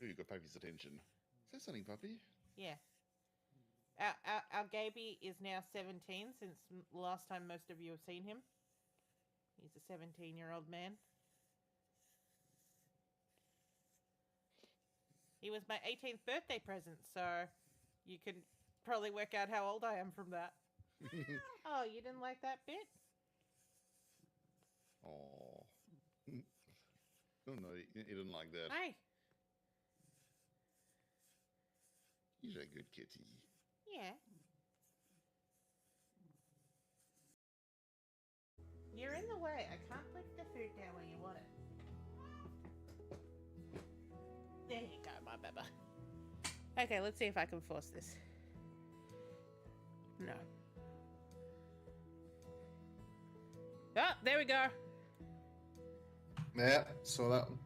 Ooh, you got Puppy's attention. Say something, Puppy. Yeah. Our Gaby is now 17 since the last time most of you have seen him. He's a 17-year-old man. He was my 18th birthday present, so you can probably work out how old I am from that. Oh, you didn't like that bit? Oh. Oh no, he didn't like that. Hey. He's a good kitty. Yeah. You're in the way. I can't put the food down where you want it. There you go, my baba. Okay, let's see if I can force this. No. Oh, there we go. Yeah, saw that one.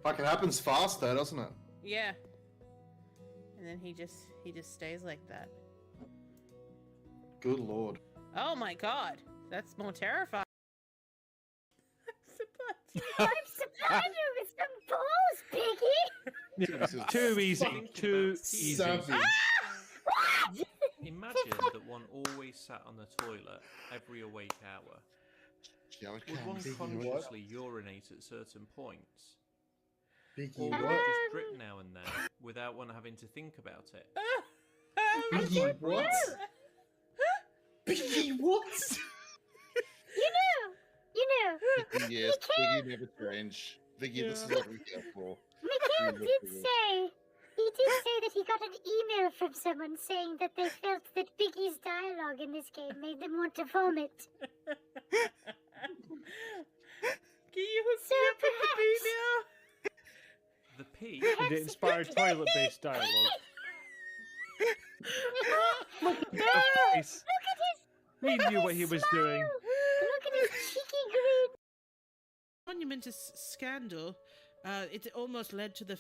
Fucking happens fast though, doesn't it? Yeah. And then he just stays like that. Good lord. Oh my god. That's more terrifying. I'm surprised you with some balls, Piggy! Too easy. Too easy. Savage. Imagine that one always sat on the toilet every awake hour. Yeah, it Would one comes. consciously urinate at certain points? Biggie Or would it what? just drip now and then without one having to think about it? Biggie what? Biggie what? You know, Yes, Biggie never change. Biggie, this is what we're here for. Mikhail did say that he got an email from someone saying that they felt that Biggie's dialogue in this game made them want to vomit. Can you hook So me up with the pee now? The pee? And it inspired toilet-based dialogue. Look Look at his face. at He knew what he was doing. Look at his cheeky grin. Monumentous scandal. It almost led to the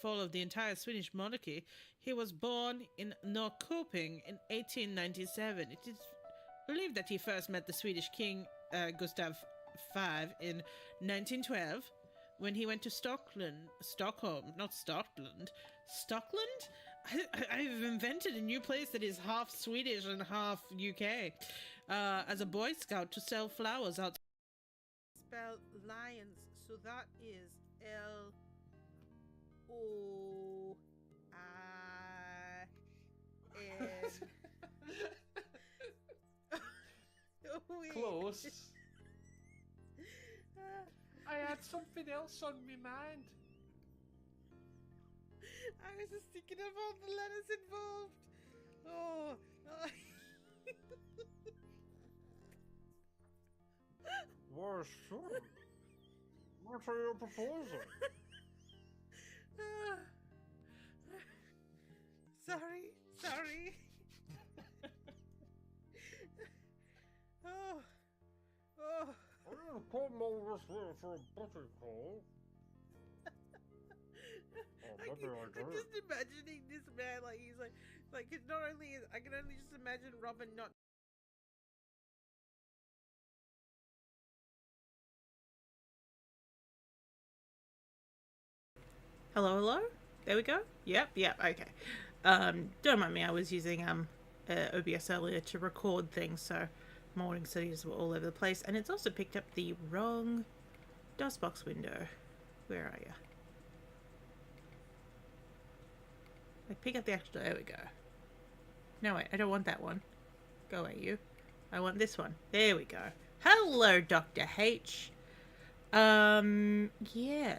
fall of the entire Swedish monarchy. He was born in Norrköping in 1897. It is believed that he first met the Swedish king Gustav V in 1912 when he went to Stockholm, not Stockholm. I've invented a new place that is half Swedish and half UK. As a Boy Scout to sell flowers out. Spell lions, so that is Lion. Close. I had something else on my mind. I was just thinking of all the letters involved. Oh. Well, sure. What are you proposing? Sorry. Oh. I'm gonna come over this way for a booty call. I'm just imagining this man like he's like not only I can only just imagine Robin not. Hello. There we go. Yep. Okay. Don't mind me. I was using OBS earlier to record things, so my audio settings were all over the place, and it's also picked up the wrong DOSBox window. Where are you? Like, pick up the actual. There we go. No, wait, I don't want that one. Go away, you. I want this one. There we go. Hello, Dr. H. Yeah.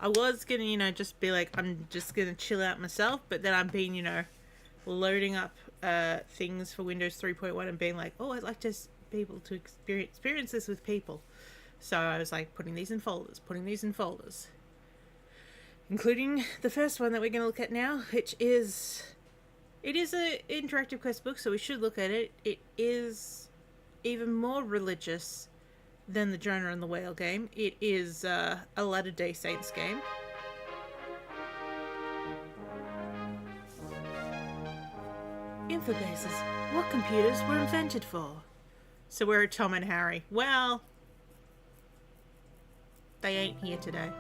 I was gonna, just be like, I'm just gonna chill out myself, but then I'm being, loading up things for Windows 3.1 and being like, oh, I'd like to be able to experience this with people. So I was like, putting these in folders. Including the first one that we're going to look at now, which is... It is an interactive quest book, so we should look at it. It is even more religious than the Jonah and the Whale game. It is a Latter-day Saints game. Infobases. What computers were invented for? So we're Tom and Harry. Well, they ain't here today.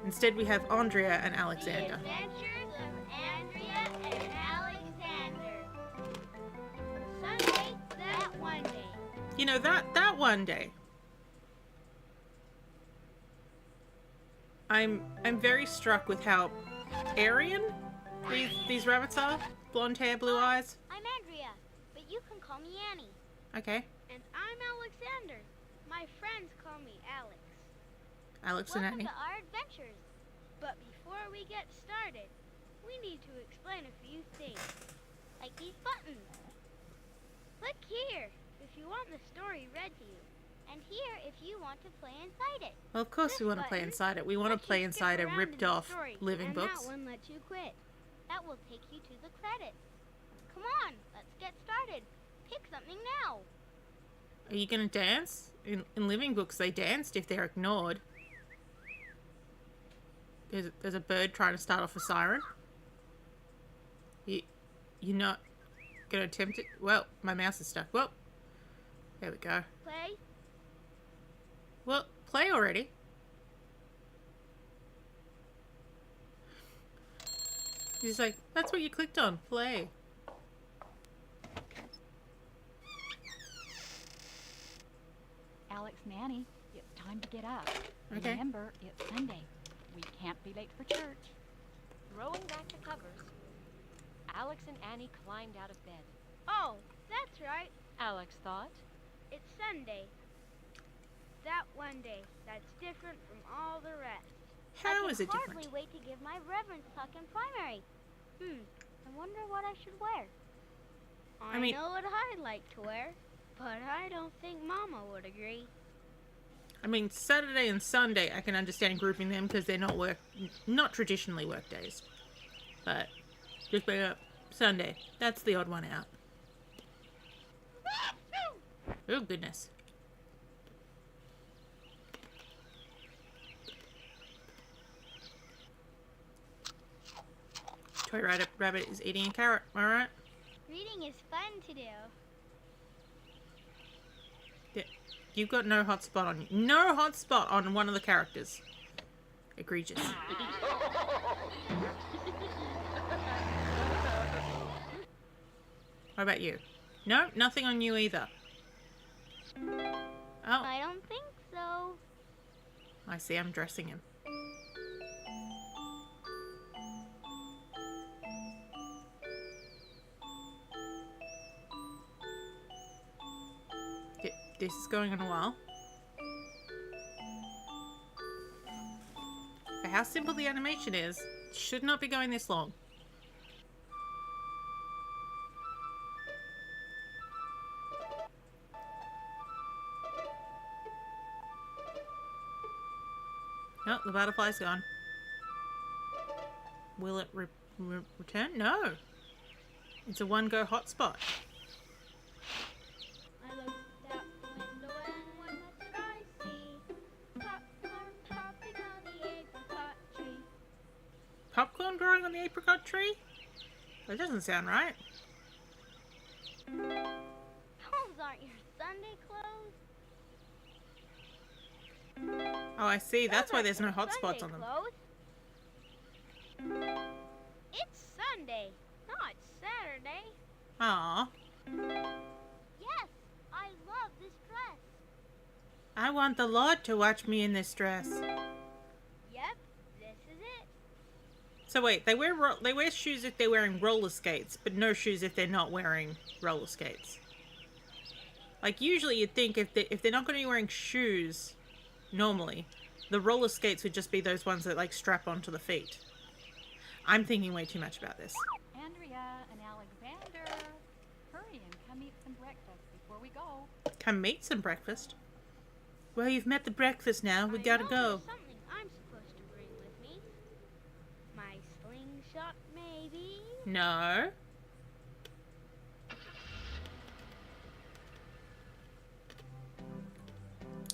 Instead, we have Andrea and The Alexander. Adventures of Andrea and Alexander. Sunday, that one day. You know, that one day. I'm very struck with how Aryan these rabbits are. Blonde hair, blue eyes. I'm Andrea, but you can call me Annie. Okay. And I'm Alexander. My friends call me Alex. Alex and Welcome Annie. to our adventures. But before we get started, we need to explain a few things. Like these buttons. Click here if you want the story read to you. And here if you want to play inside it. Well, of course we want to play inside it. We want to Lets you play skip inside a around in ripped the off story, living and books. that one lets you quit. That will take you to the credits. Come on, let's get started. Pick something now. Are you gonna dance? In living books, they danced if they're ignored. There's a bird trying to start off a siren. You're not gonna attempt it? Well, my mouse is stuck. Well, there we go. Play. Well, play already. He's like, that's what you clicked on. Play. Alex and Annie, it's time to get up. Okay. Remember, it's Sunday. We can't be late for church. Throwing back the covers, Alex and Annie climbed out of bed. Oh, that's right. Alex thought, It's Sunday. That one day that's different from all the rest. How is it I can different? hardly wait to give my reverence talk in primary. I wonder what I should wear. I mean- know what I'd like to wear, but I don't think Mama would agree. I mean, Saturday and Sunday, I can understand grouping them because they're not traditionally work days. But just bring up Sunday. That's the odd one out. Oh, goodness. Toy Rabbit is eating a carrot, alright? Reading is fun to do. You've got no hotspot on you. No hotspot on one of the characters. Egregious. What about you? No, nothing on you either. Oh, I don't think so. I see. I'm dressing him. This is going on a while. For how simple the animation is, it should not be going this long. No, the butterfly's gone. Will it return? No. It's a one-go hotspot. I looked out the window and what did I see? Popcorn popping on the apricot tree. Popcorn growing on the apricot tree? That doesn't sound right. Those aren't your Sunday clothes. Oh, I see. That's why Those there's no aren't your hotspots Sunday on them. clothes. It's Sunday, not Saturday. Aw. Yes, I love this dress. I want the Lord to watch me in this dress. Yep, this is it. So wait, they wear shoes if they're wearing roller skates, but no shoes if they're not wearing roller skates. Like usually you'd think if they're not going to be wearing shoes normally, the roller skates would just be those ones that like strap onto the feet. I'm thinking way too much about this. Andrea and Alexander, hurry and come eat some breakfast before we go. Come meet some breakfast. Well, you've met the breakfast now. We I gotta know go. there's something I'm supposed to bring with me. My slingshot, maybe? No.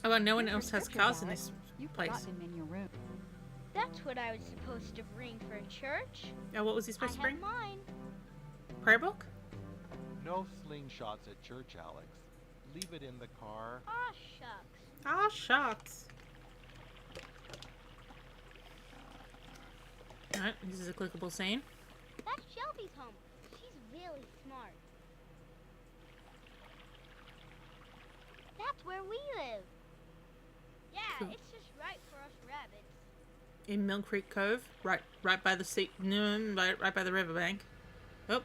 Oh, well, no one Here's else your has pictures, cars in Alex. this You place. forgot them in your room. That's what I was supposed to bring for church. Oh, what was he I supposed to have bring? mine. Prayer book? No slingshots at church, Alex. Leave it in the car. Aw, shucks. Ah, shucks. Alright, this is a clickable scene. That's Shelby's home. She's really smart. That's where we live. Yeah, Cool. it's just right for us rabbits. In Mill Creek Cove, right by the sea, no, right by the riverbank. Oh.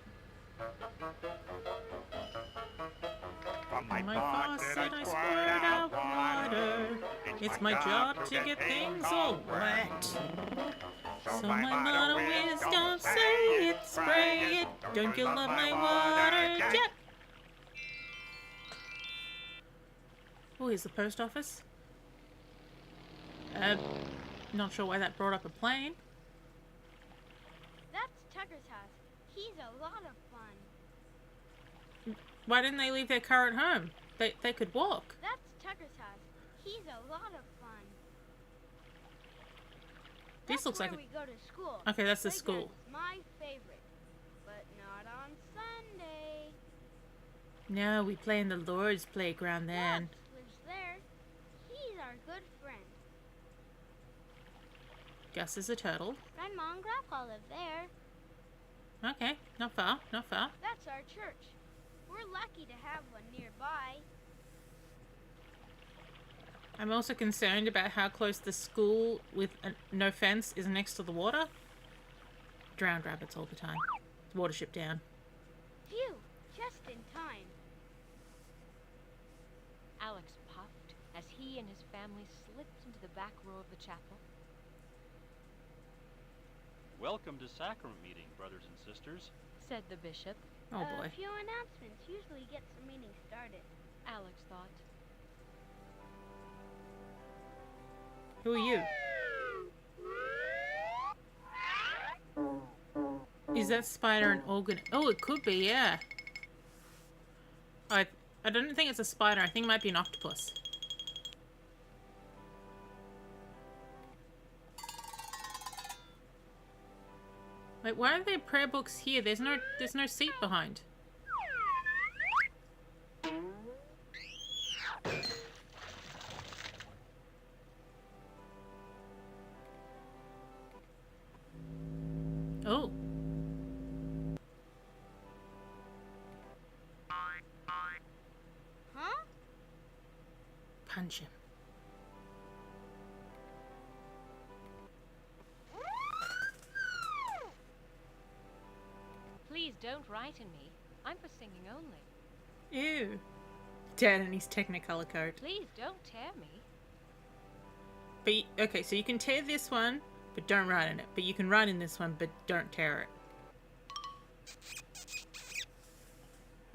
From My faucet I squirt out water. It's my job to get things all wet. So my motto is don't say it, spray it. Don't you love my water jet? Oh, here's the post office. Not sure why that brought up a plane. That's Tucker's house. He's a lot of fun. Why didn't they leave their car at home? They could walk. That's Tucker's house. He's a lot of fun. This That's looks like where we go to school. Okay, that's the Playground school. is my favorite, but not on Sunday. No, we play in the Lord's playground then. Pops lives there. He's our good friend. Gus is a turtle. Grandma and Grandpa live there. Okay, not far, not far. That's our church. We're lucky to have one nearby. I'm also concerned about how close the school with no fence is next to the water. Drowned rabbits all the time. Watership down. Phew, just in time. Alex puffed as he and his family slipped into the back row of the chapel. Welcome to sacrament meeting, brothers and sisters. Said the bishop. Oh boy. A few announcements usually gets the meeting started. Alex thought. Who are you? Is that spider an organ? Oh, it could be, yeah. I don't think it's a spider. I think it might be an octopus. Wait, why are there prayer books here? There's no seat behind. Oh. Huh? Punch him. Please don't frighten me. I'm for singing only. Ew. Dad and his Technicolor coat. Please don't tear me. But okay, so you can tear this one, but don't ride in it. But you can ride in this one, but don't tear it.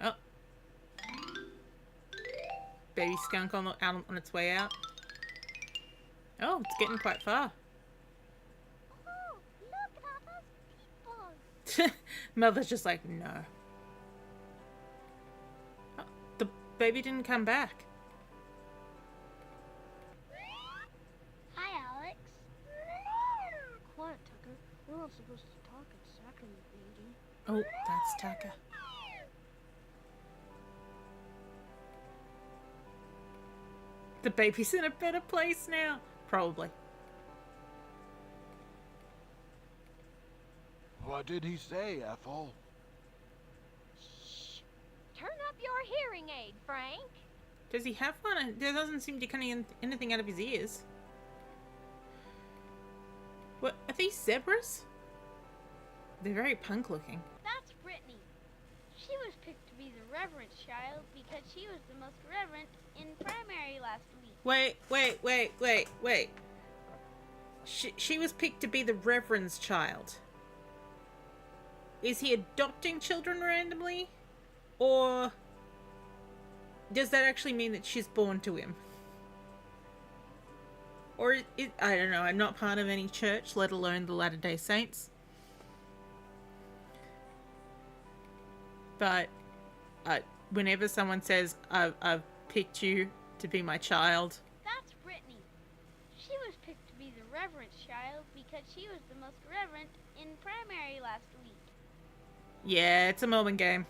Oh. Baby skunk out on its way out. Oh, it's getting quite far. Oh, look at all those people. Mother's just like, no. Oh, the baby didn't come back. Hi, Alex. Quiet, Tucker. We're not supposed to talk at sacrament meeting. Oh, that's Tucker. The baby's in a better place now. Probably. What did he say, Ethel? Shh. Turn up your hearing aid, Frank. Does he have one? There doesn't seem to be coming anything out of his ears. What? Are these zebras? They're very punk looking. That's Brittany. She was picked to be the reverend child because she was the most reverent in primary last week. Wait. She was picked to be the reverend's child. Is he adopting children randomly? Or does that actually mean that she's born to him? Or, I don't know, I'm not part of any church, let alone the Latter-day Saints. But whenever someone says, I've picked you to be my child. That's Brittany. She was picked to be the reverend child because she was the most reverent in primary last week. Yeah, it's a Mormon game.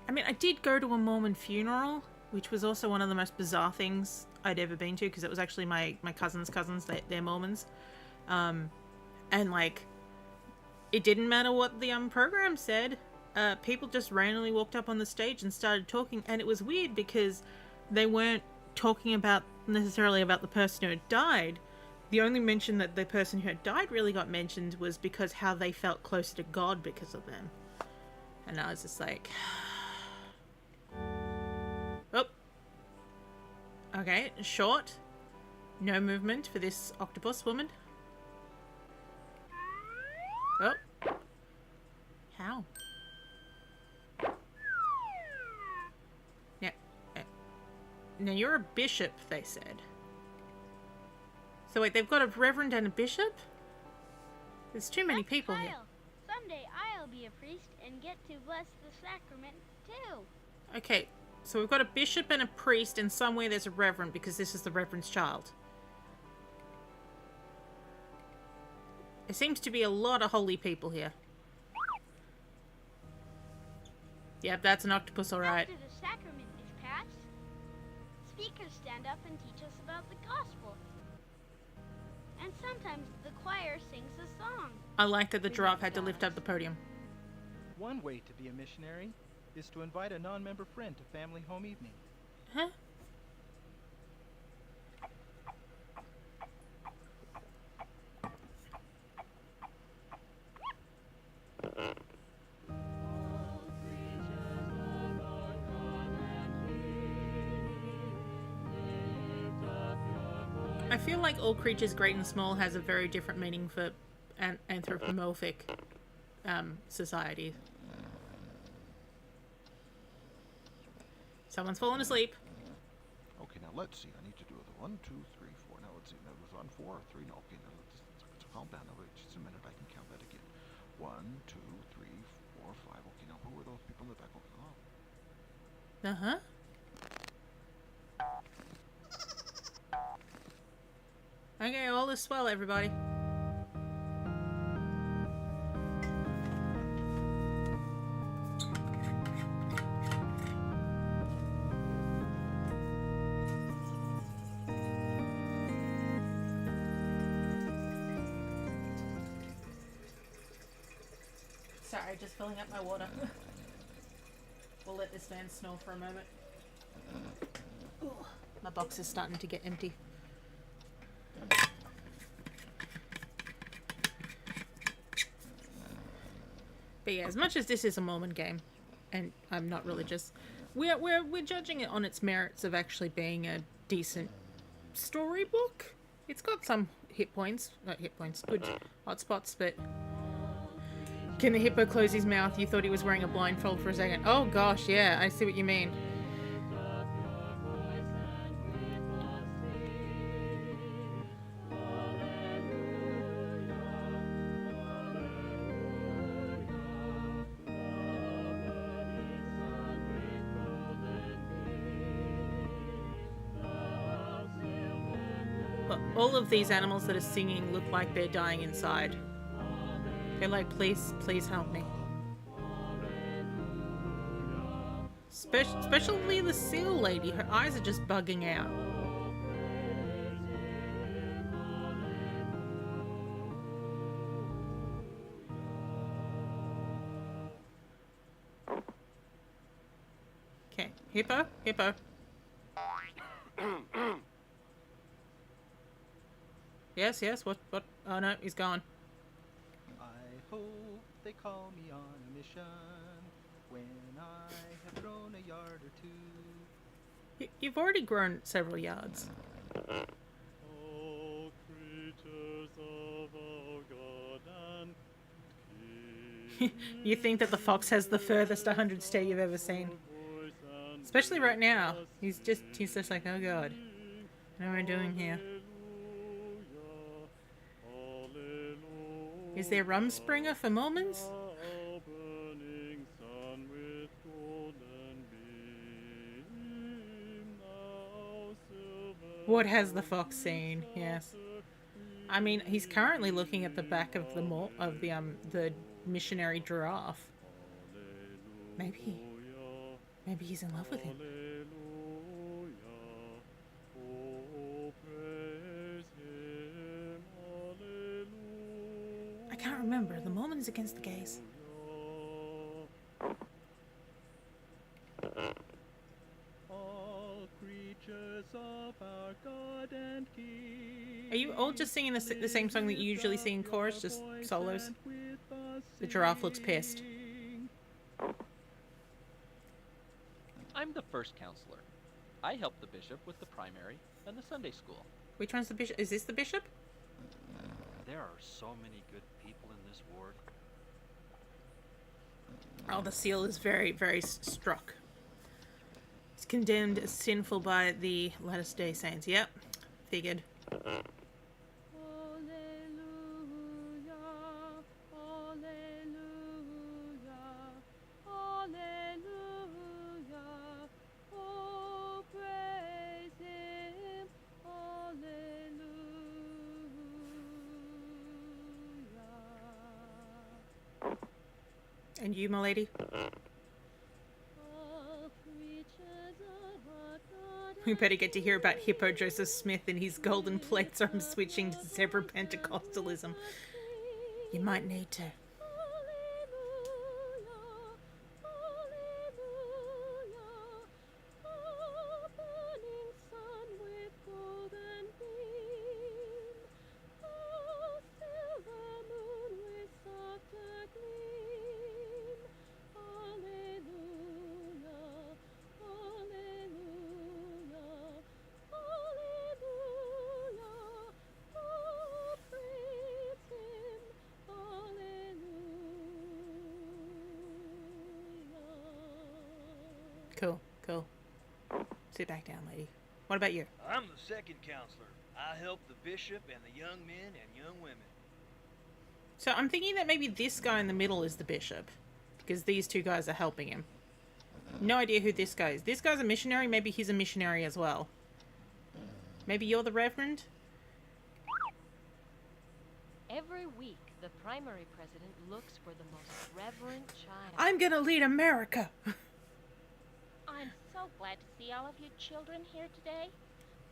I mean, I did go to a Mormon funeral, which was also one of the most bizarre things I'd ever been to, because it was actually my cousin's cousins, they're Mormons. And like, it didn't matter what the program said. People just randomly walked up on the stage and started talking, and it was weird because they weren't talking about necessarily about the person who had died. The only mention that the person who had died really got mentioned was because how they felt closer to God because of them. And I was just like, oh, okay, short, no movement for this octopus woman. Oh, how? Now you're a bishop, they said. So wait, they've got a reverend and a bishop? There's too many people here. Someday I'll be a priest and get to bless the sacrament too. Okay, so we've got a bishop and a priest, and somewhere there's a reverend because this is the reverend's child. There seems to be a lot of holy people here. Yep, that's an octopus, alright. After the sacrament is passed, speakers stand up and teach us about the gospel. And sometimes the choir sings a song. I like that the giraffe had to lift up the podium. One way to be a missionary is to invite a non-member friend to family home evening. Huh? I feel like all creatures great and small has a very different meaning for anthropomorphic societies. Someone's fallen asleep. Okay, now let's see. I need to do the 1, 2, 3, 4. Now let's see. That was on 4 or 3. No, okay, now let's calm down. Now wait just a minute. I can count that again. 1, 2, 3, 4, 5. Okay, now who are those people in the back? Okay, oh. Uh-huh. Okay, all is well, everybody. Sorry, just filling up my water. We'll let this man snore for a moment. Ooh, my box is starting to get empty. But yeah, as much as this is a Mormon game, and I'm not religious, we're judging it on its merits of actually being a decent storybook. It's got some good hot spots, but can the hippo close his mouth? You thought he was wearing a blindfold for a second. Oh gosh, yeah, I see what you mean. All of these animals that are singing look like they're dying inside. They're like, please, please help me. Especially the seal lady. Her eyes are just bugging out. Okay, hippo, hippo. Yes, yes, what? Oh no, he's gone. I hope they call me on a mission when I have grown a yard or two. You've already grown several yards. All creatures of our God and You think that the fox has the furthest 100 stare you've ever seen. Especially right now. He's just like, oh god. What am I doing here? Is there Rumspringer for Mormons? What has the fox seen? Yes. I mean, he's currently looking at the back of the missionary giraffe. Maybe he's in love with him. can't remember. The Mormons against the gays. All creatures of our God and King. Are you all just singing the same song that you usually sing in chorus, just solos? The giraffe looks pissed. I'm the first counselor. I help the bishop with the primary and the Sunday school. Which one's the bishop? Is this the bishop? There are so many good people in this ward. Oh, the seal is very, very struck. It's condemned as sinful by the Latter-day Saints. Yep, figured. And you, my lady? We better get to hear about Hippo Joseph Smith and his golden plates from switching to Zebra Pentecostalism. You might need to. Cool, cool. Sit back down, lady. What about you? I'm the second counselor. I help the bishop and the young men and young women. So I'm thinking that maybe this guy in the middle is the bishop, because these two guys are helping him. No idea who this guy is. This guy's a missionary. Maybe he's a missionary as well. Maybe you're the reverend? Every week, the primary president looks for the most reverent child. I'm gonna lead America! I'm so glad to see all of you children here today.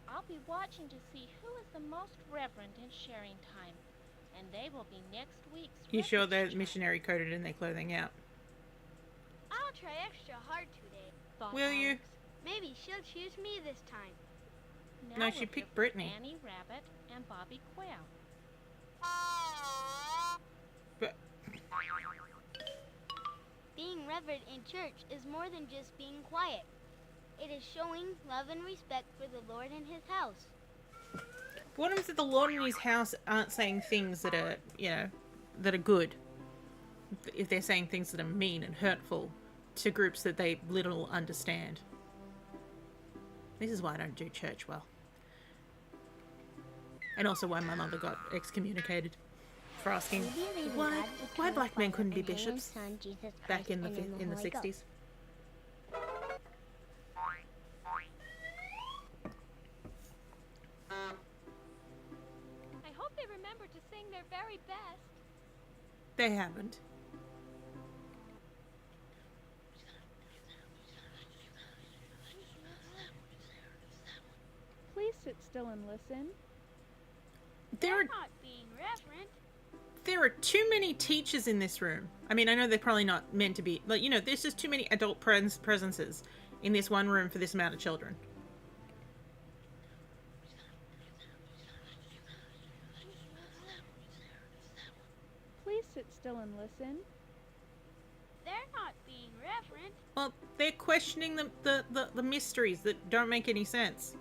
I'll be watching to see who is the most reverent in sharing time. And they will be next week's You sure they're missionary coated in their clothing? Yeah. I'll try extra hard today. Will you? Maybe she'll choose me this time. No, she picked Brittany. Annie Rabbit and Bobby Quail. But being reverent in church is more than just being quiet. It is showing love and respect for the Lord and His house. what happens if the Lord and His house aren't saying things that are, you know, that are good? If they're saying things that are mean and hurtful to groups that they little understand. This is why I don't do church well. And also why my mother got excommunicated for asking why black men couldn't be bishops back in the 60s. I hope they remember to sing their very best. They haven't. Please sit still and listen. There are not being reverent. There are too many teachers in this room. I mean, I know they're probably not meant to be, like, you know, there's just too many adult presences in this one room for this amount of children. Please sit still and listen. They're not being reverent. Well, they're questioning the mysteries that don't make any sense.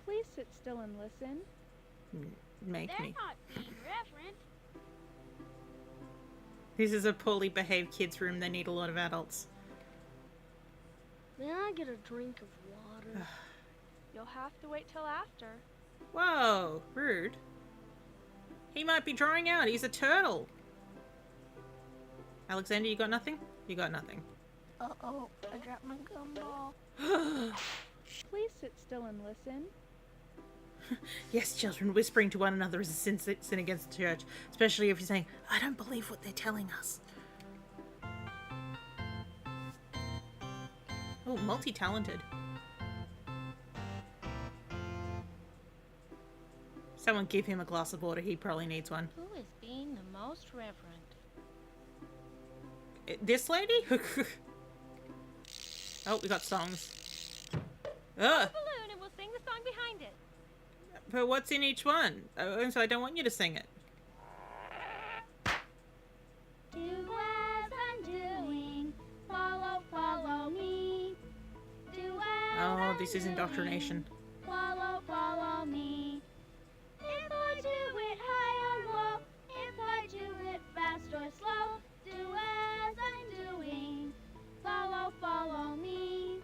Please sit still and listen. Make They're me. not being reverent. This is a poorly behaved kids' room. They need a lot of adults. May I get a drink of water? You'll have to wait till after. Whoa, rude. He might be drawing out. He's a turtle. Alexander, you got nothing? You got nothing. Uh-oh, I dropped my gumball. Please sit still and listen. Yes, children, whispering to one another is a sin against the church, especially if you're saying, I don't believe what they're telling us. Oh, multi-talented. Someone give him a glass of water. He probably needs one. Who is being the most reverent? This lady? Oh, we got songs. A Ugh. balloon and we'll sing the song behind it. But what's in each one? Oh, so I don't want you to sing it. Do as I'm doing, follow, follow me. Do as Oh, this is indoctrination. follow, follow me. If I do it high or low, if I do it fast or slow, do as I'm doing, follow, follow me.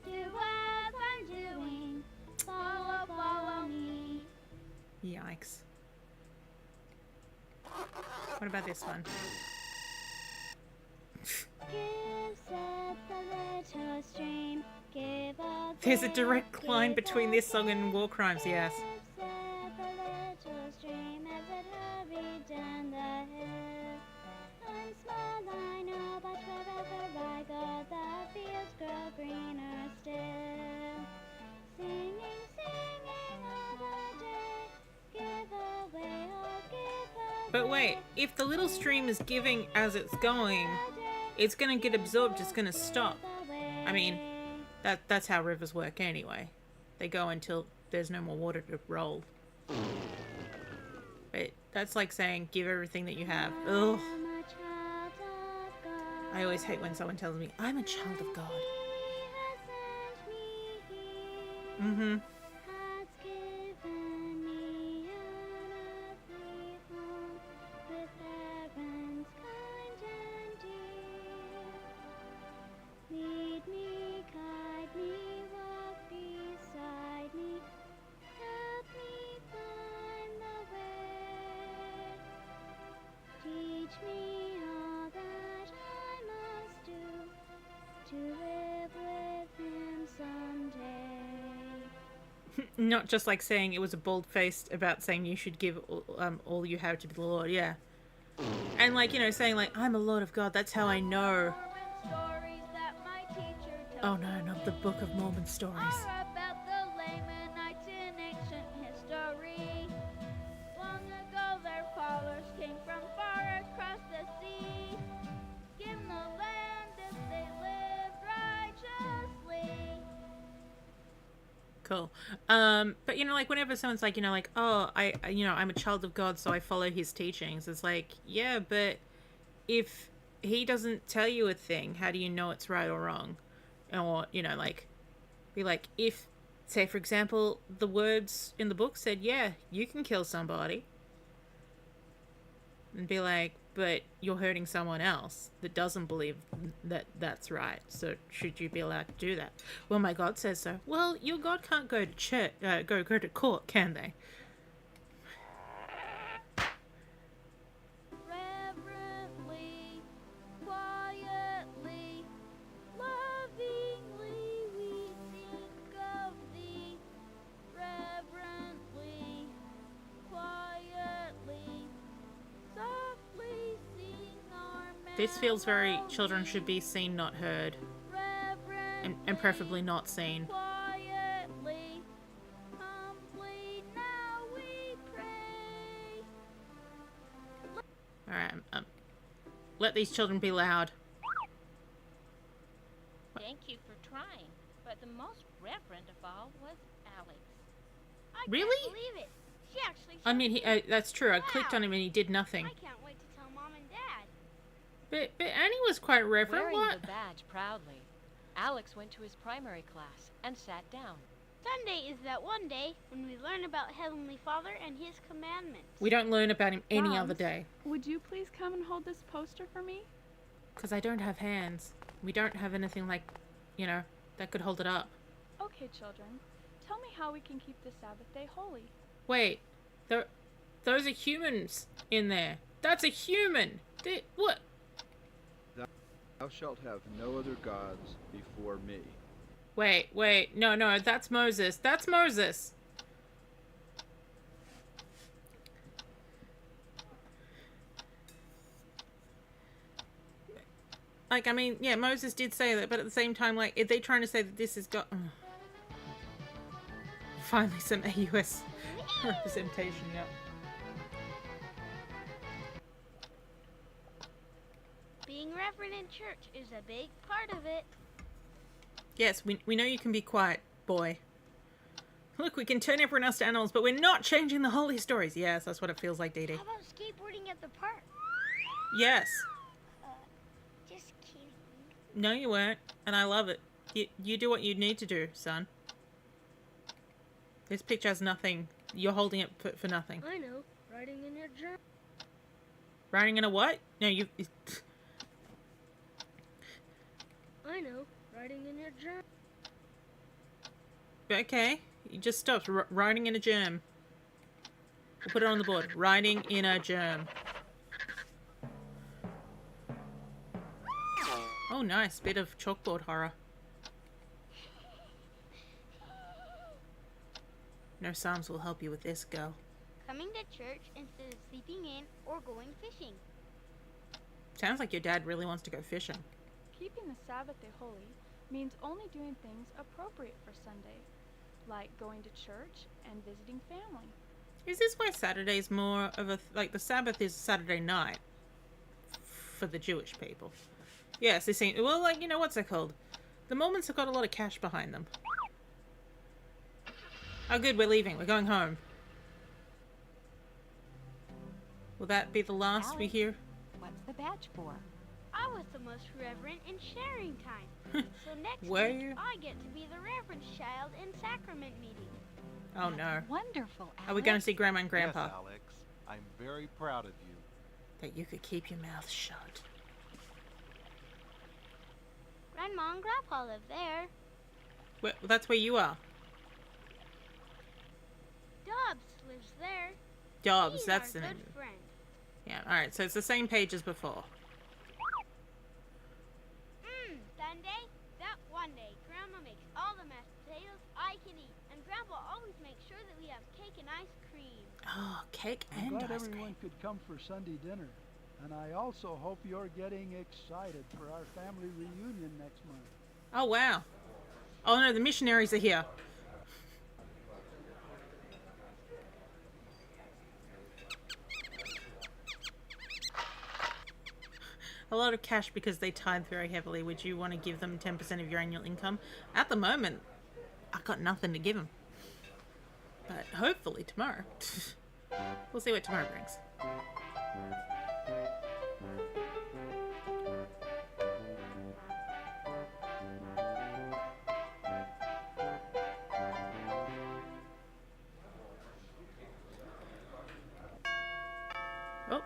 Do as I'm doing, follow, follow me. Yikes. What about this one? Give, said the little stream, give a There's a direct line between this song and War Crimes, yes. said the little stream as it hurried down the hill. I'm small, I know, but wherever I go, the fields grow greener still. Singing, singing all the day, give away, oh, give away. But wait, if the little stream is giving as it's going, it's gonna get absorbed, it's gonna stop. I mean, that's how rivers work anyway. They go until there's no more water to roll. But that's like saying, give everything that you have. Ugh. I always hate when someone tells me, I'm a child of God. Mm-hmm. Has given me an earthly home with parents kind and dear. Lead me, guide me, walk beside me, help me find the way. Teach me all that I must do to live with him someday. Not just like saying it was a bold-faced about saying you should give all you have to the Lord, yeah. And like, you know, saying like, I'm a Lord of God, that's how I know. Stories that my teacher Oh no, not the Book of Mormon stories. are about the Lamanites in ancient history. Long ago their fathers came from far across the sea. Give them the land if they lived righteously. Cool. But you know, like whenever someone's like, you know, like, oh, I'm a child of God, so I follow his teachings. It's like, yeah, but if he doesn't tell you a thing, how do you know it's right or wrong? Or, you know, like, be like, if, say, for example, the words in the book said, yeah, you can kill somebody. And be like, but you're hurting someone else that doesn't believe that that's right. So should you be allowed to do that? Well, my God says so. Well, your God can't go to church, go to court, can they? Reverently, quietly, lovingly we think of thee. Reverently, quietly, softly sing our This feels very children should be seen, not heard. And preferably not seen. quietly, humbly now we pray. Alright, let these children be loud. Thank you for trying, but the most reverent of all was Alex. I Really? can't believe it. She actually I mean, that's true. I clicked Wow. on him and he did nothing. I can't wait to tell Mom and Dad. But Annie was quite reverent. Wearing What? the badge proudly, Alex went to his primary class and sat down. Sunday is that one day when we learn about Heavenly Father and His commandments. We don't learn about him any Moms, other day. Would you please come and hold this poster for me? Because I don't have hands. We don't have anything like, you know, that could hold it up. Okay, children. Tell me how we can keep the Sabbath day holy. Wait, those are humans in there. That's a human. What? Thou shalt have no other gods before me. Wait, no, that's Moses. That's Moses. Like, I mean, yeah, Moses did say that, but at the same time, like, are they trying to say that this is God? Finally, some AUS representation, yep. Being reverend in church is a big part of it. Yes, we know you can be quiet, boy. Look, we can turn everyone else to animals, but we're not changing the holy stories. Yes, that's what it feels like, Dee Dee. How about skateboarding at the park? Yes. Just kidding. No, you weren't, and I love it. You do what you need to do, son. This picture has nothing. You're holding it for nothing. I know. Writing in your journal. Writing in a what? No, you... I know. Writing in your journal. Okay. You just stopped. Writing in a germ. We'll put it on the board. Writing in a germ. Oh, nice. Bit of chalkboard horror. No psalms will help you with this, girl. Coming to church instead of sleeping in or going fishing. Sounds like your dad really wants to go fishing. Keeping the Sabbath day holy means only doing things appropriate for Sunday, like going to church and visiting family. Is this why Saturday's more of a... Like, the Sabbath is Saturday night for the Jewish people. Yes, they seem... Well, like, you know, what's it called? The Mormons have got a lot of cash behind them. Oh, good, we're leaving. We're going home. Will that be the last we hear? What's the badge for? I was the most reverent in sharing time. So next Were week, you? I get to be the reverend child in sacrament meeting. Oh, no. Wonderful, Alex. Are we going to see Grandma and Grandpa? Yes, Alex. I'm very proud of you. That you could keep your mouth shut. Grandma and Grandpa live there. Well, that's where you are. Dobbs lives there. Dobbs, He's that's our the good name. friend. Yeah, alright, so it's the same page as before. Sunday, that one day, Grandma makes all the mashed potatoes I can eat. And Grandpa always makes sure that we have cake and ice cream. Oh, cake I'm and glad ice everyone cream. could come for Sunday dinner. And I also hope you're getting excited for our family reunion next month. Oh, wow. Oh, no, the missionaries are here. A lot of cash because they tithe very heavily. Would you want to give them 10% of your annual income? At the moment, I've got nothing to give them. But hopefully tomorrow. We'll see what tomorrow brings. Oh.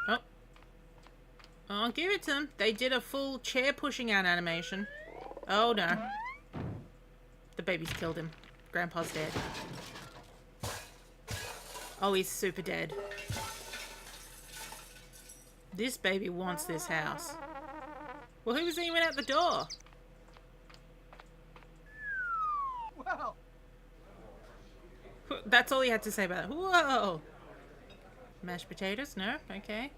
Oh. I'll give it to them. They did a full chair pushing out animation. Oh no. The baby's killed him. Grandpa's dead. Oh, he's super dead. This baby wants this house. Well, who was even at the door? Well, That's all he had to say about it. Whoa! Mashed potatoes? No? Okay.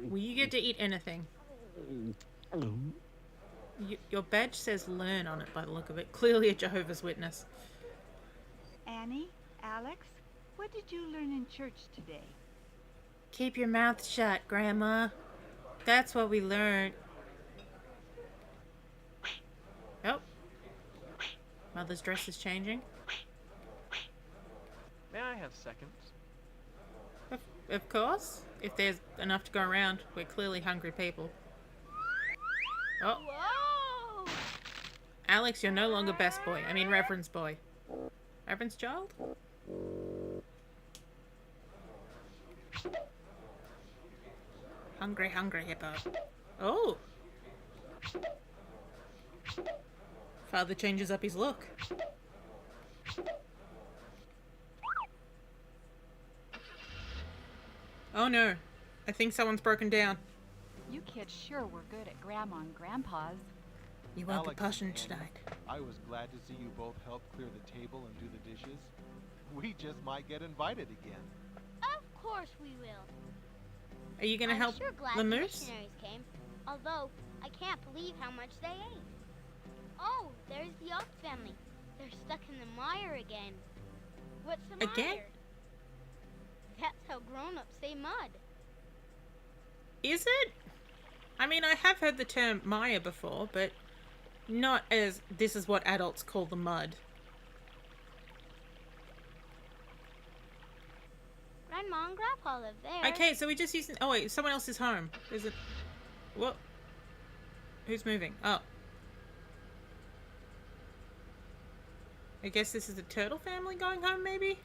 Well, you get to eat anything. Your badge says learn on it by the look of it. Clearly a Jehovah's Witness. Annie, Alex, what did you learn in church today? Keep your mouth shut, Grandma. That's what we learned. Oh. Mother's dress is changing. May I have seconds? Of course. If there's enough to go around. We're clearly hungry people. Oh. Whoa! Alex, you're no longer best boy. I mean Reverend's boy. Reverend's child? Hungry, hungry hippo. Oh! Father changes up his look. Oh no. I think someone's broken down. You kids sure were good at Grandma and Grandpa's. You won't Alex be pushing and Annie, tonight. I was glad to see you both help clear the table and do the dishes. We just might get invited again. Of course we will. Are you gonna I'm help sure glad the the moose? missionaries came. I'll Although, I can't believe how much they ate. Oh, there's the Oak family. They're stuck in the mire again. What's the Again? mire? That's how grown-ups say mud. Is it? I mean, I have heard the term mire before, but not as this is what adults call the mud. Grandma and Grandpa live there. Okay, so we just using. Oh wait, someone else's home. There's a. What? Who's moving? Oh. I guess this is the turtle family going home, maybe?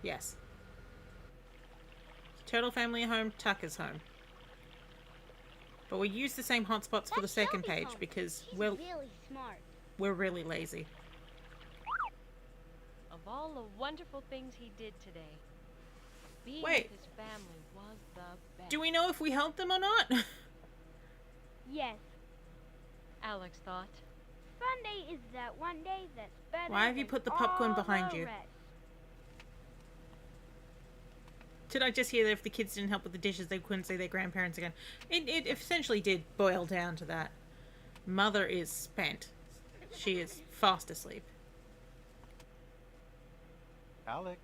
Yes. Turtle family home, Tucker's home. But we use the same hotspots for the second page because She's really smart. we're really lazy. Of all the wonderful things he did today, being Wait. with his family was the best. Do we know if we helped them or not? Yes. Alex thought. Sunday is that one day that's better. Why have you than put the popcorn all behind the you? rest. Did I just hear that if the kids didn't help with the dishes, they couldn't see their grandparents again? It essentially did boil down to that. Mother is spent. She is fast asleep. Alex,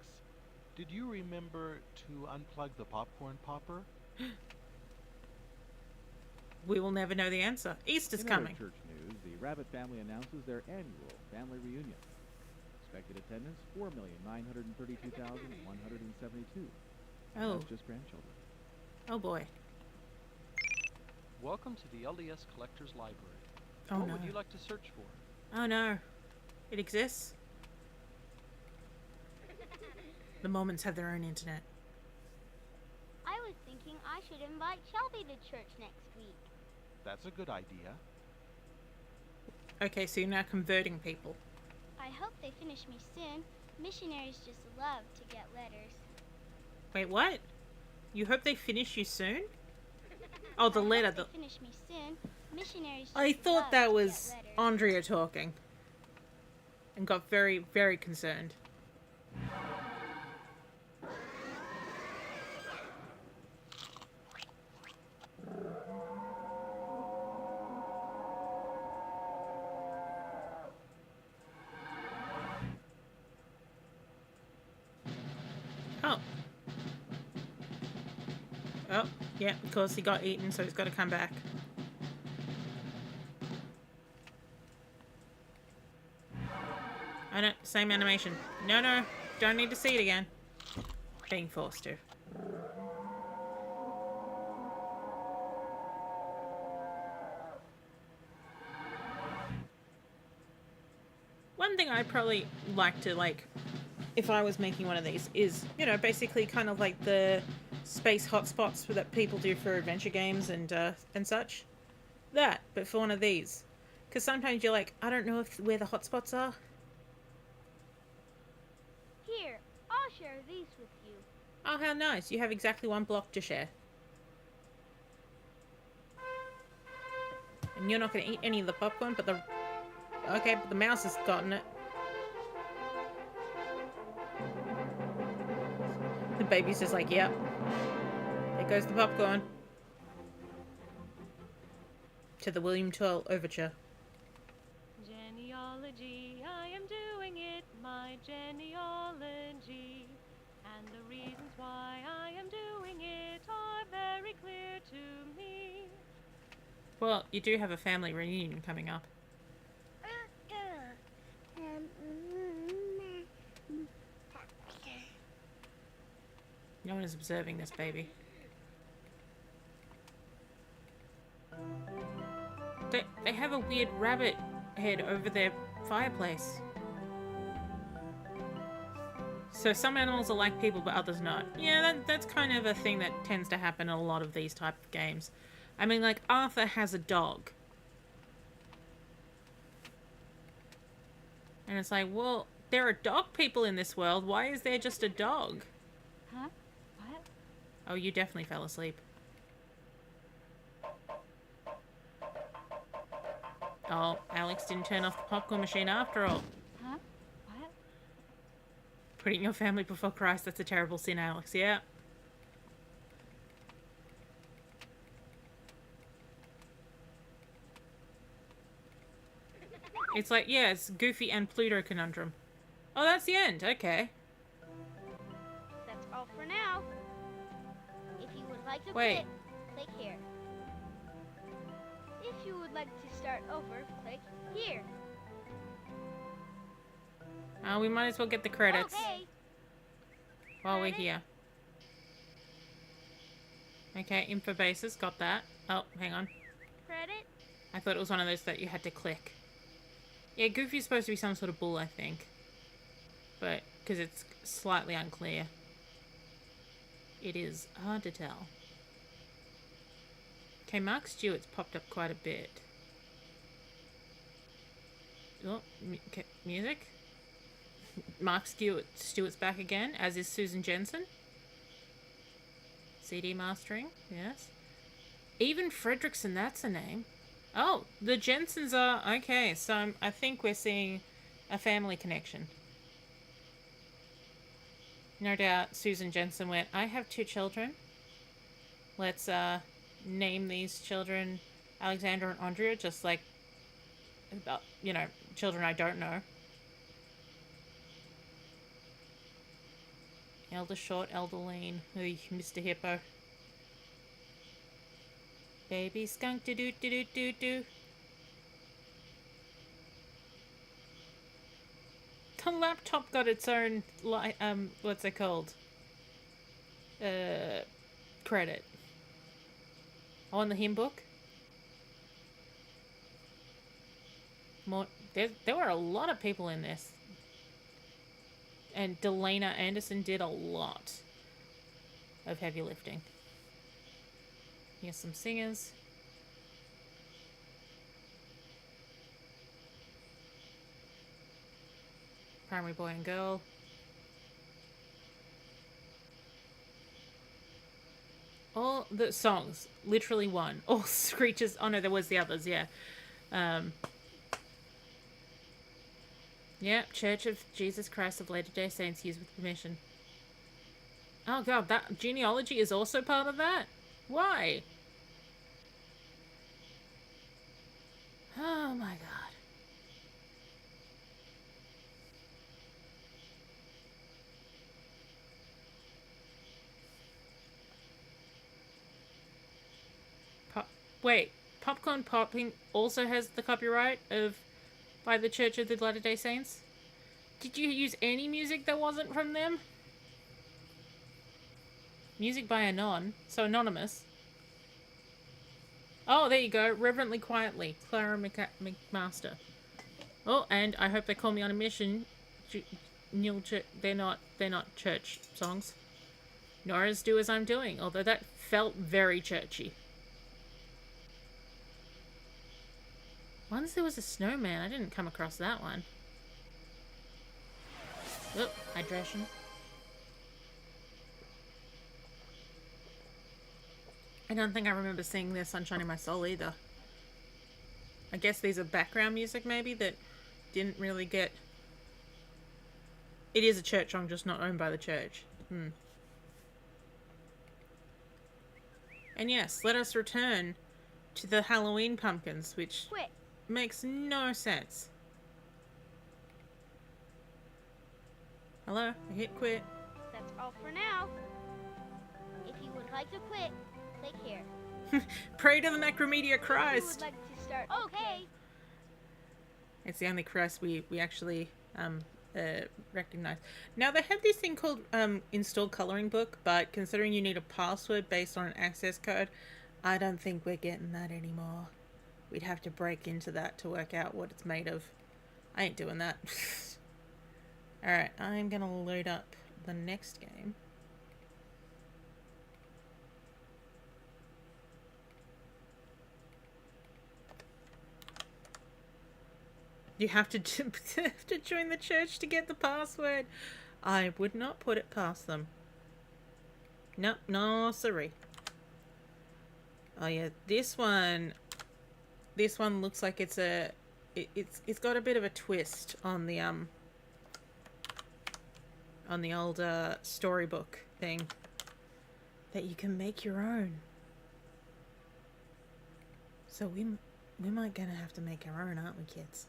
did you remember to unplug the popcorn popper? We will never know the answer. Easter's In other coming. church news, the Rabbit family announces their annual family reunion. Expected attendance 4,932,172. Oh. That's just grandchildren. Oh boy. Welcome to the LDS Collectors Library. Oh, what no. would you like to search for? Oh no. It exists? The Mormons have their own internet. I was thinking I should invite Shelby to church next week. That's a good idea. Okay, so you're now converting people. I hope they finish me soon. Missionaries just love to get letters. Wait, what? You hope they finish you soon? Oh, the letter. They finish me soon. Missionaries just I thought love that to was get letters. Andrea talking. And got very, very concerned. Oh. Oh, yeah, of course he got eaten, so he's got to come back. I don't, same animation. No, no, don't need to see it again. Being forced to. One thing I'd probably like to, like, if I was making one of these is, you know, basically kind of like the space hotspots that people do for adventure games and such. That, but for one of these. Because sometimes you're like, I don't know where the hotspots are. Here, I'll share these with you. Oh, how nice. You have exactly one block to share. And you're not going to eat any of the popcorn, but the... Okay, but the mouse has gotten it. The baby's just like, yep. There goes the popcorn. To the William Tell Overture. Genealogy, I am doing it, my genealogy. And the reasons why I am doing it are very clear to me. Well, you do have a family reunion coming up. No one is observing this baby. They have a weird rabbit head over their fireplace. So some animals are like people, but others not. Yeah, that's kind of a thing that tends to happen in a lot of these type of games. I mean, like, Arthur has a dog. And it's like, well, there are dog people in this world. Why is there just a dog? Huh? What? Oh, you definitely fell asleep. Oh, Alex didn't turn off the popcorn machine after all. Huh? What? Putting your family before Christ, that's a terrible sin, Alex, yeah. It's like, yeah, it's Goofy and Pluto conundrum. Oh, that's the end. Okay. That's all for now. If you would like to Wait. quit, click here. If you would like to start over, click here. We might as well get the credits Okay. while we're here. Okay, Infobasis, got that. Oh, hang on. Credit. I thought it was one of those that you had to click. Yeah, Goofy's supposed to be some sort of bull, I think. But, because it's slightly unclear. It is hard to tell. Okay, Mark Stewart's popped up quite a bit. Oh, okay, music. Mark Stewart's back again, as is Susan Jensen. CD mastering, yes. Even Fredrickson, that's a name. Oh, the Jensens are... Okay, so I think we're seeing a family connection. No doubt Susan Jensen went, I have 2 children. Let's name these children Alexander and Andrea, just like, about, you know, children I don't know. Elder Short, Elder Lean. Oy, Mr. Hippo. Baby skunk do do do do do do. The laptop got its own what's it called? Credit. On the hymn book. More there were a lot of people in this. And Delana Anderson did a lot of heavy lifting. Here's some singers. Primary boy and girl. All the songs, literally one. All Screeches. Oh no, there was the others, yeah. Yep, Church of Jesus Christ of Latter-day Saints used with permission. Oh god, that genealogy is also part of that? Why? Oh my god. Wait, Popcorn Popping also has the copyright of by the Church of the Latter-day Saints? Did you use any music that wasn't from them? Music by Anon, so anonymous. Oh, there you go. Reverently Quietly, Clara McMaster. Oh, and I hope they call me on a mission. They're not church songs. Nor as Do As I'm Doing, although that felt very churchy. Once there was a snowman. I didn't come across that one. Oh, hydration. I don't think I remember seeing their Sunshine in My Soul either. I guess these are background music maybe that didn't really get... It is a church song, just not owned by the church. And yes, let us return to the Halloween pumpkins, which makes no sense. Hello, I hit quit. That's all for now. If you would like to quit, click here. Pray to the Macromedia If Christ. you would like to start, okay. It's the only Christ we actually recognize. Now they have this thing called install coloring book, but considering you need a password based on an access code, I don't think we're getting that anymore. We'd have to break into that to work out what it's made of. I ain't doing that. Alright, I'm gonna load up the next game. You have to join the church to get the password. I would not put it past them. Nope, no sorry. Oh yeah, this one looks like it's got a bit of a twist on the old storybook thing that you can make your own. So we might gonna have to make our own, aren't we, kids?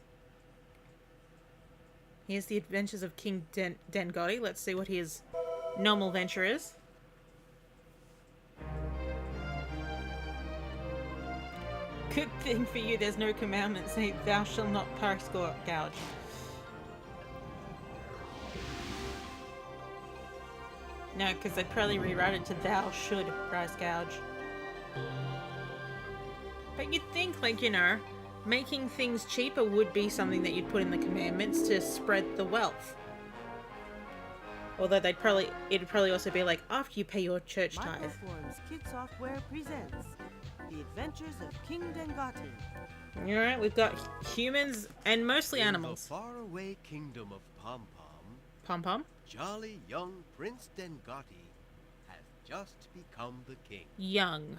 Here's the adventures of King Dengoti. Let's see what his normal venture is. Good thing for you, there's no commandment saying thou shalt not price gouge. No, because they probably rewrite it to thou should price gouge. But you'd think, like, you know, making things cheaper would be something that you'd put in the commandments to spread the wealth. Although it'd probably also be like, after you pay your church tithe. Microforms Kid Software presents The Adventures of King Dengoti. Alright, we've got humans and mostly animals. In the faraway kingdom of Pom Pom, Pom, jolly young Prince Dengoti has just become the king. young.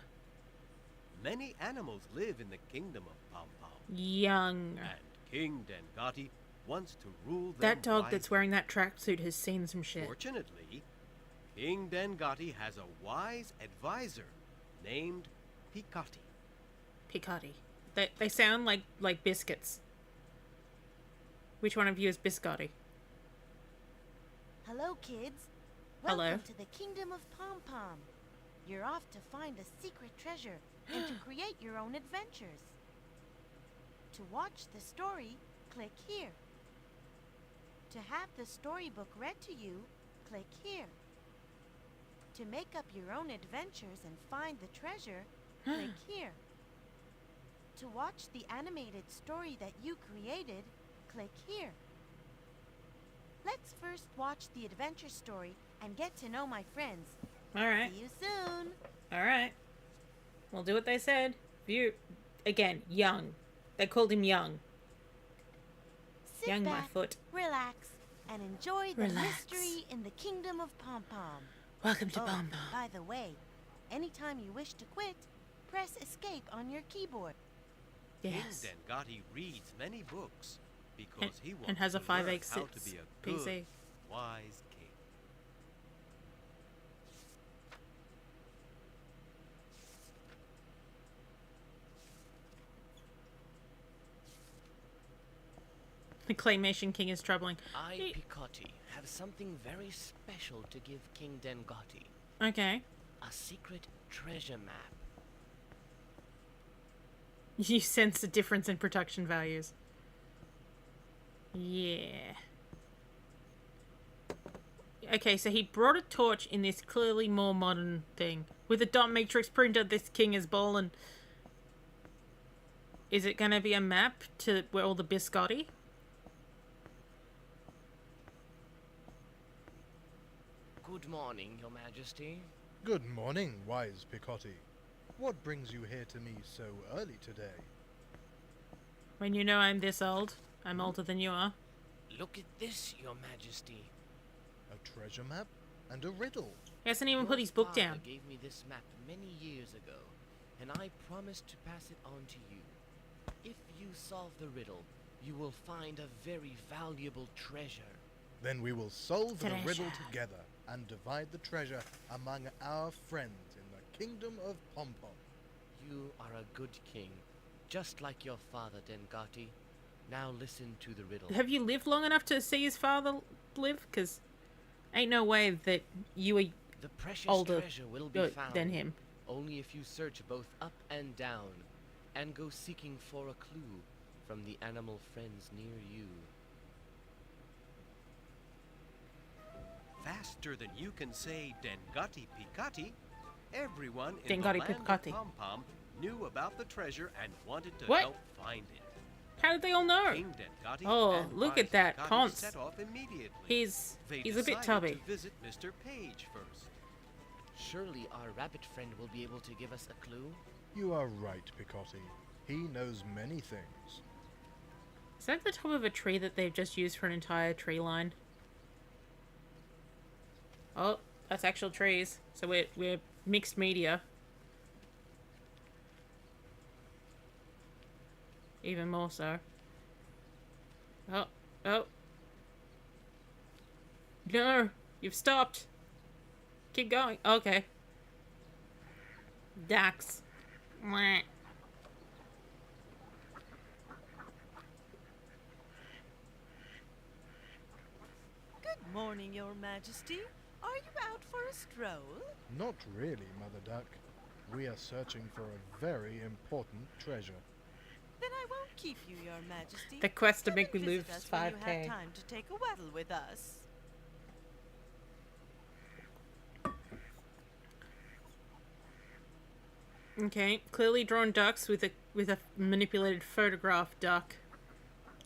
Many animals live in the kingdom of Pom Pom. Young. And King Dengoti wants to rule them That dog wisely. that's wearing that tracksuit has seen some shit. Fortunately, King Dengoti has a wise advisor named Pikati. Picotti. They sound like biscuits. Which one of you is Biscotti? Hello, kids. Hello. Welcome to the Kingdom of Pom Pom. You're off to find a secret treasure and to create your own adventures. To watch the story, click here. To have the storybook read to you, click here. To make up your own adventures and find the treasure, click here. To watch the animated story that you created, click here. Let's first watch the adventure story and get to know my friends. Alright. See you soon. Alright. We'll do what they said. Again, young. They called him young. Sit Young back, my foot. relax, and enjoy the Relax. mystery in the Kingdom of Pom Pom. Welcome to Oh, Pom Pom. by the way, anytime you wish to quit, press escape on your keyboard. Yes. King Dengoti reads many books because he wants and has a to learn 586 how to be a good, PC. wise king. The Claymation King is troubling. I, Picotti, have something very special to give King Dengoti. Okay. A secret treasure map. You sense a difference in production values. Yeah. Okay, so he brought a torch in this clearly more modern thing. With a dot matrix printer, this king is ballin'. Is it gonna be a map to where all the biscotti? Good morning, Your Majesty. Good morning, wise Picotti. What brings you here to me so early today? When you know I'm this old. I'm older than you are. Look at this, Your Majesty. A treasure map and a riddle. He hasn't even put his book Your down. father gave me this map many years ago, and I promised to pass it on to you. If you solve the riddle, you will find a very valuable treasure. Then we will solve the riddle Treasure. together and divide the treasure among our friends in the kingdom of Pom Pom. You are a good king, just like your father, Dengoti. Now listen to the riddle. Have you lived long enough to see his father live? Because ain't no way that you were The precious older treasure will be found than him. only if you search both up and down and go seeking for a clue from the animal friends near you. Faster than you can say Dengoti Pikati, everyone in Dengoti the land Pikati. of Pom Pom knew about the treasure and wanted to What? help find it. How did they all know? King Dengoti Oh, and look wise at that, Pikati Ponce. set off immediately. He's They a bit decided tubby. to visit Mr. Page first. Surely our rabbit friend will be able to give us a clue. You are right, Picotti. He knows many things. Is that the top of a tree that they've just used for an entire tree line? Oh, that's actual trees. So we're mixed media. Even more so. Oh, oh. No, you've stopped. Keep going. Okay. Dax. Mwah. morning, Your Majesty. Are you out for a stroll? Not really, Mother Duck. We are searching for a very important treasure. Then I won't keep you, Your Majesty. The quest to Come make me and visit lose us when you 5K. have time to take a waddle with us. Okay, clearly drawn ducks with a manipulated photograph duck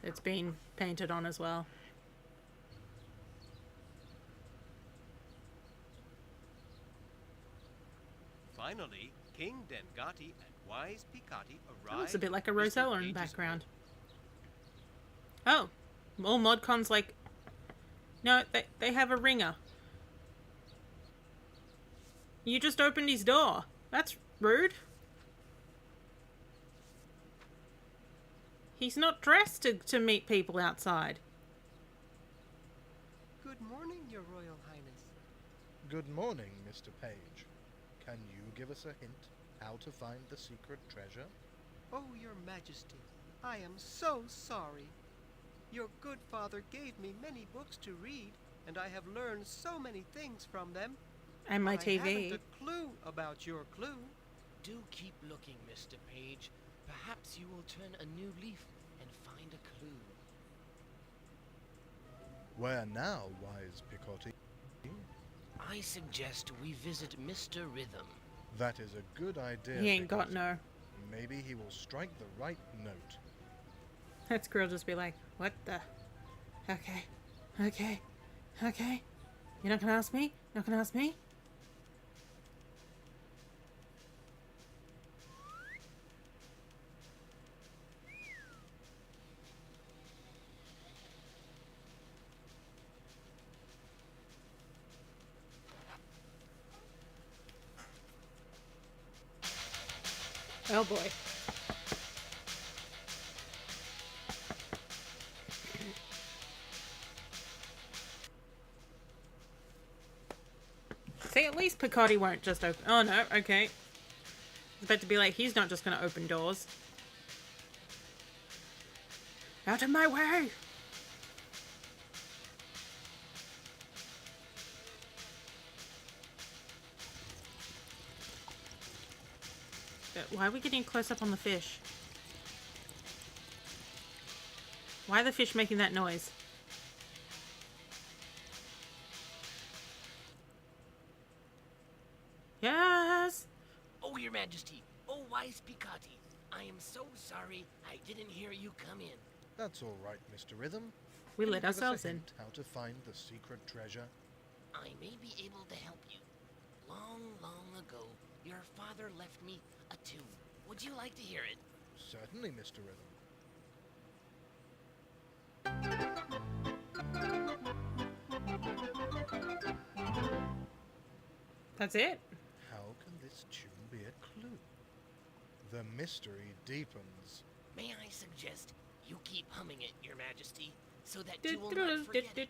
that's been painted on as well. Finally, King Dengati and Wise Pikati That arrived. looks a bit like a at Mr. Rosella in the Page's background. Oh, all ModCons like... No, they have a ringer. You just opened his door. That's rude. He's not dressed to meet people outside. Good morning, Your Royal Highness. Good morning, Mr. Page. Can you give us a hint how to find the secret treasure? Oh, Your Majesty, I am so sorry. Your good father gave me many books to read, and I have learned so many things from them. And my but TV. I haven't a clue about your clue. Do keep looking, Mr. Page. Perhaps you will turn a new leaf and find a clue. Where now, Wise Picotti? I suggest we visit Mr. Rhythm. That is a good idea. He ain't got Picotti. no. Maybe he will strike the right note. That squirrel just be like, what the? Okay. Okay. Okay. You're not gonna ask me? Not gonna ask me? Oh boy. See, at least Picotti won't just open. Oh no, okay. It's about to be like, he's not just gonna open doors. Out of my way! Why are we getting close up on the fish? Why are the fish making that noise? Yes! Oh, Your Majesty! Oh, Wise Pikati! I am so sorry I didn't hear you come in. That's all right, Mr. Rhythm. We Can let you give us a ourselves in. hint how to find the secret treasure? I may be able to help you. Long, long ago, your father left me a tune. Would you like to hear it? Certainly, Mr. Rhythm. That's it? How can this tune be a clue? The mystery deepens. May I suggest you keep humming it, Your Majesty, so that you will not forget it.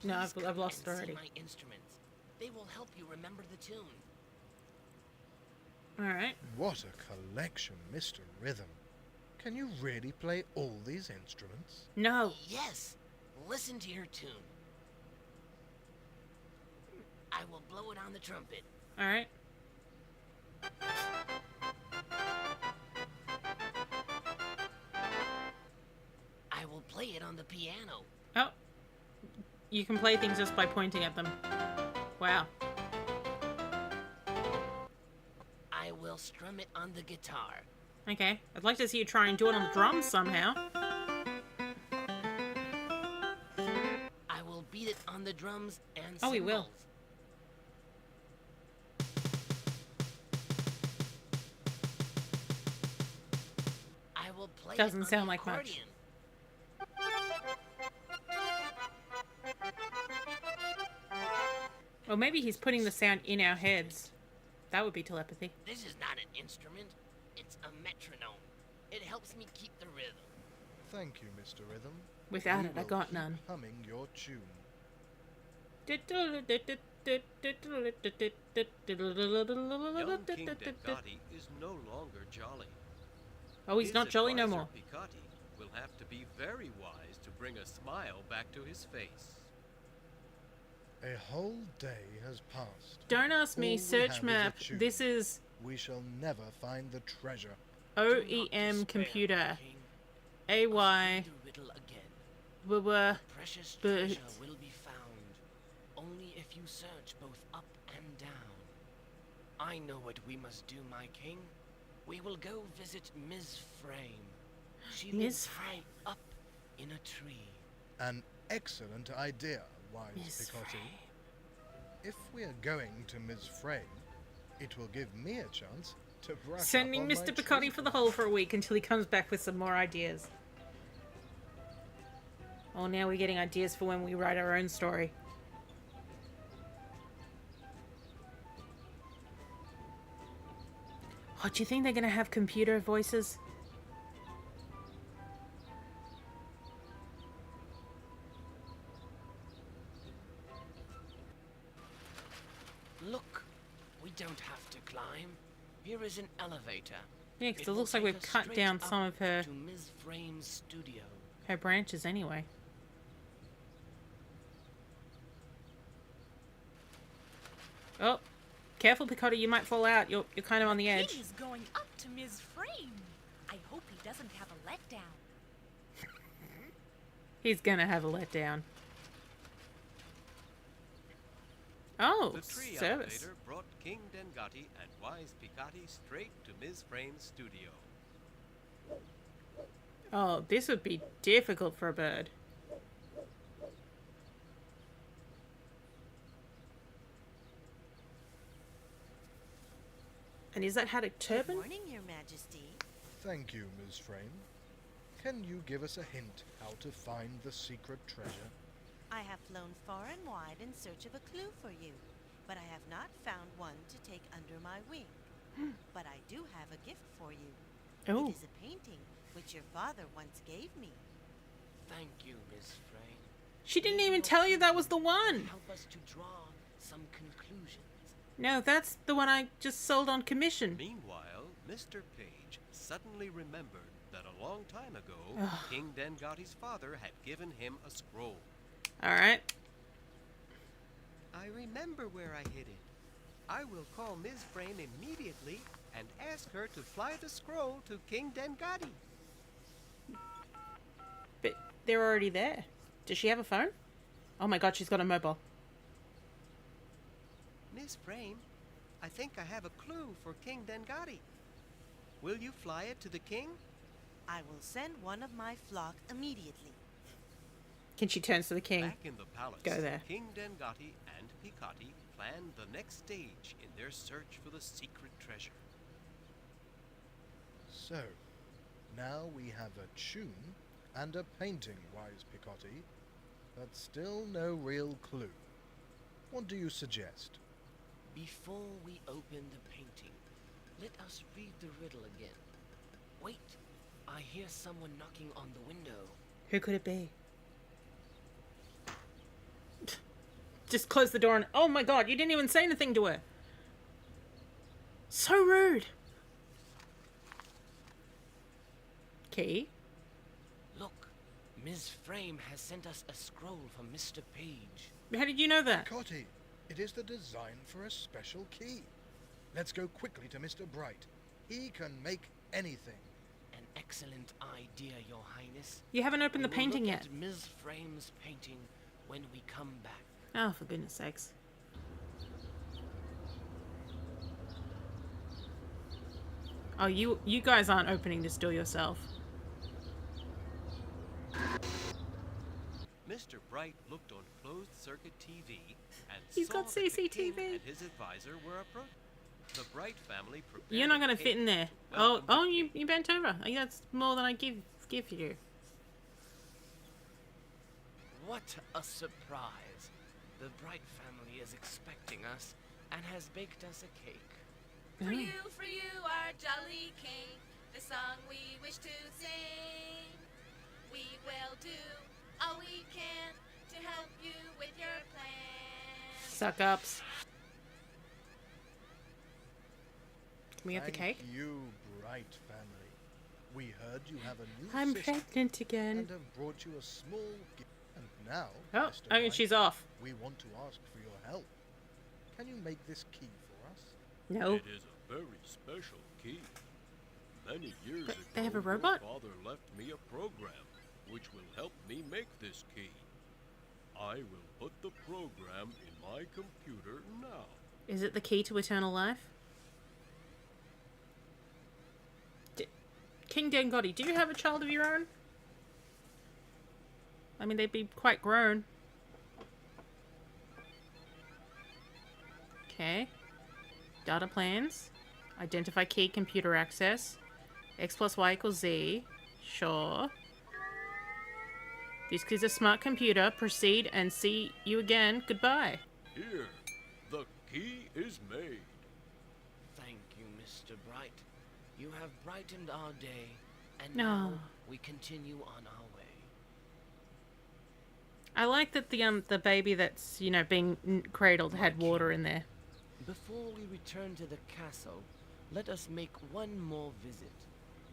No, Please I've come lost it and already. see my instruments. They will help you remember the tune. Alright. What a collection, Mr. Rhythm. Can you really play all these instruments? No. Yes. Listen to your tune. I will blow it on the trumpet. Alright. I will play it on the piano. Oh. You can play things just by pointing at them. Wow. I will strum it on the guitar. Okay. I'd like to see you try and do it on the drums somehow. I will beat it on the drums and Oh, he cymbals. will. I will play Doesn't it on sound the like much. accordion. Or maybe he's putting the sound in our heads. That would be telepathy. This is not an instrument. It's a metronome. It helps me keep the rhythm. Thank you, Mr. Rhythm. Without We it, I will got keep none. Humming your tune. Young King Dengati is no longer jolly. Oh, he's His not jolly no advisor, more. Pikati will have to be very wise to bring a smile back to his face. A whole day has passed. Don't ask me. All we Search have is a map. tune. This is We shall never find the treasure. OEM computer. AY. Riddle again. Blah, Precious but treasure will be found only if you search both up and down. I know what we must do, my king. We will go visit Ms. Frame. She Ms. lives high up in a tree. An excellent idea, Wise Picotti. If we are going to Ms. Frame, it will give me a chance to brush sending up on Mr. my Picotti tree for the hole for a week until he comes back with some more ideas. Oh, now we're getting ideas for when we write our own story. Oh, do you think they're going to have computer voices? Look, we don't have to climb. Here is an elevator. Yeah, because it will looks like take we've us cut straight down up some of her to Ms. Frame's studio. her branches anyway. Oh, careful, Picotti, you might fall out. You're kind of on the edge. He's going up to Ms. Frame. I hope he doesn't have a letdown. He's gonna have a letdown. Oh, The tree service. elevator brought King Dengati and Wise Picotti straight to Ms. Frame's studio. Oh, this would be difficult for a bird. And is that how to turban? Good morning, Your Majesty. Thank you, Ms. Frame. Can you give us a hint how to find the secret treasure? I have flown far and wide in search of a clue for you, but I have not found one to take under my wing. But I do have a gift for you. Oh. It is a painting which your father once gave me. Thank you, Ms. Frame. She didn't even tell you that was the one. Help us to draw some conclusions. No, that's the one I just sold on commission. Meanwhile, Mr. Page suddenly remembered that a long time ago, Ugh. King Dengati's father had given him a scroll. Alright. I remember where I hid it. I will call Ms. Frame immediately and ask her to fly the scroll to King Dengati. But they're already there. Does she have a phone? Oh my god, she's got a mobile. Ms. Frame, I think I have a clue for King Dengati. Will you fly it to the king? I will send one of my flock immediately. Can she turn to the king? Back in the palace, Go there. King Dengati and Picotti planned the next stage in their search for the secret treasure. So, now we have a tune and a painting, Wise Picotti, but still no real clue. What do you suggest? Before we open the painting, let us read the riddle again. Wait, I hear someone knocking on the window. Who could it be? Just close the door and... Oh my god, you didn't even say anything to her. So rude. Key? Look, Ms. Frame has sent us a scroll from Mr. Page. How did you know that? Picotti, it is the design for a special key. Let's go quickly to Mr. Bright. He can make anything. An excellent idea, Your Highness. You haven't opened the We will painting look yet. at Ms. Frame's painting when we come back. Oh, for goodness sakes. Oh, you guys aren't opening this door yourself. Mr. Bright looked on closed-circuit TV and He's saw got that the king CCTV. and his advisor were approaching. The Bright family prepared You're not a going to fit cake in there. to Oh, welcome oh, you bent over. Oh, yeah, that's more than I give you. What a surprise! The Bright family is expecting us and has baked us a cake. For you, our jolly king, the song we wish to sing. We will do all we can to help you with your plans. Suck ups. Can we have the cake? Thank you, Bright family. We heard you have a new I'm sister pregnant again. and have brought you a small gift. And Now, Oh, Mr. okay, Bright, she's off. we want to ask for your help. Can you make this key for us? No. It is a very special key. Many years ago, they have a your robot? father left me a program which will help me make this key. I will put the program in my computer now. Is it the key to eternal life? King Dengotti, do you have a child of your own? I mean, they'd be quite grown. Okay. Data plans. Identify key, computer access. X plus Y equals Z. Sure. This is a smart computer. Proceed and see you again. Goodbye. Here, the key is made. Thank you, Mr. Bright. You have brightened our day, and No. now we continue on our way. I like that the baby that's, you know, being cradled had water in there. Before we return to the castle, let us make one more visit.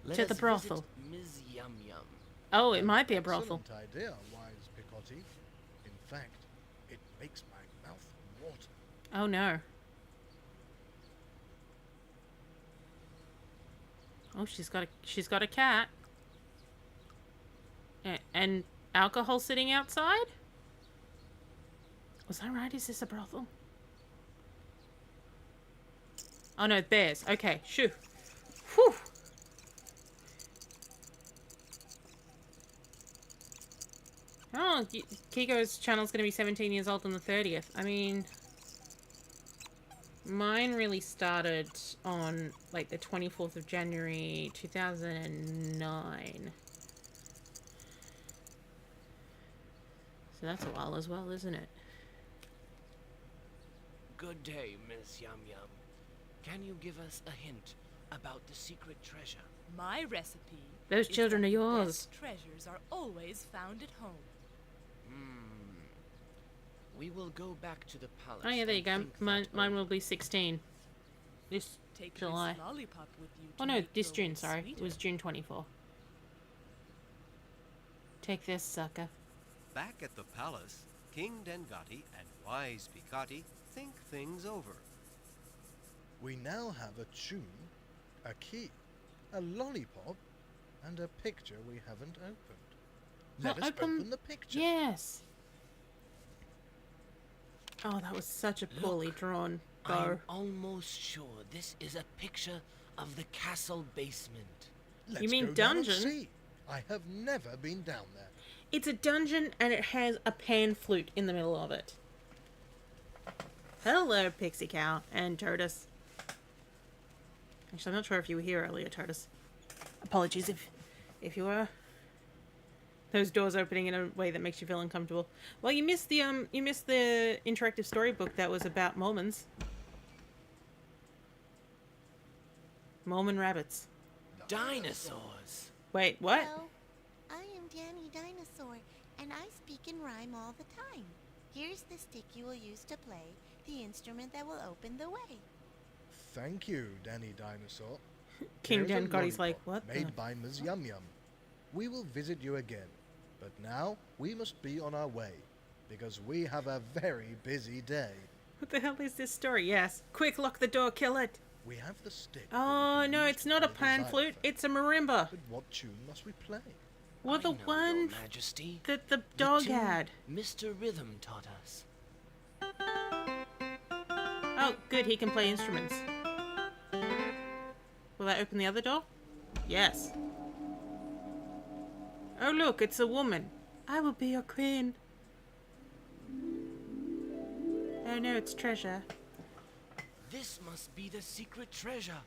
Let To us the brothel. visit Ms. Yum Yum. Oh, it might be a brothel. Excellent idea, Wise Picotti. In fact, it makes my mouth water. Oh no. Oh, she's got a cat. And alcohol sitting outside? Was that right? Is this a brothel? Oh no, bears. Okay, shoo. Whew. Oh, Kiko's channel's gonna be 17 years old on the 30th. I mean, mine really started on like the 24th of January 2009. So that's a while as well, isn't it? Good day, Ms. Yum Yum. Can you give us a hint about the secret treasure? My recipe. Those is children that are the yours. best treasures are always found at home. We will go back to the palace. Oh yeah, there you go. and think Mine will be 16. This Take July. this lollipop with you to Oh no, make this your June, way sorry. It sweeter. was June 24. Take this, sucker. Back at the palace, King Dengotti and Wise Picotti think things over. We now have a tune, a key, a lollipop, and a picture we haven't opened. Let us open the picture. Yes. Oh, that was such a poorly drawn bow. I'm almost sure this is a picture of the castle basement. Let's You mean go down and dungeon? see. I have never been down there. It's a dungeon and it has a pan flute in the middle of it. Hello, Pixie Cow and Totus. Actually, I'm not sure if you were here earlier, Totus. Apologies if you were. Those doors opening in a way that makes you feel uncomfortable. Well, you missed the interactive storybook that was about Mormons. Mormon rabbits. Dinosaurs. Wait, what? Hello, I am Danny Dinosaur, and I speak in rhyme all the time. Here's the stick you will use to play, the instrument that will open the way. Thank you, Danny Dinosaur. King Here's a Dengotti's like, lollipop what? Made by Ms. Yum Yum. We will visit you again, but now we must be on our way, because we have a very busy day. What the hell is this story? Yes. Quick, lock the door, kill it. We have the stick. Oh, no, it's not a pan desire flute. It's a marimba. But what tune must we play? Well, the Your one Majesty. that the dog tune had. Mr. Rhythm taught us. Oh, good, he can play instruments. Will that open the other door? Yes. Oh, look, it's a woman. I will be your queen. Oh, no, it's treasure. This must be the secret treasure.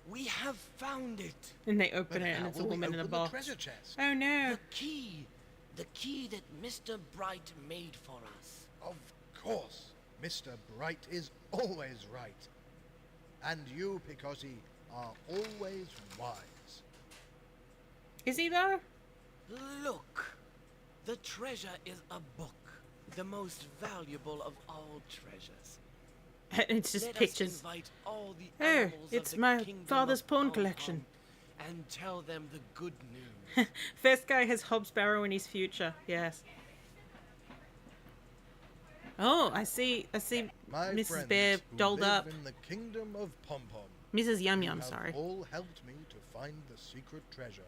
We have found it. And they open But it, and how it's a will we woman in a open the box. treasure chest? Oh, no. The key that Mr. Bright made for us. Of course, Mr. Bright is always right. And you, Picotti, are always wise. Is he, though? Look, the treasure is a book, the most valuable of all treasures. And it's just Let pictures. us invite all the Oh, animals it's of the my kingdom father's of pawn Pom collection. Pom and tell them the good news. First guy has Hobbs Barrow in his future. Yes. Oh, I see My Mrs. friends Bear who dolled live up. in the kingdom of Pom Pom. Mrs. Yum You Yum, have sorry. all helped me to find the secret treasure.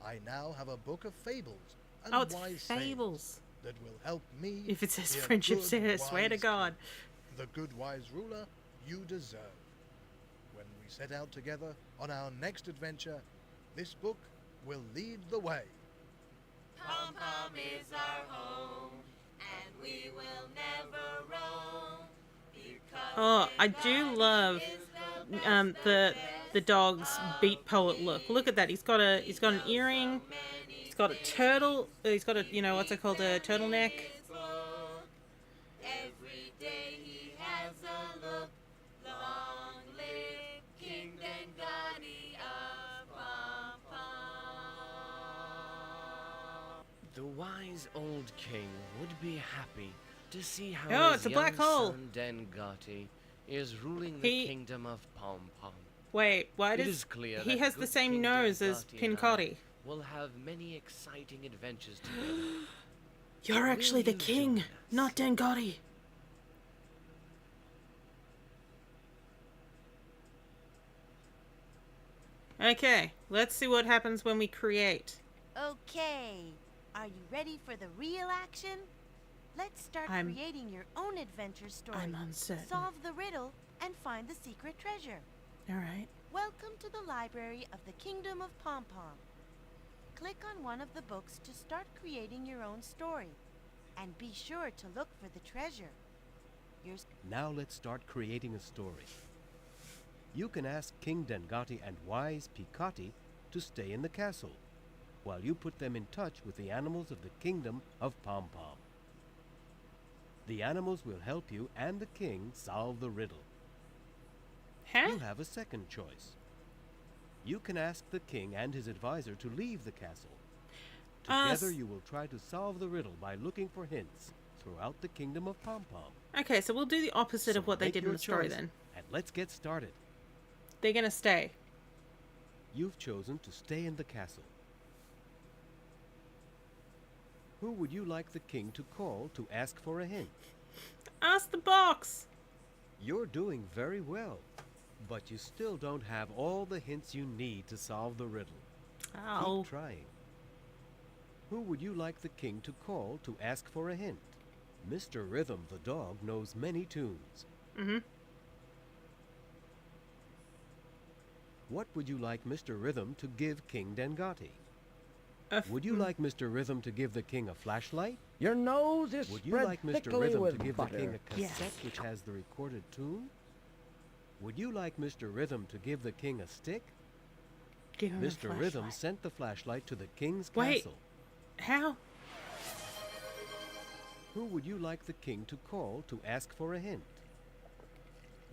I now have a book of fables and Oh, it's wise fables. sayings that will help me. If it says be a friendship, good, say I swear to wise God. king, the good wise ruler you deserve. When we set out together on our next adventure, this book will lead the way. Pom Pom is our home, and we will never roam. Because Oh, I do love the dog's beat poet look. Look at that. He's got an earring. He's got a turtle. He's got a what's it called, a turtleneck. every day he has a look. Long live King Dengati of Pom Pom. The wise old king would be happy to see how Oh, his it's a young black hole. son Dengati is ruling the kingdom of Pom Pom. Wait, why It does is clear he that has the good same King nose as Dengati and I Pincotti? will have many exciting adventures together. You're actually the king, not Dengati. Okay, let's see what happens when we create. Okay, are you ready for the real action? Let's start I'm- creating your own adventure story. I'm uncertain. Solve the riddle and find the secret treasure. All right. Welcome to the library of the Kingdom of Pom Pom. Click on one of the books to start creating your own story. And be sure to look for the treasure. Now let's start creating a story. You can ask King Dengati and wise Pikati to stay in the castle, while you put them in touch with the animals of the kingdom of Pom Pom. The animals will help you and the king solve the riddle. You have a second choice. You can ask the king and his advisor to leave the castle. Together you will try to solve the riddle by looking for hints throughout the kingdom of Pom Pom. Okay, so we'll do the opposite of what they Make did in your the story choice, then. And let's get started. They're gonna stay. You've chosen to stay in the castle. Who would you like the king to call to ask for a hint? Ask the box! You're doing very well, but you still don't have all the hints you need to solve the riddle. Ow. Keep trying. Who would you like the king to call to ask for a hint? Mr. Rhythm the dog knows many tunes. Mm-hmm. What would you like Mr. Rhythm to give King Dengati? Would you like Mr. Rhythm to give the king a flashlight? Your nose is Would you spread like Mr. thickly Rhythm with to give butter. the king a cassette which has the recorded tune? Would you like Mr. Rhythm to give the king a stick? Give him a Mr. Rhythm flashlight. sent the flashlight to the king's Wait. castle. How? Who would you like the king to call to ask for a hint?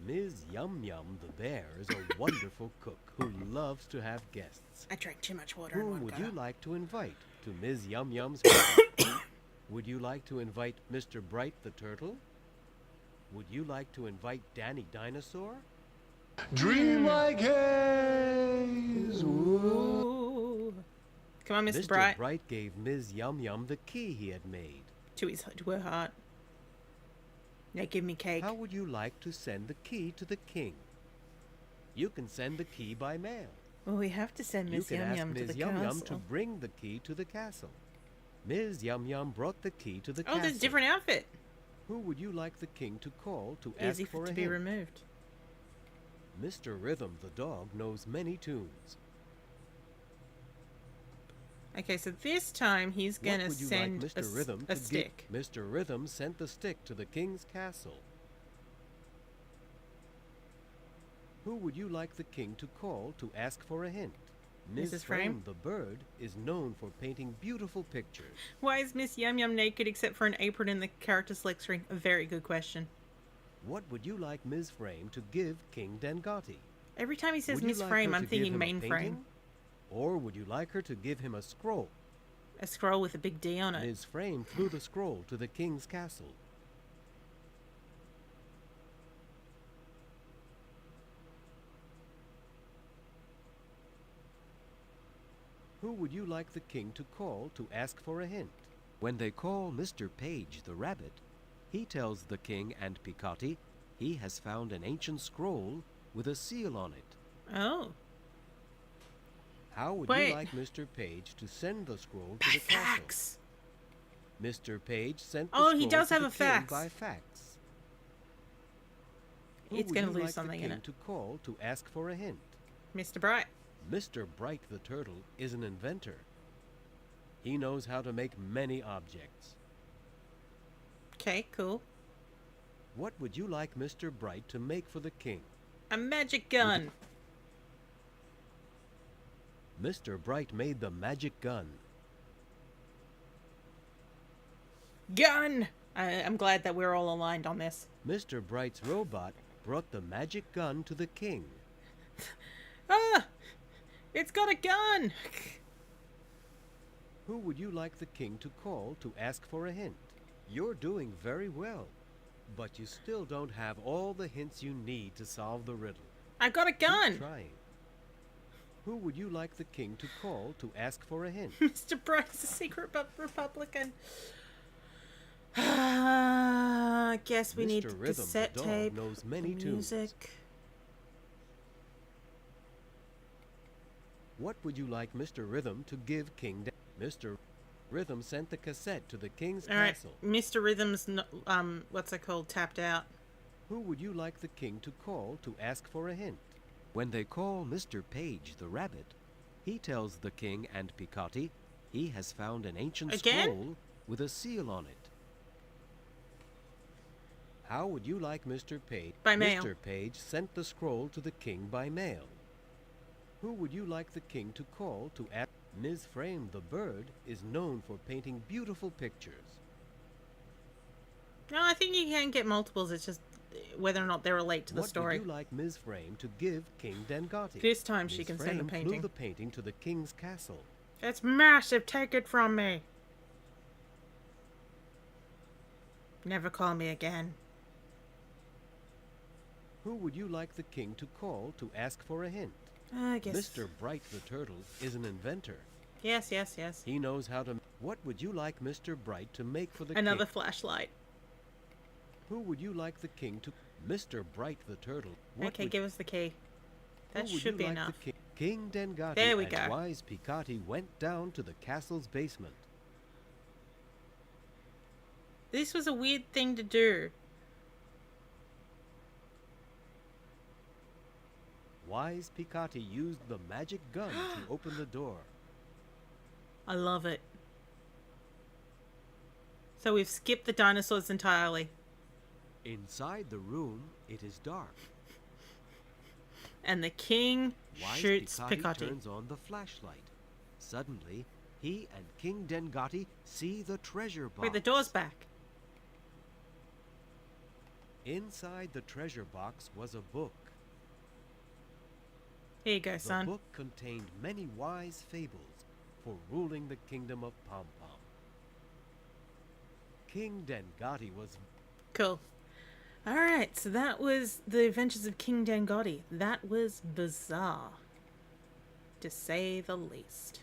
Ms. Yum Yum the bear is a wonderful cook who loves to have guests. I drank too much water. Whom would you like to invite to Ms. Yum Yum's party? Would you like to invite Mr. Bright the turtle? Would you like to invite Danny Dinosaur? Dream like haze. Ooh. Come on, Mr. Bright. Bright gave Ms. Yum Yum the key he had made. To her heart. Now give me cake. How would you like to send the key to the king? You can send the key by mail. Well, we have to send Miss You can Yum ask Yum to Ms. the Yum Yum to castle. bring the key to the castle. Ms. Yum Yum brought the key to the Oh, castle. there's a different outfit. Who would you like the king to call to Easy ask for to a be hint? removed. Mr. Rhythm the dog knows many tunes. Okay, so this time he's What gonna would you send like a, Mr. Rhythm a to stick. give? Mr. Rhythm sent the stick to the king's castle. Who would you like the king to call to ask for a hint? Mrs. Frame? the bird is known for painting beautiful pictures. Why is Miss Yum Yum naked except for an apron in the character select screen? A very good question. What would you like Ms. Frame to give King Dengati? Every time he says Would you Miss like Frame, her I'm to give thinking him a mainframe. painting? Or would you like her to give him a scroll? A scroll with a big D on it. Ms. Frame flew the scroll to the king's castle. Who would you like the king to call to ask for a hint? When they call Mr. Page the rabbit, He tells the king and Picotty he has found an ancient scroll with a seal on it. Oh. How would Wait. you like Mr. Page to send the scroll to the castle? Mr. Page sent the Oh, scroll he does to have the a king fax. by fax. Who It's would gonna you lose like something the in king it. to call to ask for a hint? Mr. Bright. Mr. Bright the Turtle is an inventor. He knows how to make many objects. Okay, cool. What would you like Mr. Bright to make for the king? A magic gun. Mr. Bright made the magic gun. Gun! I'm glad that we're all aligned on this. Mr. Bright's robot brought the magic gun to the king. Ah! It's got a gun! Who would you like the king to call to ask for a hint? You're doing very well, but you still don't have all the hints you need to solve the riddle. I got a gun! Keep trying. Who would you like the king to call to ask for a hint? Mr. Bright's a secret Republican. I guess we need Mr. the Rhythm, cassette the dog, tape. knows many tunes. Music. What would you like Mr. Rhythm to give King Mr. Rhythm sent the cassette to the king's Alright, castle. Mr. Rhythm's, what's it called, tapped out. Who would you like the king to call to ask for a hint? When they call Mr. Page the rabbit, he tells the king and Picotty he has found an ancient Again? scroll with a seal on it. How would you like Mr. Page? By mail. Mr. Page sent the scroll to the king by mail. Who would you like the king to call to ask? Ms. Frame the bird is known for painting beautiful pictures. No, I think you can get multiples. It's just whether or not they relate to the What story. would you like Ms. Frame to give King Dengotti? This time she Ms. can send the Frame painting. flew the painting to the king's castle. It's massive. Take it from me. Never call me again. Who would you like the king to call to ask for a hint? I guess. Mr. Bright the Turtle is an inventor. Yes, yes, yes. He knows how to... What would you like Mr. Bright to make for the Another king? flashlight. Who would you like the king to... Mr. Bright the Turtle. What Okay, would... give us the key. Who That would should you be like enough. the king Dengotti There we and go. wise Picotty went down to the castle's basement. This was a weird thing to do. Wise Picotty used the magic gun to open the door. I love it. So we've skipped the dinosaurs entirely. Inside the room, it is dark. And the king Wise shoots Picotty Picotty. turns on the flashlight. Suddenly, he and King Dengotti see the treasure box. Wait, the door's back. Inside the treasure box was a book. Here you go, The son. book contained many wise fables for ruling the kingdom of Pom Pom. King Dengotti was... Cool. Alright, so that was The Adventures of King Dengotti. That was bizarre, to say the least.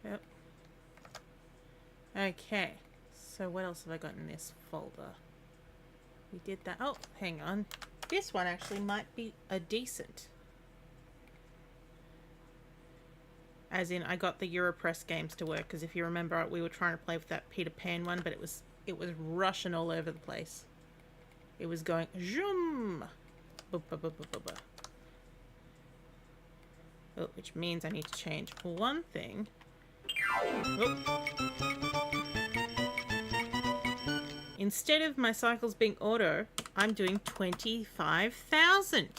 Yep. Okay, so what else have I got in this folder? We did that. Oh, hang on. This one actually might be a decent. As in, I got the Europress games to work, because if you remember, we were trying to play with that Peter Pan one, but it was Russian all over the place. It was going zoom, oh, which means I need to change one thing. Oh. Instead of my cycles being auto, I'm doing 25,000.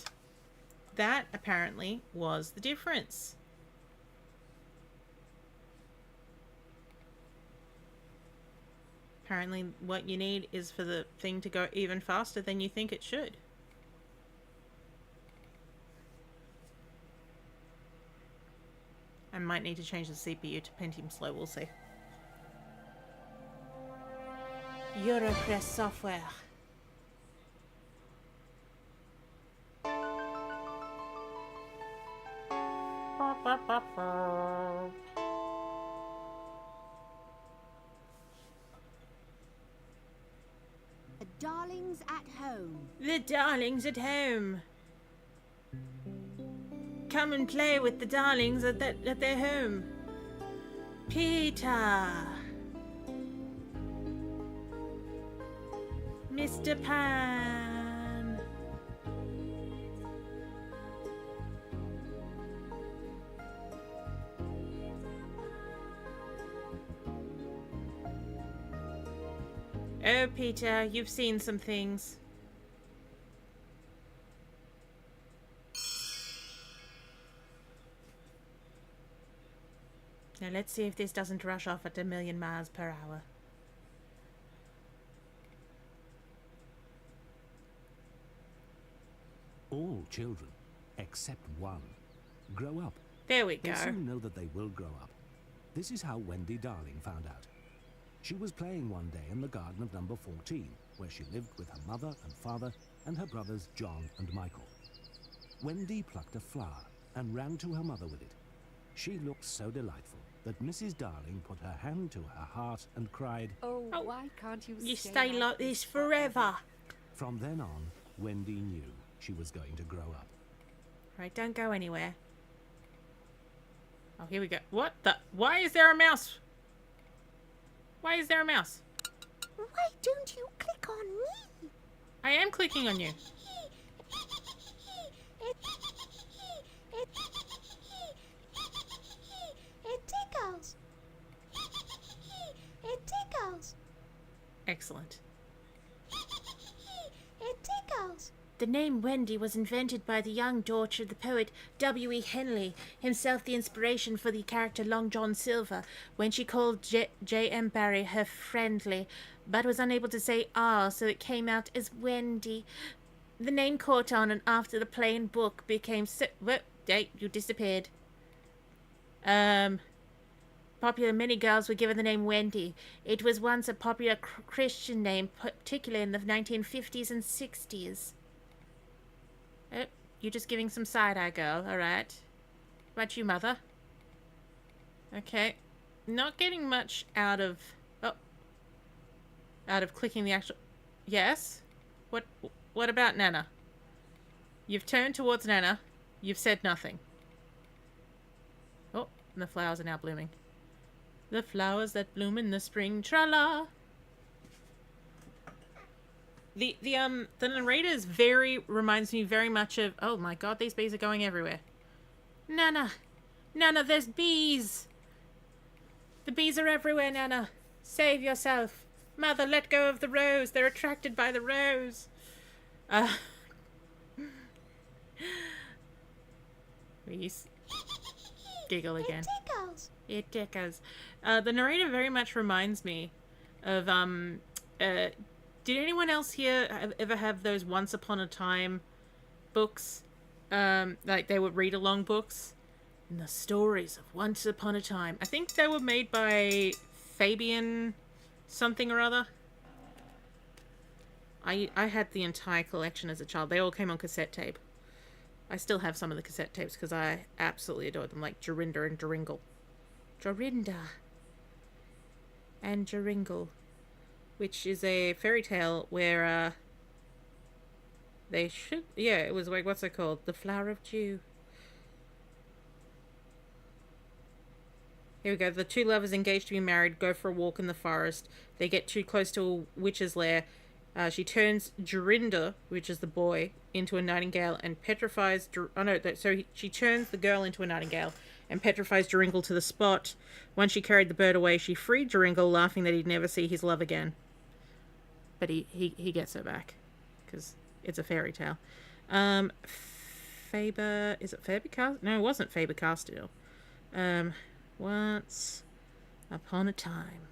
That apparently was the difference. Apparently what you need is for the thing to go even faster than you think it should. I might need to change the CPU to Pentium Slow, we'll see. Europress software. darlings at home. The darlings at home. Come and play with the darlings at their home. Peter. Mr. Pan. Oh, Peter, you've seen some things. Now let's see if this doesn't rush off at 1,000,000 miles per hour. All children, except one, grow up. There we go. They soon know that they will grow up. This is how Wendy Darling found out. She was playing one day in the garden of number 14, where she lived with her mother and father and her brothers John and Michael. Wendy plucked a flower and ran to her mother with it. She looked so delightful that Mrs. Darling put her hand to her heart and cried, Oh, why can't you stay like this forever? From then on, Wendy knew she was going to grow up. Right, don't go anywhere. Oh, here we go. What the? Why is there a mouse? Why is there a mouse? Why don't you click on me? I am clicking on you. It tickles. It tickles. Excellent. It tickles. The name Wendy was invented by the young daughter of the poet W.E. Henley, himself the inspiration for the character Long John Silver, when she called J.M. Barrie her friendly, but was unable to say R, so it came out as Wendy. The name caught on, and after the play and book became so... Whoa, hey, you disappeared. Popular, many girls were given the name Wendy. It was once a popular Christian name, particularly in the 1950s and 60s. Oh, you're just giving some side-eye, girl. All right. What about you, mother? Okay. Not getting much out of... Oh. Out of clicking the actual... Yes? What about Nana? You've turned towards Nana. You've said nothing. Oh, and the flowers are now blooming. The flowers that bloom in the spring, tra-la. The narrator reminds me very much of... Oh my god, these bees are going everywhere. Nana! Nana, there's bees! The bees are everywhere, Nana. Save yourself. Mother, let go of the rose. They're attracted by the rose. We giggle again. It tickles. It tickles. The narrator very much reminds me of, did anyone else here ever have those Once Upon a Time books? Like they were read-along books? And the stories of Once Upon a Time. I think they were made by Fabian something or other. I had the entire collection as a child. They all came on cassette tape. I still have some of the cassette tapes because I absolutely adored them, like Jorinda and Joringle. Jorinda and Joringle, which is a fairy tale where they should... Yeah, it was like, what's it called? The Flower of Dew. Here we go. The two lovers engaged to be married go for a walk in the forest. They get too close to a witch's lair. She turns Jorinda, which is the boy, into a nightingale and petrifies... she turns the girl into a nightingale and petrifies Joringle to the spot. Once she carried the bird away, she freed Joringle, laughing that he'd never see his love again. But he gets her back, because it's a fairy tale. Faber... Is it Faber-Castell? No, it wasn't Faber-Castell. Once Upon a Time.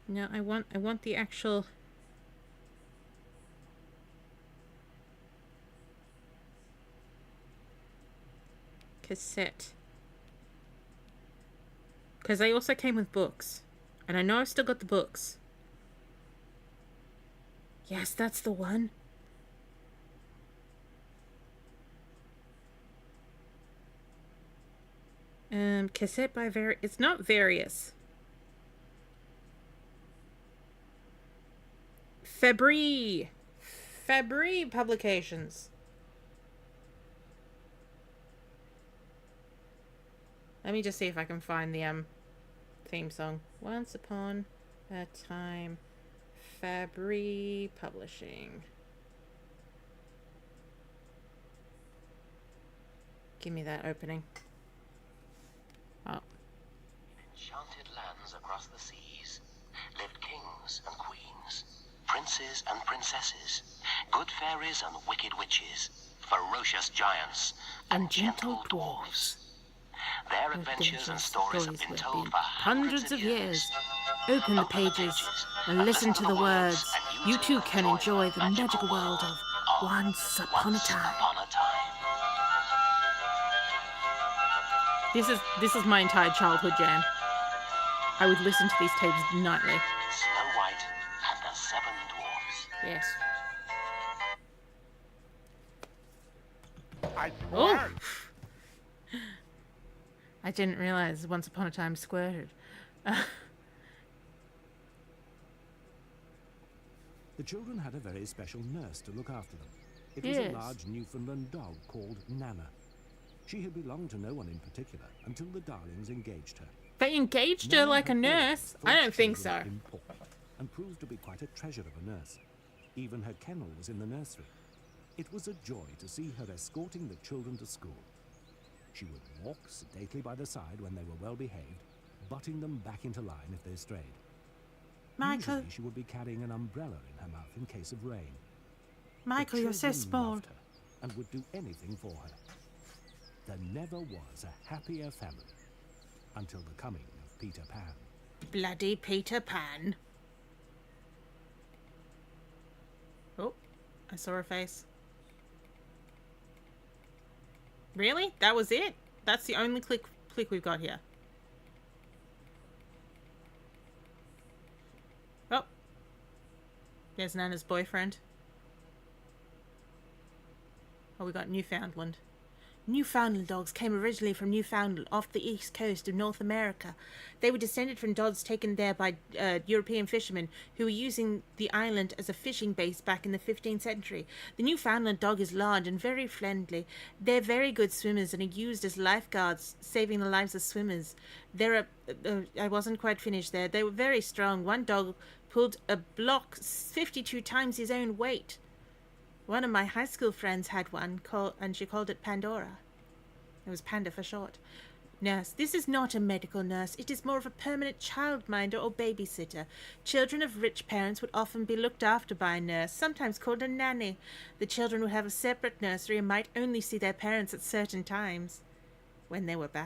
No, I want the actual... cassette. Because they also came with books. And I know I've still got the books. Yes, that's the one. Cassette by it's not Various. Fabry Publications. Let me just see if I can find the theme song. Once Upon a Time, Fabry Publishing. Give me that opening. Oh. Enchanted lands across the seas lived kings and queens, princes and princesses, good fairies and wicked witches, ferocious giants and gentle dwarves. Their adventures and stories have been told for hundreds of years. Open the pages and listen to the words. You too can enjoy the magical world of Once Upon a Time. This is my entire childhood jam. I would listen to these tapes nightly. Snow White and the Seven Dwarfs. Yes. Oh! I didn't realize Once Upon a Time squirted. The children had a very special nurse to look after them. It was a large Newfoundland dog called Nana. She had belonged to no one in particular until the Darlings engaged her. They engaged her like a nurse? I don't think so. Important, and proved to be quite a treasure of a nurse. Even her kennel was in the nursery. It was a joy to see her escorting the children to school. She would walk sedately by the side when they were well behaved, butting them back into line if they strayed. Michael. Usually she would be carrying an umbrella in her mouth in case of rain. Michael, you're so spoiled. Her and would do anything for her. There never was a happier family until the coming of Peter Pan. Bloody Peter Pan. Oh, I saw her face. Really? That was it? That's the only click we've got here. Oh. There's Nana's boyfriend. Oh, we got Newfoundland. Newfoundland dogs came originally from Newfoundland off the east coast of North America. They were descended from dogs taken there by European fishermen who were using the island as a fishing base back in the 15th century. The Newfoundland dog is large and very friendly. They're very good swimmers and are used as lifeguards, saving the lives of swimmers. I wasn't quite finished there. They were very strong. One dog pulled a block 52 times his own weight. One of my high school friends had one, and she called it Pandora. It was Panda for short. Nurse. This is not a medical nurse. It is more of a permanent childminder or babysitter. Children of rich parents would often be looked after by a nurse, sometimes called a nanny. The children would have a separate nursery and might only see their parents at certain times, when they were bad.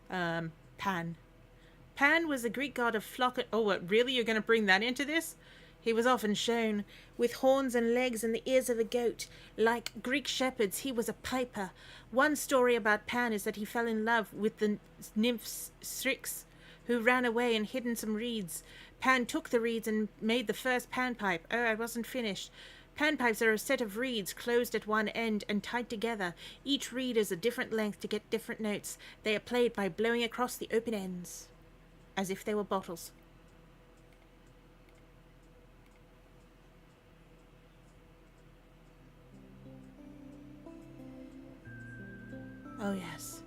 Pan. Pan was the Greek god of flock. Oh, what? Really? You're going to bring that into this? He was often shown with horns and legs and the ears of a goat. Like Greek shepherds, he was a piper. One story about Pan is that he fell in love with the nymph Syrinx, who ran away and hid in some reeds. Pan took the reeds and made the first panpipe. Oh, I wasn't finished. Panpipes are a set of reeds closed at one end and tied together. Each reed is a different length to get different notes. They are played by blowing across the open ends, as if they were bottles. Oh, yes.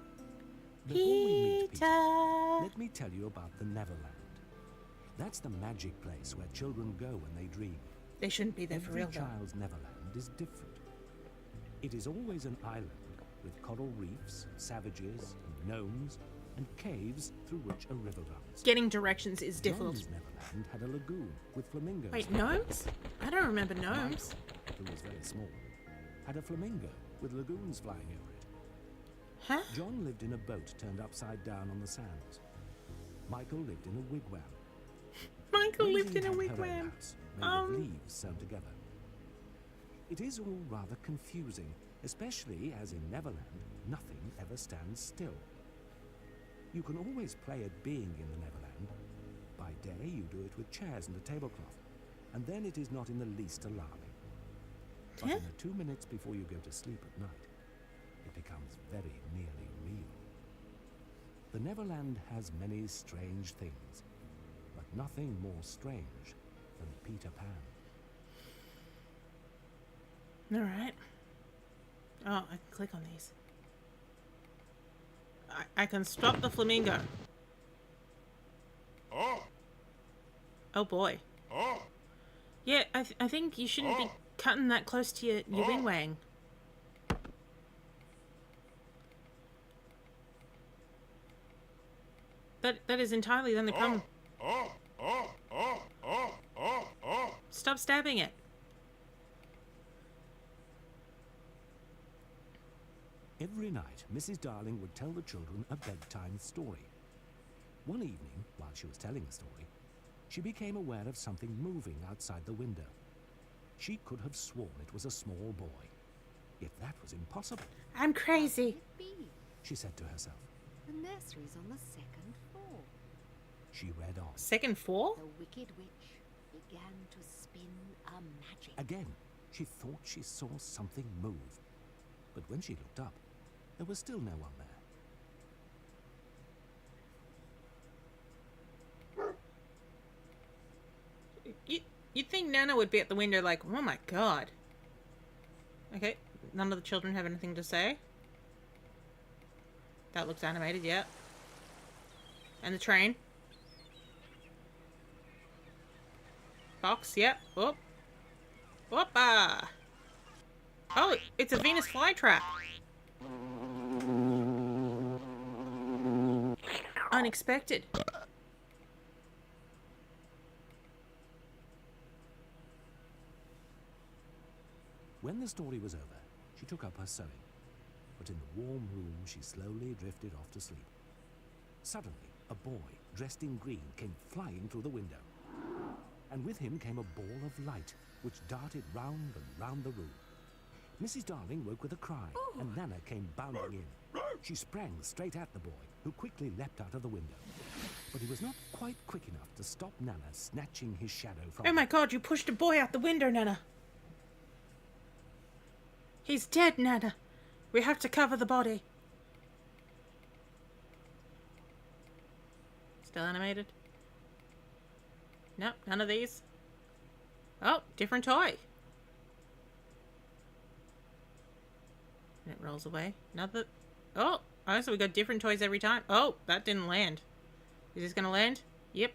Before we meet Peter, let me tell you about the Neverland. That's the magic place where children go when they dream. They shouldn't be there for real, though. Every child's Neverland is different. It is always an island with coral reefs, savages, and gnomes, and caves through which a river runs. Getting directions is difficult. John's Neverland had a lagoon with flamingos. Wait, gnomes? I don't remember gnomes. Michael, who was very small, had a flamingo with lagoons flying over it. Huh? John lived in a boat turned upside down on the sands. Michael lived in a wigwam. Michael Wendy lived in a had her own wigwam. house, made of leaves sewn together. It is all rather confusing, especially as in Neverland, nothing ever stands still. You can always play at being in the Neverland. By day, you do it with chairs and a tablecloth, and then it is not in the least alarming. But in the 2 minutes before you go to sleep at night, it becomes very nearly real. The Neverland has many strange things, but nothing more strange than Peter Pan. Alright. Oh, I can click on these. I can stop the flamingo. Oh boy. Yeah, I think you shouldn't be cutting that close to your wing wang. That is entirely then the problem. Stop stabbing it. Every night, Mrs. Darling would tell the children a bedtime story. One evening, while she was telling the story, she became aware of something moving outside the window. She could have sworn it was a small boy. If that was impossible, I'm crazy, she said to herself. The nursery's on the second floor. She read on. Second floor? The Wicked Witch began to spin a magic. Again, she thought she saw something move. But when she looked up, there was still no one there. You'd think Nana would be at the window like, oh my god. Okay, none of the children have anything to say. That looks animated, yeah. And the train. Box, yep. Oh. Whoopa! Oh, it's a Venus flytrap. Unexpected. When the story was over, she took up her sewing. But in the warm room, she slowly drifted off to sleep. Suddenly, a boy dressed in green came flying through the window. And with him came a ball of light, which darted round and round the room. Mrs. Darling woke with a cry, and Nana came bounding in. She sprang straight at the boy, who quickly leapt out of the window. But he was not quite quick enough to stop Nana snatching his shadow from Oh my god, you pushed a boy out the window, Nana. He's dead, Nana. We have to cover the body. Still animated? Nope, none of these. Oh, different toy. And it rolls away. Another. Oh, so we got different toys every time. Oh, that didn't land. Is this gonna land? Yep.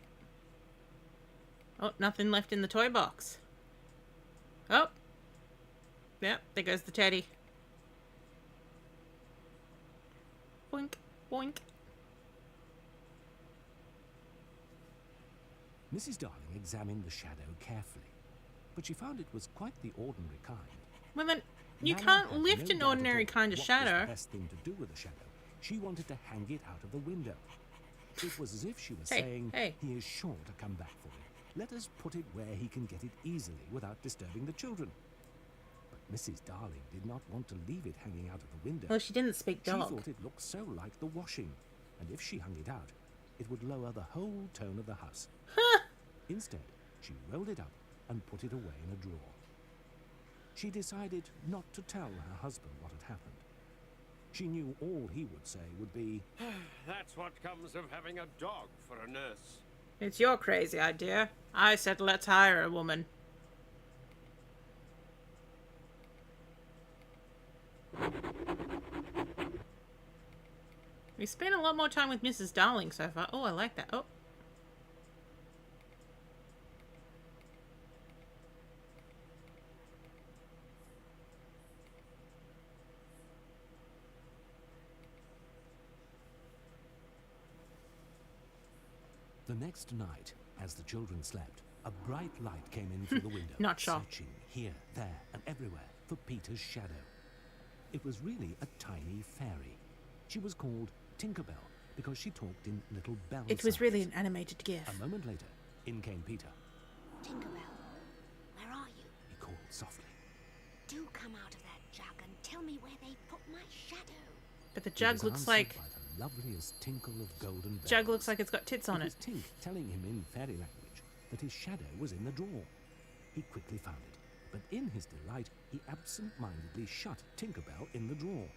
Oh, nothing left in the toy box. Oh. Yep, there goes the teddy. Boink, boink. Mrs. Darling examined the shadow carefully, but she found it was quite the ordinary kind. Well then, you Nana can't had lift no an doubt at ordinary all kind of what shadow. was the best thing to do with a shadow. She wanted to hang it out of the window. It was as if she was saying, he is sure to come back for it. Let us put it where he can get it easily without disturbing the children. But Mrs. Darling did not want to leave it hanging out of the window. Well, she didn't speak dog. She thought it looked so like the washing, and if she hung it out, it would lower the whole tone of the house. Instead, she rolled it up and put it away in a drawer. She decided not to tell her husband what had happened. She knew all he would say would be, That's what comes of having a dog for a nurse. It's your crazy idea. I said let's hire a woman. We spent a lot more time with Mrs. Darling so far. Oh, I like that. Oh. The next night, as the children slept, a bright light came in through the window, Not sure. searching here, there, and everywhere for Peter's shadow. It was really a tiny fairy. She was called Tinkerbell because she talked in little bell It was sounds. really an animated gif. A moment later, in came Peter. Tinkerbell, where are you? He called softly. Do come out of that jug and tell me where they put my shadow. But the He jug was looks answered like... by the loveliest tinkle of golden bells. Jug looks like it's got tits on It it. was Tink telling him in fairy language that his shadow was in the drawer. He quickly found it, but in his delight, he absent-mindedly shut Tinkerbell in the drawer.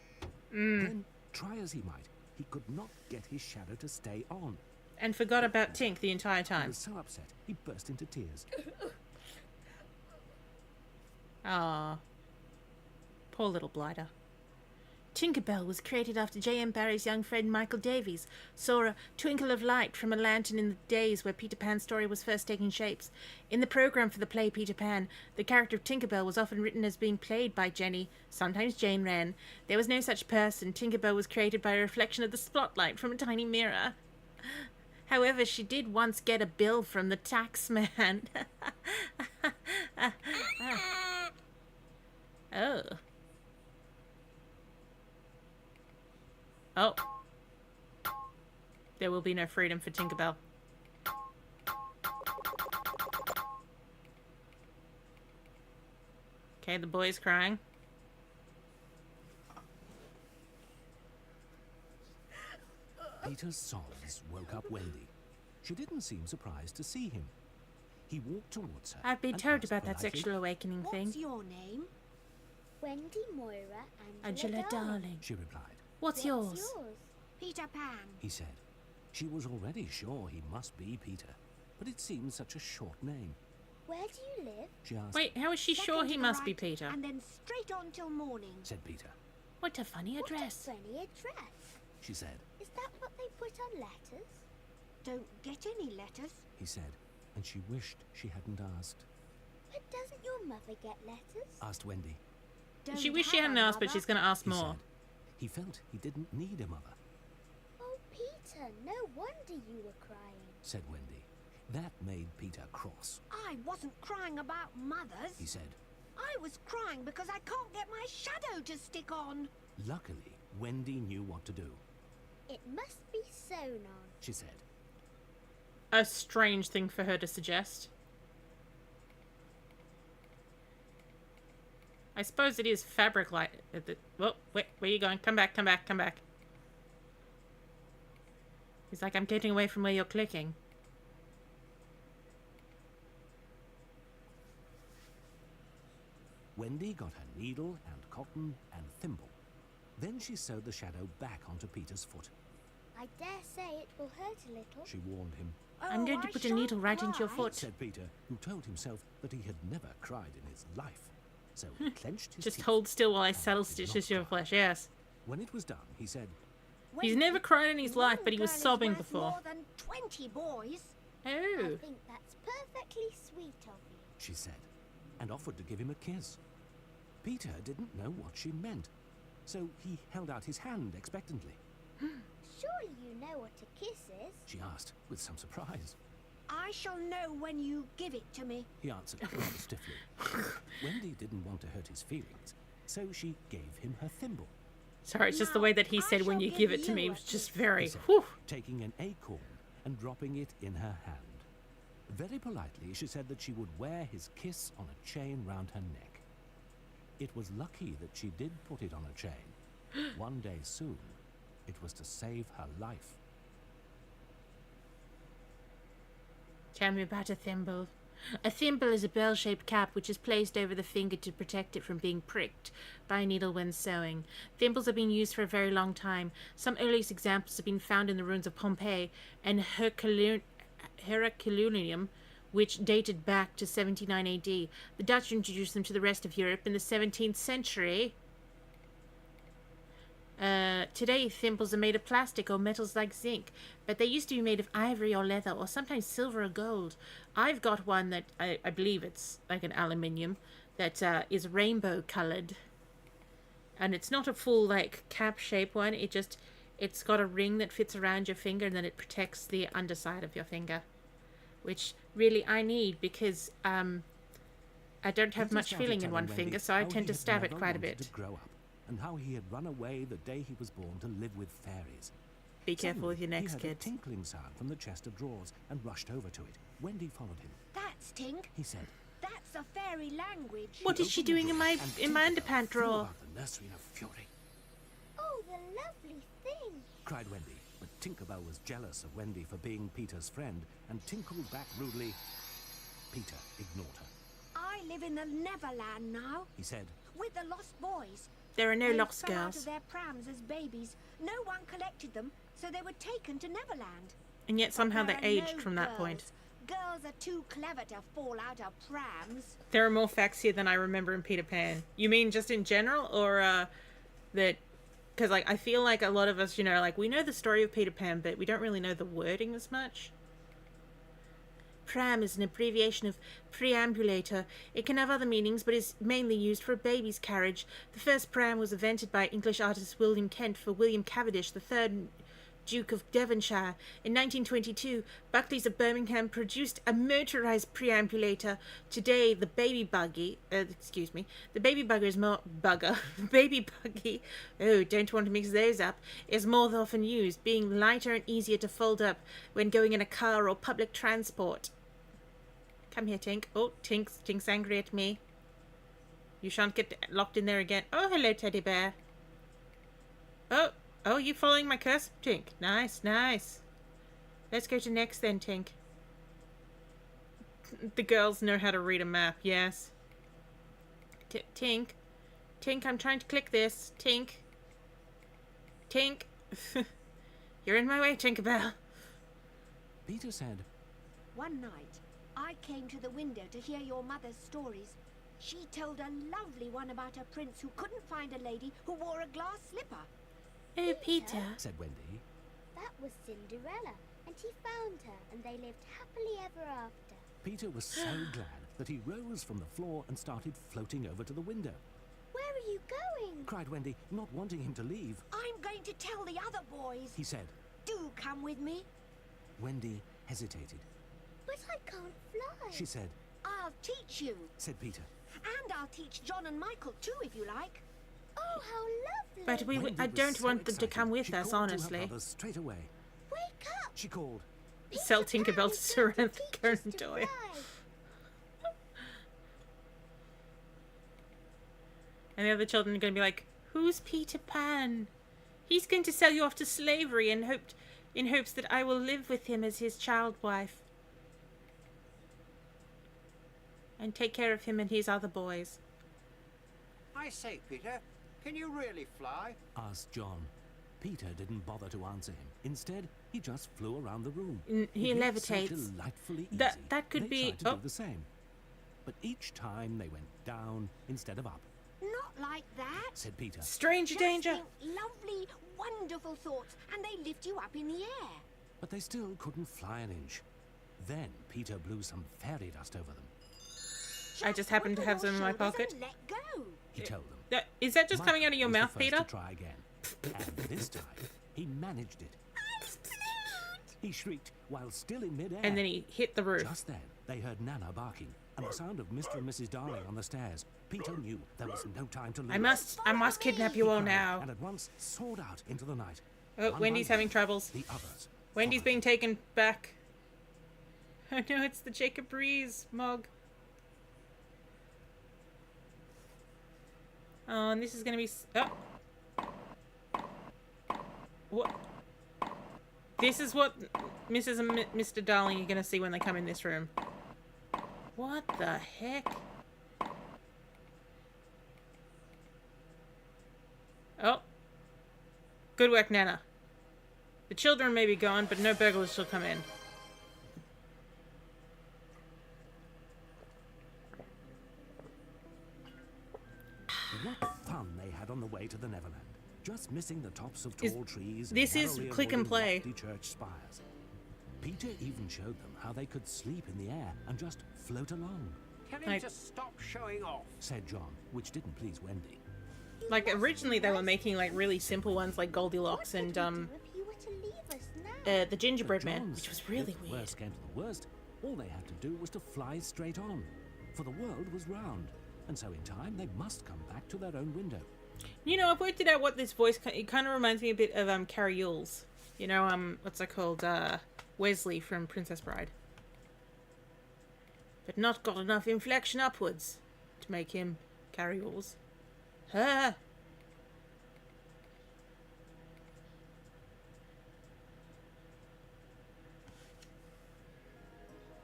Then, try as he might, he could not get his shadow to stay on. And forgot about Tink the entire He time. was so upset, he burst into tears. Aww. Poor little blighter. Tinkerbell was created after J.M. Barrie's young friend Michael Davies saw a twinkle of light from a lantern in the days where Peter Pan's story was first taking shapes. In the program for the play Peter Pan, the character of Tinkerbell was often written as being played by Jenny, sometimes Jane Wren. There was no such person. Tinkerbell was created by a reflection of the spotlight from a tiny mirror. However, she did once get a bill from the tax man. Oh. Oh. There will be no freedom for Tinkerbell. Okay, the boy's crying. Peter's sobs woke up Wendy. She didn't seem surprised to see him. He walked towards her. I've been and told asked about that politely, sexual awakening thing. What's your name? Wendy Moira Angela Darling. She replied. What's yours? Peter Pan. He said. She was already sure he must be Peter, but it seemed such a short name. Where do you live? She asked. Wait, how is she sure he must be Peter? And then straight on till morning. Said Peter. What a funny address. What a funny address. She said. Is that what they put on letters? Don't get any letters. He said, and she wished she hadn't asked. But doesn't your mother get letters? Asked Wendy. She wished she hadn't asked, but she's going to ask more. Said. He felt he didn't need a mother. Oh, Peter, no wonder you were crying. Said Wendy. That made Peter cross. I wasn't crying about mothers. He said. I was crying because I can't get my shadow to stick on. Luckily, Wendy knew what to do. It must be sewn on, she said. A strange thing for her to suggest. I suppose it is fabric light. Whoa, wait, where are you going? Come back, come back, come back. He's like, I'm getting away from where you're clicking. Wendy got her needle and cotton and thimble. Then she sewed the shadow back onto Peter's foot. I dare say it will hurt a little. She warned him. I'm going to put a needle right into your foot. Said Peter, who told himself that he had never cried in his life. So he clenched his Just teeth. hold still while I settle stitches to your flesh, yes. When it was done, he said, He's never cried in his life, but he was sobbing before. More than 20 boys. Oh. I think that's perfectly sweet of you. She said, and offered to give him a kiss. Peter didn't know what she meant, so he held out his hand expectantly. Surely you know what a kiss is? She asked, with some surprise. I shall know when you give it to me, he answered rather stiffly. Wendy didn't want to hurt his feelings, so she gave him her thimble. Sorry, it's just the way that he said when you give it to me was just very... Said, whew. taking an acorn and dropping it in her hand. Very politely, she said that she would wear his kiss on a chain round her neck. It was lucky that she did put it on a chain. One day soon, it was to save her life. Tell me about a thimble. A thimble is a bell-shaped cap which is placed over the finger to protect it from being pricked by a needle when sewing. Thimbles have been used for a very long time. Some earliest examples have been found in the ruins of Pompeii and Herculaneum, which dated back to 79 AD. The Dutch introduced them to the rest of Europe in the 17th century. Today, thimbles are made of plastic or metals like zinc, but they used to be made of ivory or leather, or sometimes silver or gold. I've got one that I believe it's like an aluminium that is rainbow colored, and it's not a full like cap shape one. It's got a ring that fits around your finger, and then it protects the underside of your finger, which really I need because I don't have much feeling in one finger, so I tend to stab it quite a bit. To grow up, and how he had run away the day he was born to live with fairies. Be careful with your next he heard kid. a tinkling sound from the chest of drawers and rushed over to it. Wendy followed him. That's Tink. He said. That's a fairy language. What is she doing in my underpant drawer? About the nursery in a fury. Oh, the lovely thing! Cried Wendy, but Tinkerbell was jealous of Wendy for being Peter's friend and tinkled back rudely. Peter ignored her. I live in the Neverland now. He said. With the lost boys. There are no they lost fell out girls. of their prams as babies. No one collected them, so they were taken to Neverland. And yet somehow they There are aged no from that girls, point. girls are too clever to fall out of prams. There are more facts here than I remember in Peter Pan. You mean just in general, or that? Because like I feel like a lot of us, you know, like we know the story of Peter Pan, but we don't really know the wording as much. Pram is an abbreviation of preambulator. It can have other meanings, but is mainly used for a baby's carriage. The first pram was invented by English artist William Kent for William Cavendish, the third Duke of Devonshire. In 1922, Buckley's of Birmingham produced a motorized preambulator. Today, the baby buggy, the baby bugger is more bugger. The baby buggy, don't want to mix those up, is more often used, being lighter and easier to fold up when going in a car or public transport. Come here, Tink. Oh, Tink's angry at me. You shan't get locked in there again. Oh, hello, teddy bear. Oh, you following my curse? Tink. Nice, nice. Let's go to next then, Tink. The girls know how to read a map, yes. Tink. Tink, I'm trying to click this. Tink. Tink. You're in my way, Tinkerbell. Peter said, One night, I came to the window to hear your mother's stories. She told a lovely one about a prince who couldn't find a lady who wore a glass slipper. Oh, Peter, said Wendy. That was Cinderella, and he found her, and they lived happily ever after. Peter was so glad that he rose from the floor and started floating over to the window. Where are you going? Cried Wendy, not wanting him to leave. I'm going to tell the other boys. He said. Do come with me. Wendy hesitated. But I can't fly. She said. I'll teach you, said Peter. And I'll teach John and Michael too, if you like. Oh, how but lovely. I don't want them to come with us, honestly. To her brothers straight away. Wake up! She called. Sell Tinkerbell to Samantha Conan Doyle. And the other children are going to be like, who's Peter Pan? He's going to sell you off to slavery in hopes that I will live with him as his child wife. And take care of him and his other boys. I say, Peter, can you really fly? Asked John. Peter didn't bother to answer him. Instead, he just flew around the room. He levitates. So delightfully easy. That could they be. Tried to do the same, but each time they went down instead of up. Not like that, said Peter. Stranger danger. Think lovely, wonderful thoughts, and they lift you up in the air. But they still couldn't fly an inch. Then Peter blew some fairy dust over them. I just happen to have some in my pocket. Let go. He told them. Is that just Michael coming out of your was mouth, the first Peter? To try again. And this time, he managed it. He shrieked while still in midair. And then he hit the roof. Just then, they heard Nana barking and the sound of Mr. and Mrs. Darling on the stairs. Peter knew there was no time to lose. I must kidnap you all now. And at once soared out into the night. Oh, One Wendy's by having one, troubles. The others. Wendy's being taken back. Oh no, it's the Jacob Breeze mug. Oh, and this is gonna be. Oh. What? This is what Mrs. and Mr. Darling are gonna see when they come in this room. What the heck? Oh. Good work, Nana. The children may be gone, but no burglars shall come in. What fun they had on the way to the Neverland. Just missing the tops of tall trees. This is narrowly click and avoiding play. lofty church spires. Peter even showed them how they could sleep in the air and just float along. Tell him to stop showing off, said John, which didn't please Wendy. Like, originally they were making, like, really simple ones like Goldilocks and, the Gingerbread Man, which was really if weird. Worst came to the worst, all they had to do was to fly straight on. For the world was round, and so in time they must come back to their own window. You know, I've worked it out what this voice, it kind of reminds me a bit of, Carrie Yules. You know, what's it called, Wesley from Princess Bride. But not got enough inflection upwards to make him Carrie Yules. Ah!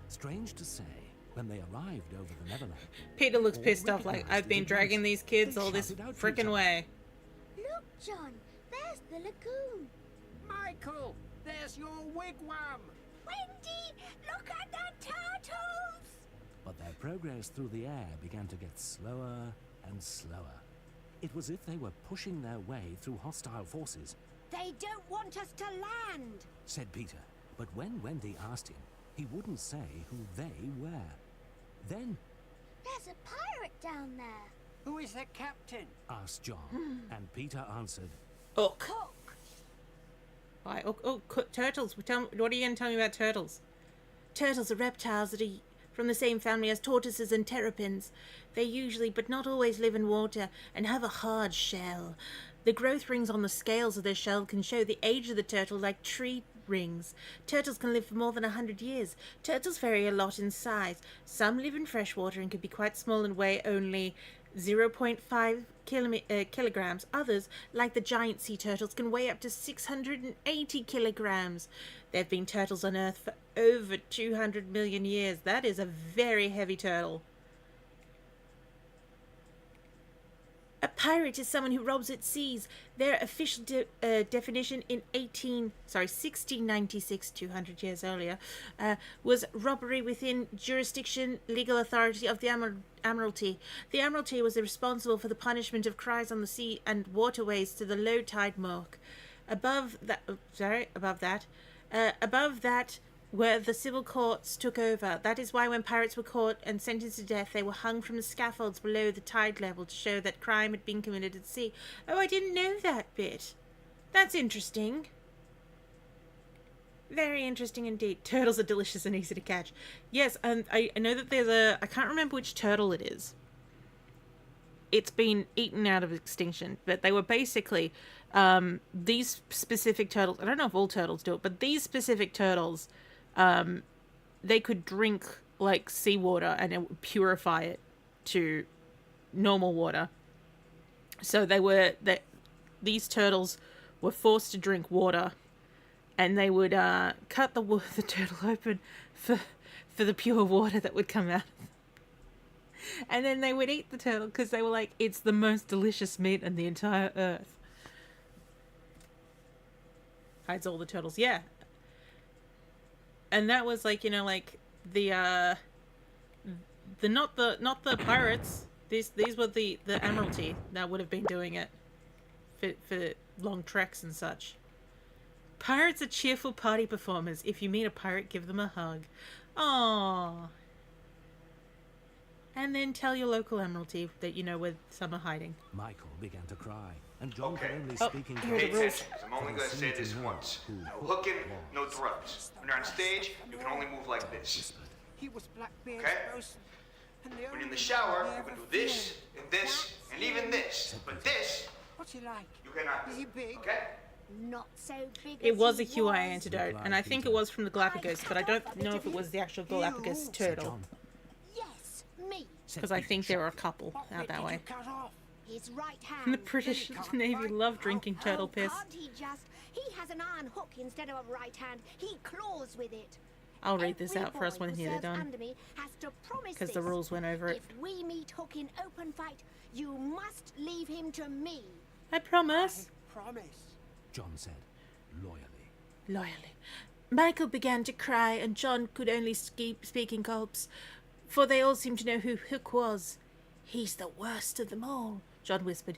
Strange to say, when they arrived over the Neverland, Peter looks all pissed off, like, recognized I've it been at dragging once. these kids They all this shouted out to each frickin' other. way. Look, John, there's the lagoon. Michael, there's your wigwam. Wendy, look at the turtles! But their progress through the air began to get slower and slower. It was as if they were pushing their way through hostile forces, They don't want us to land. said Peter. But when Wendy asked him, he wouldn't say who they were. Then, There's a pirate down there. Who is the captain? asked John, and Peter answered, Hook. Why? Turtles. What are you going to tell me about turtles? Turtles are reptiles that are from the same family as tortoises and terrapins. They usually, but not always, live in water and have a hard shell. The growth rings on the scales of their shell can show the age of the turtle like tree rings. Turtles can live for more than 100 years. Turtles vary a lot in size. Some live in freshwater and can be quite small and weigh only 0.5 kilograms. Others, like the giant sea turtles, can weigh up to 680 kilograms. There have been turtles on Earth for over 200 million years. That is a very heavy turtle. A pirate is someone who robs at seas. Their official definition in 1696, 200 years earlier, was robbery within jurisdiction, legal authority of the Admiralty. The Admiralty was responsible for the punishment of crimes on the sea and waterways to the low tide mark. Above that, where the civil courts took over. That is why when pirates were caught and sentenced to death, they were hung from the scaffolds below the tide level to show that crime had been committed at sea. Oh, I didn't know that bit. That's interesting. Very interesting indeed. Turtles are delicious and easy to catch. Yes, and I know that there's I can't remember which turtle it is. It's been eaten out of extinction, but they were basically, these specific turtles, I don't know if all turtles do it, but these specific turtles, they could drink like seawater and it would purify it to normal water. So these turtles were forced to drink water, and they would cut the turtle open for the pure water that would come out. And then they would eat the turtle because they were like, it's the most delicious meat on the entire earth. Hides all the turtles, yeah. And that was like, like the not the pirates. These were the Admiralty that would have been doing it for long treks and such. Pirates are cheerful party performers. If you meet a pirate, give them a hug. Aww. And then tell your local Admiralty that you know where some are hiding. Michael began to cry, and John Okay. could only speak in Pay attention, because I'm only going to say this once. No hooking, no drugs. When you're on stage, you can only move like this. He was Blackbeard's Okay? bosun. And the When you're only in the thing shower, he you ever can do this, feared. and this, and even this. But this, What's he like? you cannot Is do. he big? Okay? Not so big It as was he a QI antidote, and I think it was from the Galapagos, but I don't know if it was the actual Galapagos turtle. Yes, me. Because I think there are a couple out that way. Cut off. His right hand. And the British Navy love drinking turtle piss. Can't he just? He has an iron hook instead of a right hand. He claws with it. I'll read this out for us Every when boy they're who serves done. under me has to promise Because the this. rules went over it. If we meet Hook in open fight, you must leave him to me. I promise. Promise. John said, loyally. Loyally. Michael began to cry, and John could only speak in gulps, for they all seemed to know who Hook was. He's the worst of them all, John whispered.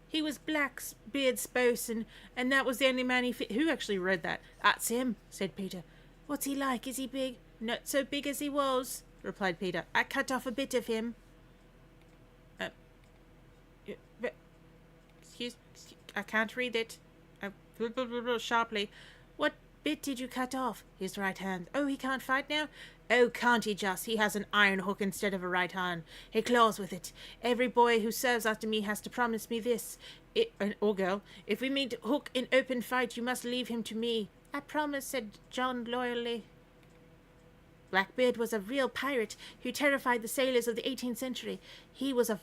He was Blackbeard's bosun, and that was the only man Who actually read that? That's him, said Peter. What's he like? Is he big? Not so big as he was, replied Peter. I cut off a bit of him. Excuse, I can't read it. Sharply. What bit did you cut off? His right hand. Oh, he can't fight now? Oh, can't he just? He has an iron hook instead of a right hand. He claws with it. Every boy who serves after me has to promise me this. Or girl, if we meet Hook in open fight, you must leave him to me. I promise, said John loyally. Blackbeard was a real pirate who terrified the sailors of the 18th century. He was a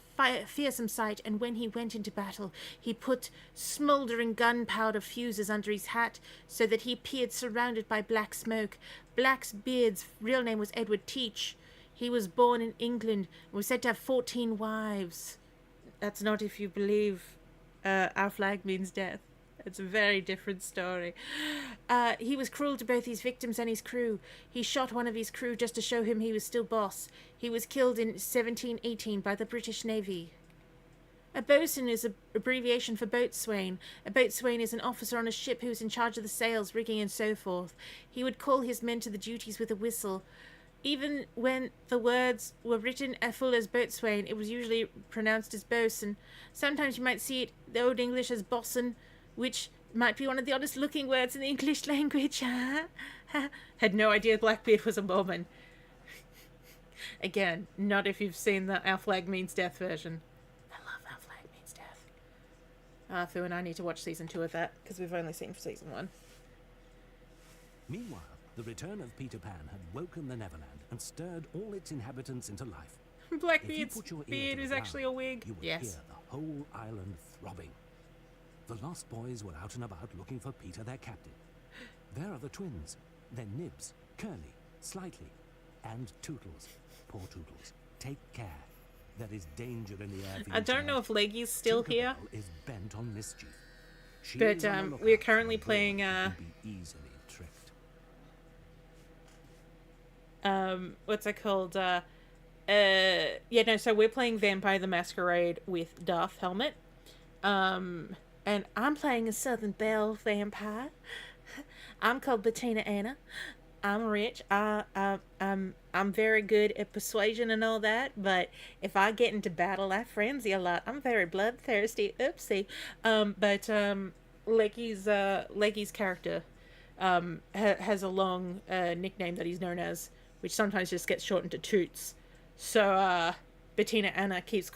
fearsome sight, and when he went into battle, he put smouldering gunpowder fuses under his hat so that he appeared surrounded by black smoke. Blackbeard's real name was Edward Teach. He was born in England and was said to have 14 wives. That's not if you believe our flag means death. It's a very different story. He was cruel to both his victims and his crew. He shot one of his crew just to show him he was still boss. He was killed in 1718 by the British Navy. A boatswain is an abbreviation for boatswain. A boatswain is an officer on a ship who is in charge of the sails, rigging, and so forth. He would call his men to the duties with a whistle. Even when the words were written as full as boatswain, it was usually pronounced as bosun. Sometimes you might see it, the Old English, as bosun, which might be one of the oddest looking words in the English language. Had no idea Blackbeard was a Mormon. Again, not if you've seen the Our Flag Means Death version. I love Our Flag Means Death. Arthur and I need to watch season 2 of that, because we've only seen season 1. Meanwhile, the return of Peter Pan had woken the Neverland and stirred all its inhabitants into life. Blackbeard's beard was actually a wig. You would hear the whole island throbbing. The Lost Boys were out and about looking for Peter, their captain. There are the twins, then Nibs, Curly, Slightly, and Tootles. Poor Tootles. Take care. There is danger in the air for you I don't know if Leggy's still here. Is bent on mischief. She But is on the lookout we're for currently a boy playing who can be easily tricked. What's it called? So we're playing Vampire the Masquerade with Darth Helmet. And I'm playing a Southern Belle vampire. I'm called Bettina Anna. I'm rich. I'm very good at persuasion and all that, but if I get into battle, I frenzy a lot. I'm very bloodthirsty. Oopsie. Leggy's character has a long nickname that he's known as, which sometimes just gets shortened to Toots. So Bettina Anna keeps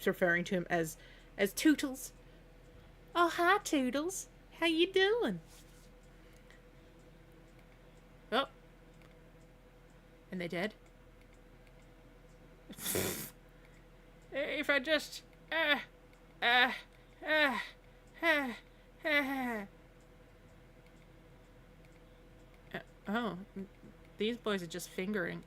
referring to him as Tootles. Oh, hi, Tootles. How you doing? Oh. And they dead? If I just... oh. These boys are just fingering.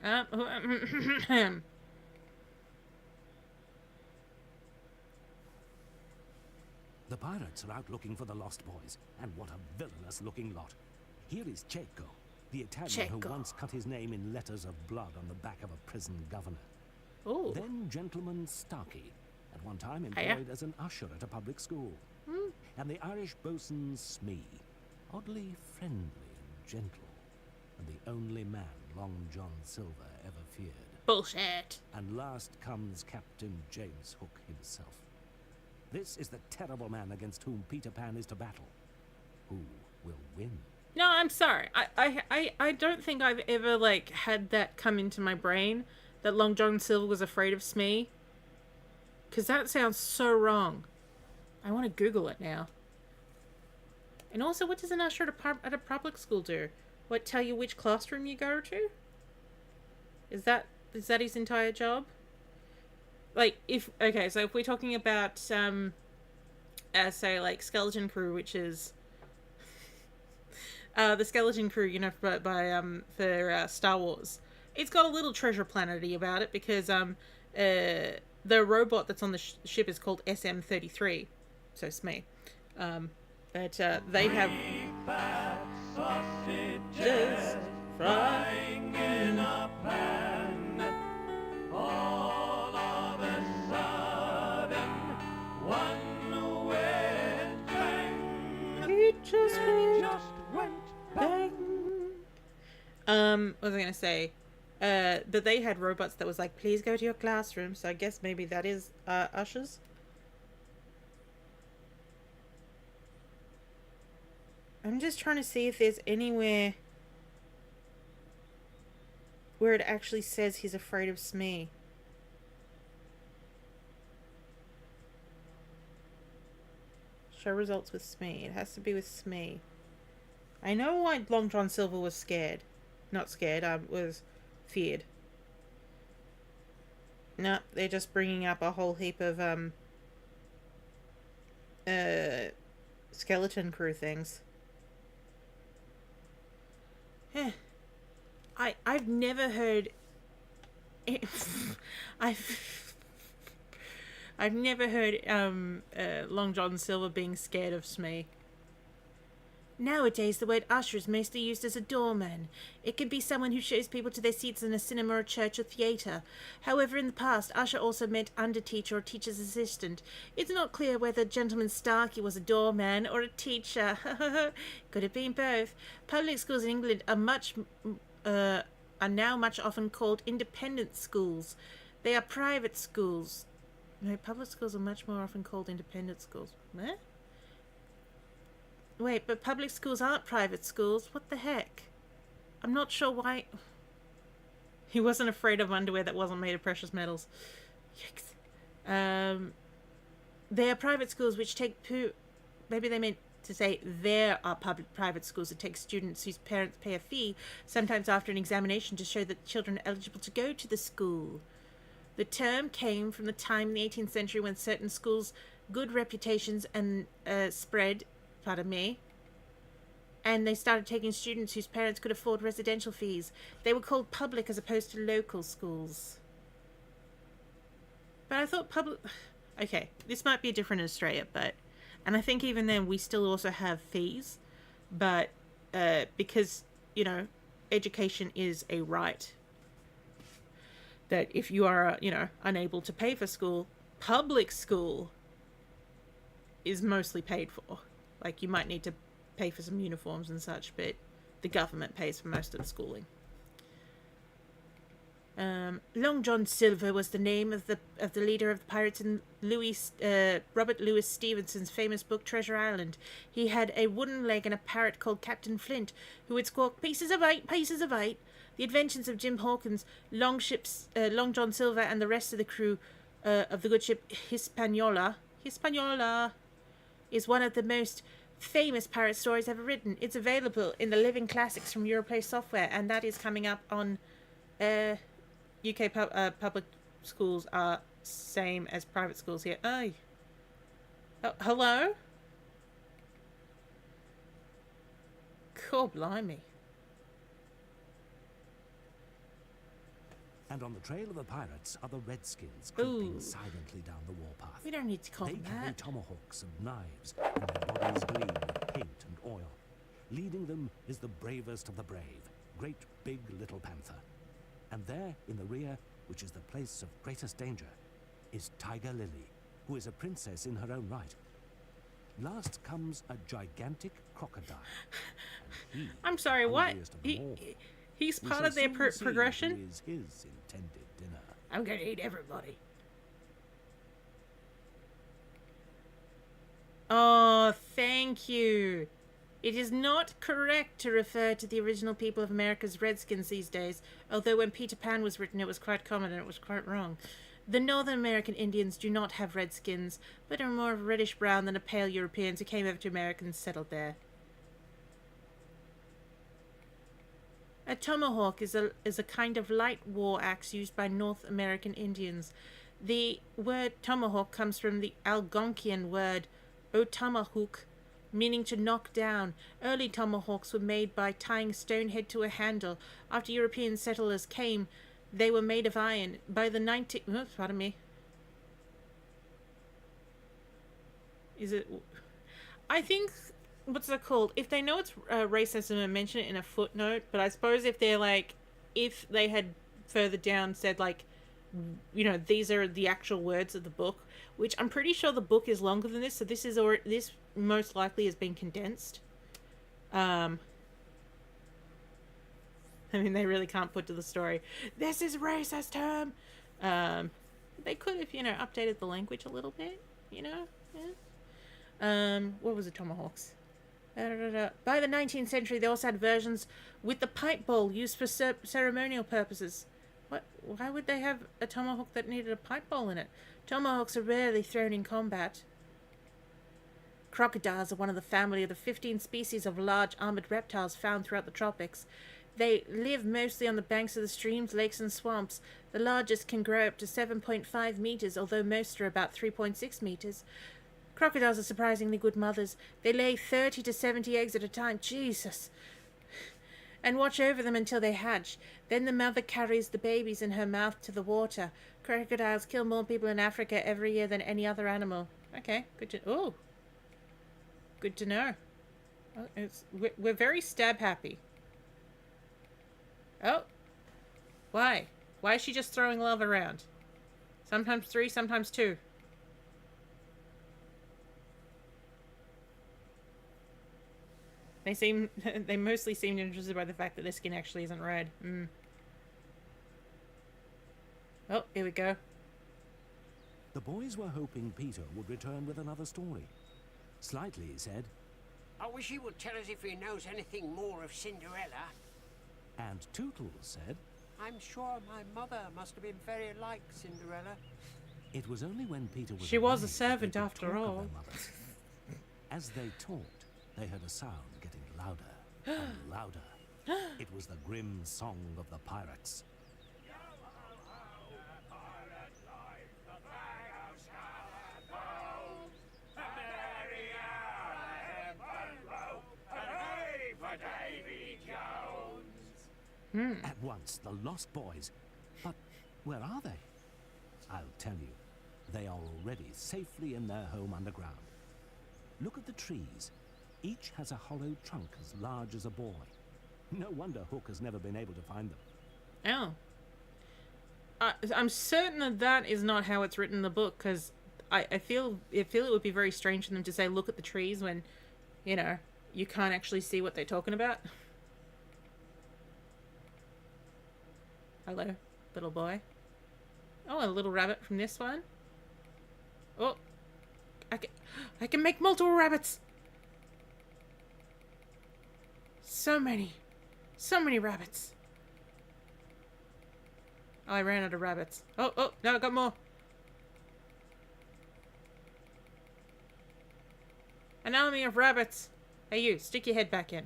The pirates are out looking for the Lost Boys, and what a villainous looking lot. Here is Cecco, the Italian who once cut his name in letters of blood on the back of a prison governor. Ooh. Then Gentleman Starkey, at one time employed as an usher at a public school. And the Irish boatswain Smee, oddly friendly and gentle, and the only man Long John Silver ever feared. Bullshit. And last comes Captain James Hook himself. This is the terrible man against whom Peter Pan is to battle. Who will win? No, I'm sorry. I don't think I've ever, had that come into my brain, that Long John Silver was afraid of Smee. Because that sounds so wrong. I want to Google it now. And also, what does an usher at a public school do? What, tell you which classroom you go to? Is that his entire job? So if we're talking about, say, Skeleton Crew, which is... the Skeleton Crew, for Star Wars. It's got a little treasure planet-y about it because the robot that's on the ship is called SM-33. So Smee. But they have... Sausages frying in a pan. All of a sudden, one went bang. It just went bang. What was I gonna say? But they had robots that was like, please go to your classroom. So I guess maybe that is ushers. I'm just trying to see if there's anywhere where it actually says he's afraid of Smee. Show results with Smee. It has to be with Smee. I know why Long John Silver was scared. Not scared, was feared. No, they're just bringing up a whole heap of, Skeleton Crew things. I've never heard... I've never heard, Long John Silver being scared of Smee. Nowadays, the word usher is mostly used as a doorman. It can be someone who shows people to their seats in a cinema or church or theatre. However, in the past, usher also meant underteacher or teacher's assistant. It's not clear whether Gentleman Starkey was a doorman or a teacher. Could have been both. Public schools in England are now much often called independent schools. They are private schools. No, public schools are much more often called independent schools. What? Wait, but public schools aren't private schools. What the heck? I'm not sure why. He wasn't afraid of underwear that wasn't made of precious metals. Yikes. They are private schools which take maybe they meant to say there are private schools that take students whose parents pay a fee, sometimes after an examination, to show that children are eligible to go to the school. The term came from the time in the 18th century when certain schools' good reputations and spread, pardon me, and they started taking students whose parents could afford residential fees. They were called public as opposed to local schools. But I thought public... Okay, this might be different in Australia, but... And I think even then we still also have fees, but because, you know, education is a right. That if you are, you know, unable to pay for school, public school is mostly paid for. Like, you might need to pay for some uniforms and such, but the government pays for most of the schooling. Long John Silver was the name of the leader of the pirates in Robert Louis Stevenson's famous book Treasure Island. He had a wooden leg and a parrot called Captain Flint, who would squawk, "Pieces of 8, pieces of 8." The adventures of Jim Hawkins, Long John Silver, and the rest of the crew of the good ship Hispaniola is one of the most famous pirate stories ever written. It's available in the Living Classics from Europlay Software, and that is coming up on UK public schools are same as private schools here. Oh, hello? Cool, blimey. And on the trail of the pirates are the Redskins creeping silently down the warpath. We don't need to call them They carry that. tomahawks and knives, and their bodies gleam with paint and oil. Leading them is the bravest of the brave, Great Big Little Panther. And there, in the rear, which is the place of greatest danger, is Tiger Lily, who is a princess in her own right. Last comes a gigantic crocodile. And he, I'm sorry, what? hungriest of them all. He's We part shall of their soon see progression? who is his intended dinner. I'm gonna eat everybody. Oh, thank you. It is not correct to refer to the original people of America's Redskins these days, although when Peter Pan was written it was quite common and it was quite wrong. The Northern American Indians do not have red skins, but are more reddish brown than the pale Europeans who came over to America and settled there. A tomahawk is a kind of light war axe used by North American Indians. The word tomahawk comes from the Algonquian word otamahawk, meaning to knock down. Early tomahawks were made by tying a stone head to a handle. After European settlers came, they were made of iron. By the pardon me. Is it... I think... What's that called? If they know it's racism and mention it in a footnote, but I suppose if they're like... If they had further down said, like, you know, these are the actual words of the book, which I'm pretty sure the book is longer than this, so this is this most likely has been condensed. I mean, they really can't put to the story, this is racist term. They could have, you know, updated the language a little bit, you know. Yeah. What was it, tomahawks? By the 19th century, they also had versions with the pipe bowl used for ceremonial purposes. What? Why would they have a tomahawk that needed a pipe bowl in it? Tomahawks are rarely thrown in combat. Crocodiles are one of the family of the 15 species of large armored reptiles found throughout the tropics. They live mostly on the banks of the streams, lakes, and swamps. The largest can grow up to 7.5 meters, although most are about 3.6 meters. Crocodiles are surprisingly good mothers. They lay 30 to 70 eggs at a time. Jesus. And watch over them until they hatch. Then the mother carries the babies in her mouth to the water. Crocodiles kill more people in Africa every year than any other animal. Okay, good to... Oh. Good to know. Oh, we're very stab happy. Oh. Why? Why is she just throwing love around? Sometimes 3, sometimes 2. They mostly seemed interested by the fact that their skin actually isn't red. Oh, here we go. The boys were hoping Peter would return with another story. Slightly said, I wish he would tell us if he knows anything more of Cinderella. and Tootles said, I'm sure my mother must have been very like Cinderella. it was only when Peter was She was away a that servant they could after talk of all. their mothers. As they talked, they heard a sound getting louder and louder. It was the grim song of the pirates. At once, the lost boys. But where are they? I'll tell you. They are already safely in their home underground. Look at the trees. Each has a hollow trunk as large as a boy. No wonder Hook has never been able to find them. Oh. I'm certain that that is not how it's written in the book, because I feel it would be very strange for them to say, look at the trees, when, you know, you can't actually see what they're talking about. Hello, little boy. Oh, a little rabbit from this one. Oh, I can make multiple rabbits. So many rabbits. Oh, I ran out of rabbits. Oh, no, I got more. An army of rabbits. Hey, you, stick your head back in.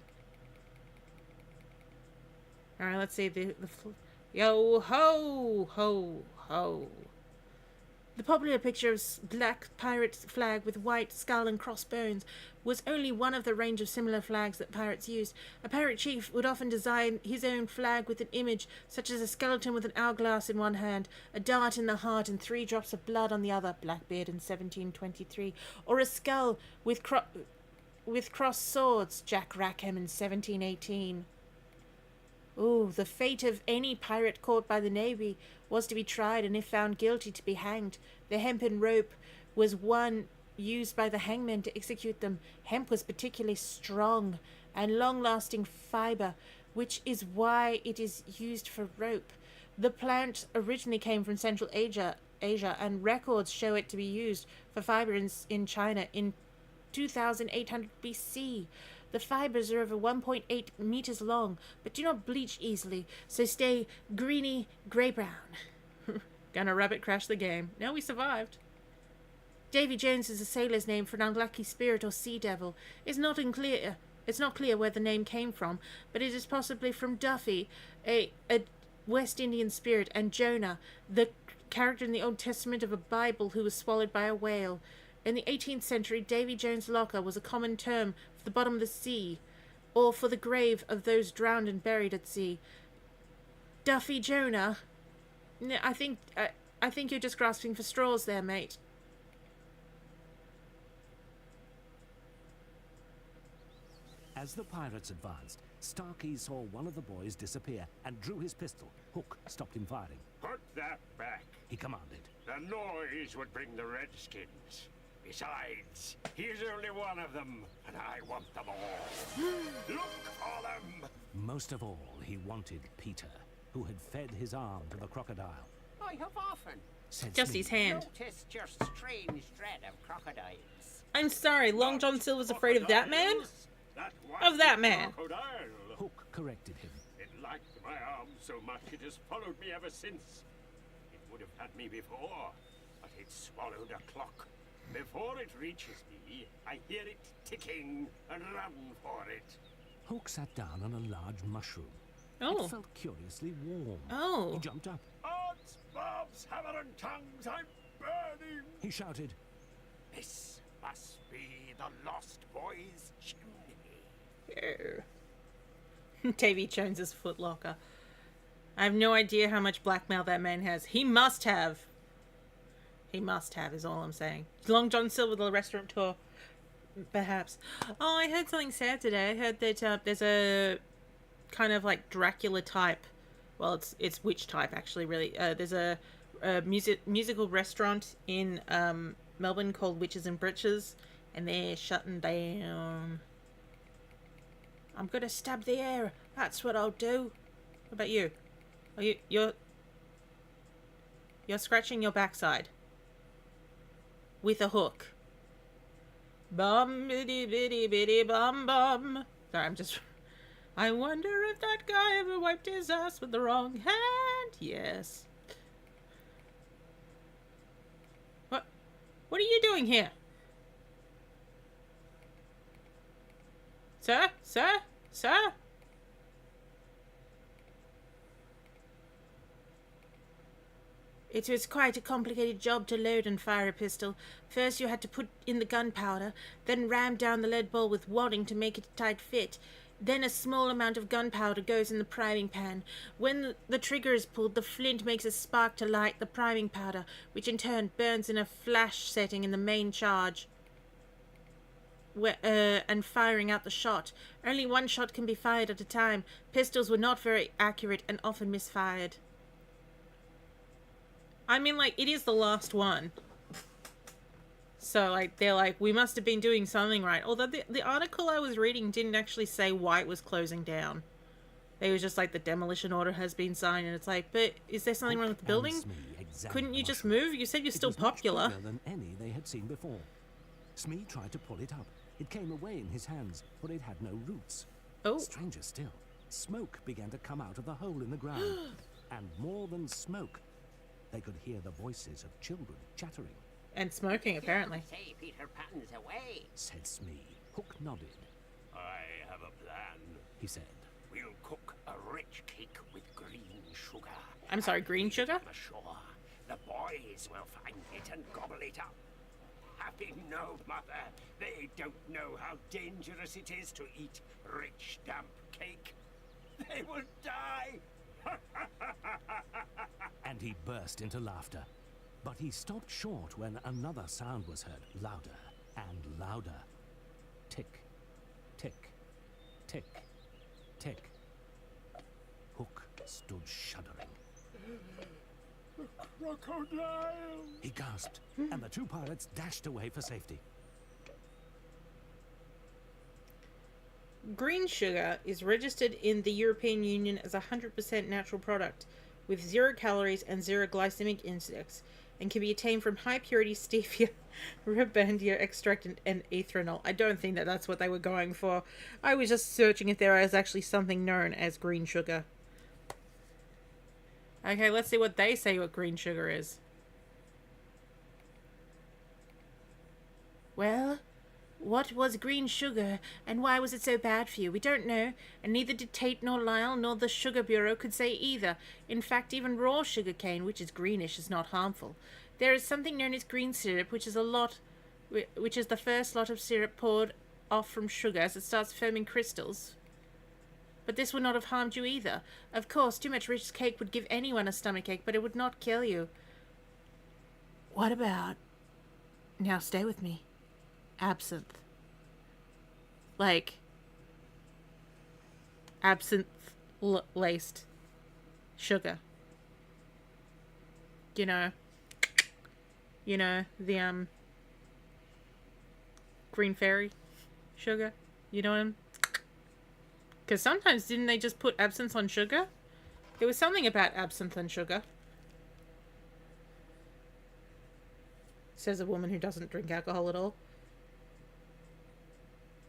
All right, let's see yo ho ho ho. The popular picture of black pirate flag with white skull and crossbones was only one of the range of similar flags that pirates used. A pirate chief would often design his own flag with an image, such as a skeleton with an hourglass in one hand, a dart in the heart, and 3 drops of blood on the other, Blackbeard in 1723, or a skull with crossed swords, Jack Rackham in 1718. Ooh, the fate of any pirate caught by the Navy was to be tried, and if found guilty, to be hanged. The hempen rope was one used by the hangmen to execute them. Hemp was particularly strong and long-lasting fiber, which is why it is used for rope. The plant originally came from Central Asia, and records show it to be used for fiber in China in 2800 BC. The fibers are over 1.8 meters long, but do not bleach easily, so stay greeny grey-brown. Gonna rabbit crash the game. No, we survived. Davy Jones is a sailor's name for an unlucky spirit or sea devil. It's not clear where the name came from, but it is possibly from Duffy, a West Indian spirit, and Jonah, the character in the Old Testament of a Bible who was swallowed by a whale. In the 18th century, Davy Jones' locker was a common term for the bottom of the sea, or for the grave of those drowned and buried at sea. Duffy Jonah? I think you're just grasping for straws there, mate. As the pirates advanced, Starkey saw one of the boys disappear and drew his pistol. Hook stopped him firing. Put that back, he commanded. The noise would bring the Redskins. Besides, he's only one of them, and I want them all. Look for them! Most of all, he wanted Peter, who had fed his arm to the crocodile. I have often Said Just Smee. his hand. noticed your strange dread of crocodiles. I'm sorry, Long John Silver's afraid of that man? Of that man. Crocodile. Hook corrected him. It liked my arm so much it has followed me ever since. It would have had me before, but it swallowed a clock. Before it reaches me, I hear it ticking and run for it. Hook sat down on a large mushroom. Oh. It felt curiously warm. Oh. He jumped up. Odds, bobs, hammer and tongues, I'm burning! He shouted, This must be the Lost Boys' chimney. Davy Jones's footlocker. I have no idea how much blackmail that man has. He must have. He must have, is all I'm saying. Long John Silver, the restaurateur. Perhaps. Oh, I heard something sad today. I heard that there's a kind of like Dracula type. Well, it's witch type actually. Really, there's a musical restaurant in Melbourne called Witches and Britches, and they're shutting down. I'm gonna stab the air. That's what I'll do. What about you? Are you're scratching your backside with a hook. Bum bitty bitty bitty bum bum. Sorry, I wonder if that guy ever wiped his ass with the wrong hand. Yes. What are you doing here? Sir? Sir? Sir? It was quite a complicated job to load and fire a pistol. First you had to put in the gunpowder, then ram down the lead ball with wadding to make it a tight fit. Then a small amount of gunpowder goes in the priming pan. When the trigger is pulled, the flint makes a spark to light the priming powder, which in turn burns in a flash setting in the main charge, and firing out the shot. Only one shot can be fired at a time. Pistols were not very accurate and often misfired. I mean, like, it is the last one. So, like, they're like, we must have been doing something right. Although the article I was reading didn't actually say why it was closing down. They was just like, the demolition order has been signed, and it's like, but is there something wrong with the building? Couldn't you just move? You said you're still popular. It was much bigger than any they had seen before. Smee tried to pull it up. It came away in his hands, for it had no roots. Oh. Stranger still, smoke began to come out of the hole in the ground. And more than smoke, they could hear the voices of children chattering. And smoking, apparently. Say Peter Pan's away, said Smee. Hook nodded. I have a plan, he said. We'll cook a rich cake with green sugar. I'm sorry, green sugar? Ashore. The boys will find it and gobble it up. Having no mother, they don't know how dangerous it is to eat rich, damp cake. They will die. And he burst into laughter. But he stopped short when another sound was heard, louder and louder. Tick, tick, tick, tick. Hook stood shuddering. The crocodile! He gasped, and the two pirates dashed away for safety. Green sugar is registered in the European Union as a 100% natural product, with 0 calories and 0 glycemic index, and can be obtained from high-purity stevia, Rebendia extract, and ethanol. I don't think that that's what they were going for. I was just searching if there is actually something known as green sugar. Okay, let's see what they say what green sugar is. Well, what was green sugar, and why was it so bad for you? We don't know, and neither did Tate nor Lyle nor the Sugar Bureau could say either. In fact, even raw sugar cane, which is greenish, is not harmful. There is something known as green syrup, which is the first lot of syrup poured off from sugar as it starts forming crystals. But this would not have harmed you either. Of course, too much rich cake would give anyone a stomachache, but it would not kill you. What about... Now stay with me. Absinthe. Like... absinthe-laced sugar. You know, the, Green Fairy sugar. You know what Because sometimes didn't they just put absinthe on sugar? There was something about absinthe and sugar. Says a woman who doesn't drink alcohol at all.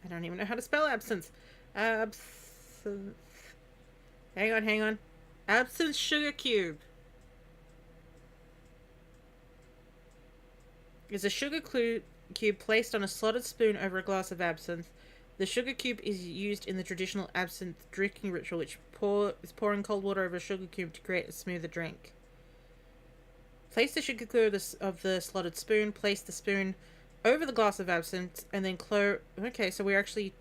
I don't even know how to spell absinthe. Absinthe. Hang on. Absinthe sugar cube. Is a sugar cube placed on a slotted spoon over a glass of absinthe. The sugar cube is used in the traditional absinthe drinking ritual, which is pouring cold water over a sugar cube to create a smoother drink. Place the sugar cube of the slotted spoon. Place the spoon over the glass of absinthe, and then close. Okay, so we're actually.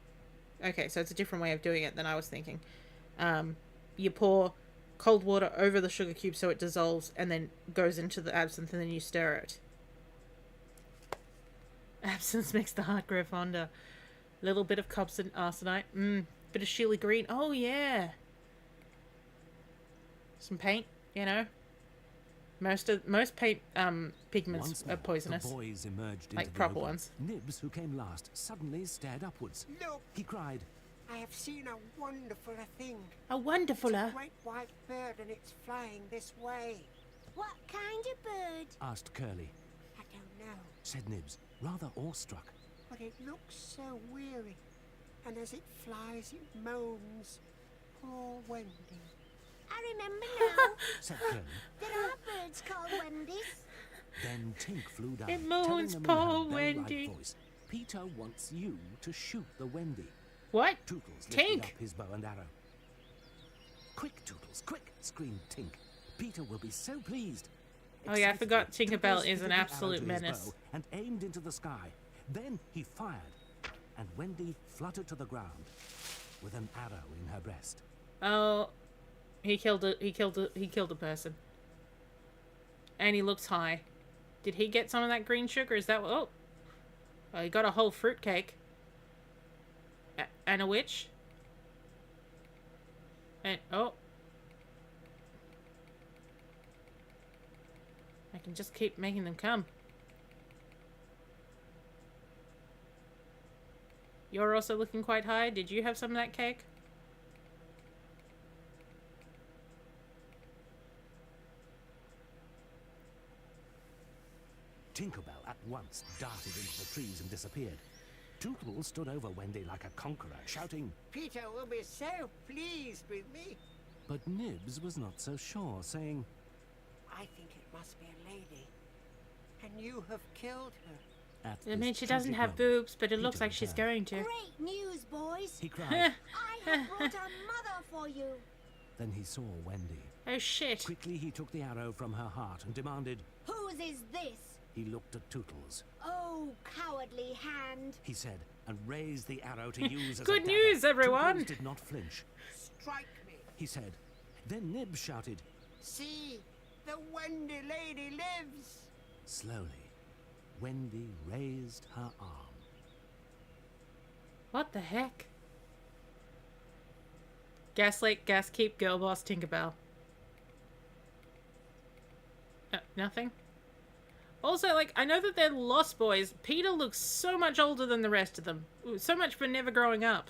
Okay, so it's a different way of doing it than I was thinking. You pour cold water over the sugar cube so it dissolves, and then goes into the absinthe, and then you stir it. Absence makes the heart grow fonder. Little bit of copse and arsenite. Bit of Sheila green. Oh yeah. Some paint, you know. Most paint pigments Once are more, poisonous. The boys emerged into Like the proper open. ones. Nibs, who came last, suddenly stared upwards. Look! He cried, I have seen a wonderfuler thing. A wonderfuler? It's a great white bird and it's flying this way. What kind of bird? asked Curly. I don't know, Said Nibs, rather awestruck. but it looks so weary. And as it flies, it moans. Poor Wendy. I remember now. Said Curly. There are birds called Wendy's. Then Tink flew down, It telling moans, them in her poor bell-like Wendy. voice, Peter wants you to shoot the Wendy. What? Tootles lifted Tink! up his bow and arrow. Quick, Tootles, quick! Screamed Tink. Peter will be so pleased. Oh yeah, I forgot Excitedly, Tinkerbell Tootles is an fitted the arrow absolute to his menace. bow and aimed into the sky. Then he fired, and Wendy fluttered to the ground with an arrow in her breast. Oh, he killed a person. And he looks high. Did he get some of that green sugar? Is that what? Oh, well, he got a whole fruit cake. And a witch. And oh, I can just keep making them come. You're also looking quite high. Did you have some of that cake? Tinkerbell at once darted into the trees and disappeared. Tootles stood over Wendy like a conqueror, shouting, Peter will be so pleased with me. but Nibs was not so sure, saying, I think it must be a lady. And you have killed her. At I mean, this she doesn't tragic have moment, boobs, but it Peter looks like she's returned. going to. Great news, boys. He cried. I have brought a mother for you. Then he saw Wendy. Oh shit. Quickly he took the arrow from her heart and demanded, Whose is this? he looked at Tootles. Oh, cowardly hand. He said, and raised the arrow to use as a Good dagger. news, everyone. Tootles did not flinch. Strike me. He said. Then Nibs shouted. See, the Wendy lady lives. Slowly, Wendy raised her arm. What the heck? Gaslight, Gaskeep, Girl Boss, Tinkerbell. Nothing? Also, like, I know that they're Lost Boys. Peter looks so much older than the rest of them. So much for never growing up.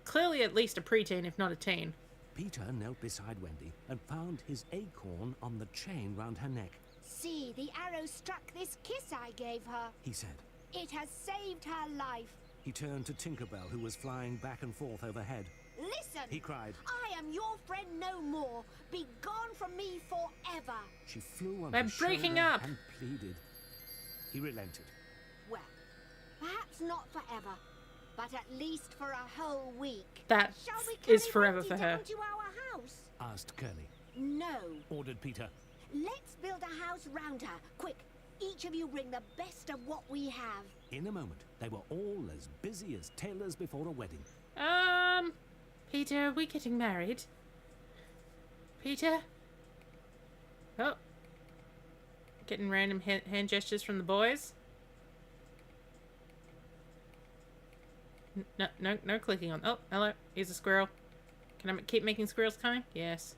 Clearly at least a preteen, if not a teen. Peter knelt beside Wendy and found his acorn on the chain round her neck. See, the arrow struck this kiss I gave her. He said. It has saved her life. He turned to Tinkerbell, who was flying back and forth overhead. Listen! He cried. I am your friend no more. Be gone from me forever. She flew on We're his breaking shoulder up. and pleaded. He relented. Well, perhaps not forever, but at least for a whole week. That Shall we carry is forever Wendy for her. down to our house? Asked Curly. No. Ordered Peter. Let's build a house round her. Quick, each of you bring the best of what we have. In a moment, they were all as busy as tailors before a wedding. Peter, are we getting married? Peter? Oh. Getting random hand gestures from the boys. No clicking on. Oh, hello. Here's a squirrel. Can I keep making squirrels coming? Yes.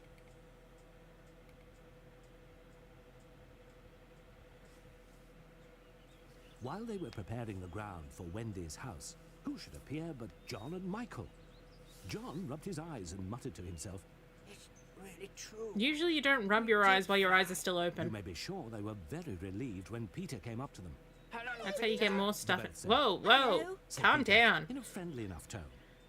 While they were preparing the ground for Wendy's house, who should appear but John and Michael? John rubbed his eyes and muttered to himself, It's really true. Usually you don't rub your eyes while your eyes are still You open. may be sure they were very relieved when Peter came up to them. Hello, That's how you get more stuff. both said, Whoa, Hello? said calm Peter, down. In a friendly enough tone.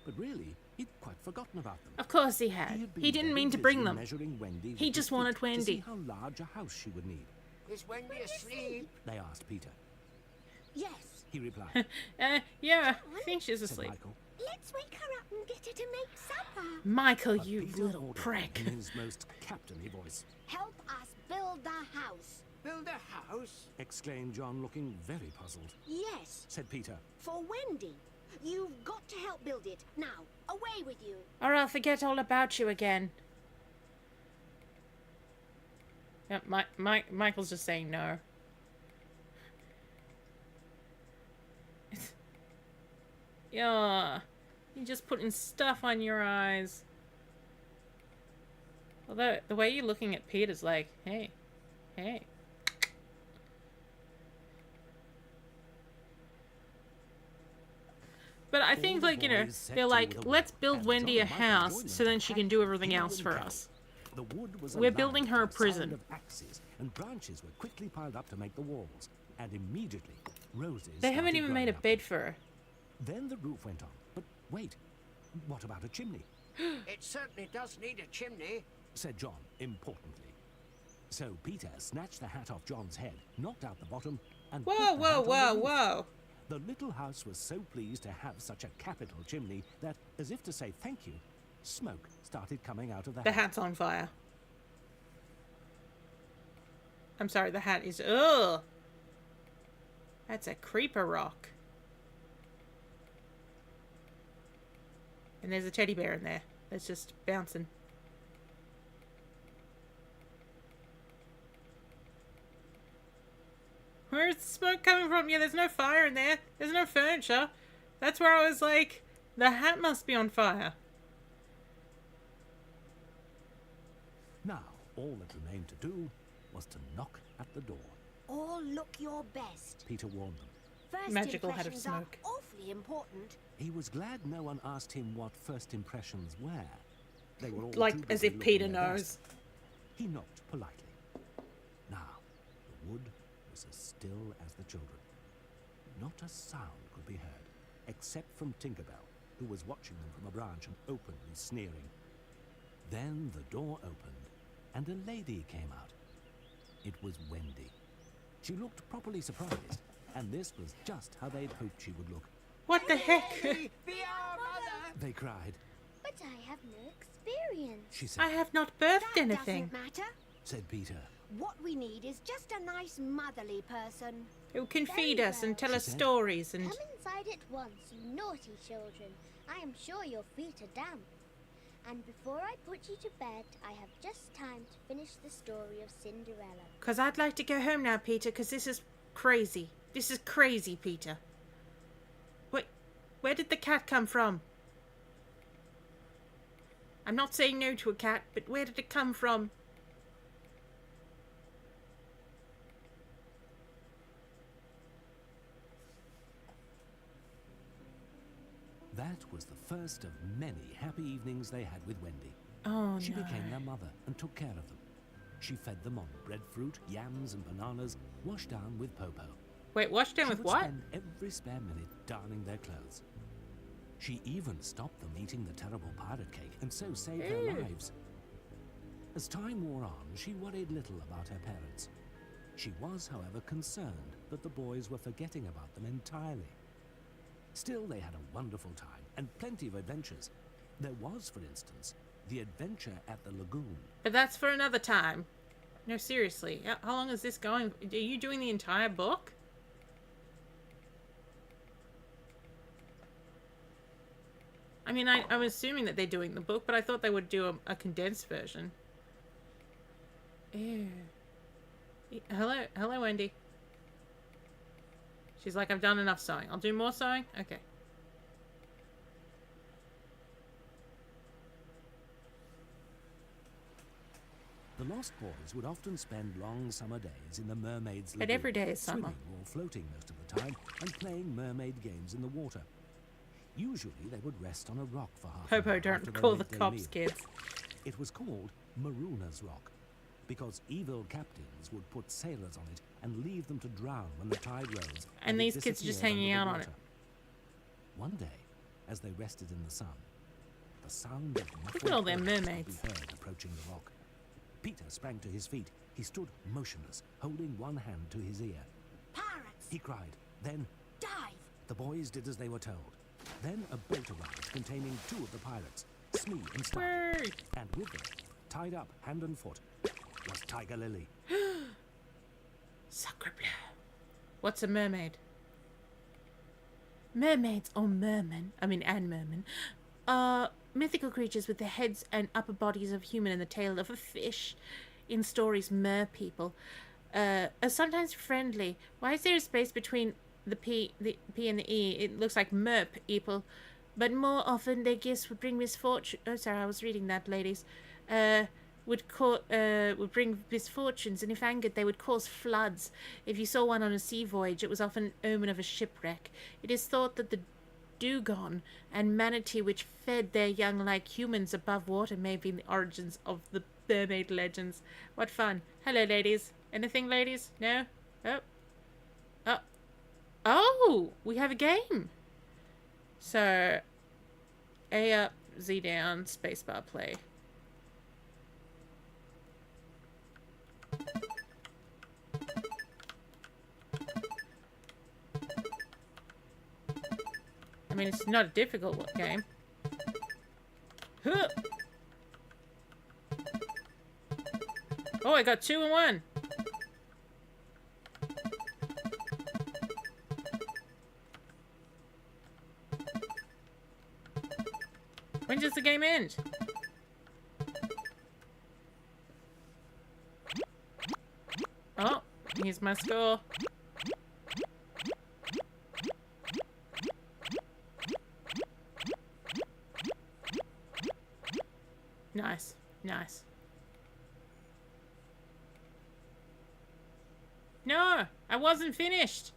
But really, he'd quite forgotten about them. Of course he had. had been He didn't very mean to busy bring them. measuring Wendy He with just his wanted feet to see Wendy. how large a house she would need. Is Wendy asleep? They asked Peter. Yes. He replied. Yeah, I think she's said asleep. Michael. Let's wake her up and get her to make supper. Michael, But you Peter little ordered prick. in his most captainly voice. Help us build the house. Build a house? Exclaimed John, looking very puzzled. Yes, Said Peter. for Wendy. You've got to help build it. Now, away with you. Or I'll forget all about you again. Yeah, Michael's just saying no. Yeah. You're just putting stuff on your eyes. Although, the way you're looking at Peter's like, hey. Hey. But I think, like, you know, they're like, let's build Wendy a house so then she can do everything else for us. The wood was We're building her a alive with the sound prison. of axes, and branches were quickly piled up to make the walls. And immediately, roses They haven't started even made a growing up. bed for her. Then the roof went on. But wait, what about a chimney? It certainly does need a chimney. Said John, importantly. So Peter snatched the hat off John's head, knocked out the bottom, and put Whoa, the whoa, hat on the whoa, roof. whoa. The little house was so pleased to have such a capital chimney that, as if to say thank you, smoke started coming out of the The hat. hat's on fire. I'm sorry, the hat is... Ugh! That's a creeper rock. And there's a teddy bear in there. That's just bouncing. Where's the smoke coming from? Yeah, there's no fire in there. There's no furniture. That's where I was like, the hat must be on fire. Now, all that remained to do was to knock at the door. All look your best. Peter warned them. First Magical head of impressions are smoke. awfully important. He was glad no one asked him what first impressions were. They were all Like, too as busy if looking Peter their knows. best. He knocked politely. Now, the wood was as still as the children. Not a sound could be heard, except from Tinkerbell, who was watching them from a branch and openly sneering. Then the door opened, and a lady came out. It was Wendy. She looked properly surprised, and this was just how they'd hoped she would look. What the heck? They cried. But I have no experience. She said, I have not birthed That anything. doesn't matter. said Peter. What we need is just a nice motherly person. Who can Very feed us and well. tell She us said. stories and... Come inside at once, you naughty children. I am sure your feet are damp. And before I put you to bed, I have just time to finish the story of Cinderella. Because I'd like to go home now, Peter, because this is crazy. This is crazy, Peter. Wait, where did the cat come from? I'm not saying no to a cat, but where did it come from? That was the first of many happy evenings they had with Wendy. Oh, She no. became their mother and took care of them. She fed them on breadfruit, yams, and bananas, washed down with Popo. Wait, washed down She with would what? spend every spare minute darning their clothes. She even stopped them eating the terrible pirate cake and so saved their Ew. lives. As time wore on, she worried little about her parents. She was, however, concerned that the boys were forgetting about them entirely. Still, they had a wonderful time and plenty of adventures. There was, for instance, the adventure at the lagoon. But that's for another time. No, seriously. How long is this going? Are you doing the entire book? I mean, I'm assuming that they're doing the book, but I thought they would do a condensed version. Ew. Hello, Wendy. She's like, I've done enough sewing. I'll do more sewing? Okay. The Lost Boys would often spend long summer days in the mermaid's But lagoon, every day is summer. swimming or floating most of the time, and playing mermaid games in the water. Usually they would rest on a rock for half an Popo, hour don't after their call the midday cops, meal. kids. It was called Maruna's Rock, because evil captains would put sailors on it and leave them to drown when the tide rose. And it these kids are just disappeared hanging under out the on it. water. One day, as they rested in the sun, the sound of Look at all them muffled voices mermaids. could be heard approaching the rock. Peter sprang to his feet. He stood motionless, holding one hand to his ear. Pirates! He cried. Then Dive! the boys did as they were told. Then a boat arrived containing 2 of the pirates, Smee and Starkey. And with them, tied up hand and foot, was Tiger Lily. Sacre bleu. What's a mermaid? Mermaids or mermen, and mermen, are mythical creatures with the heads and upper bodies of human and the tail of a fish. In stories, mer people are sometimes friendly. Why is there a space between the P and the E. It looks like merp people. But more often their gifts would bring misfortune. Oh, sorry, I was reading that, ladies. Would bring misfortunes, and if angered, they would cause floods. If you saw one on a sea voyage, it was often an omen of a shipwreck. It is thought that the dugong and manatee, which fed their young like humans above water, may be the origins of the mermaid legends. What fun! Hello, ladies. Anything, ladies? No? Oh, we have a game. So, A up, Z down, spacebar play. I mean, it's not a difficult game. Huh. Oh, I got 2 and 1. When does the game end? Oh, here's my score. Nice, nice. No, I wasn't finished.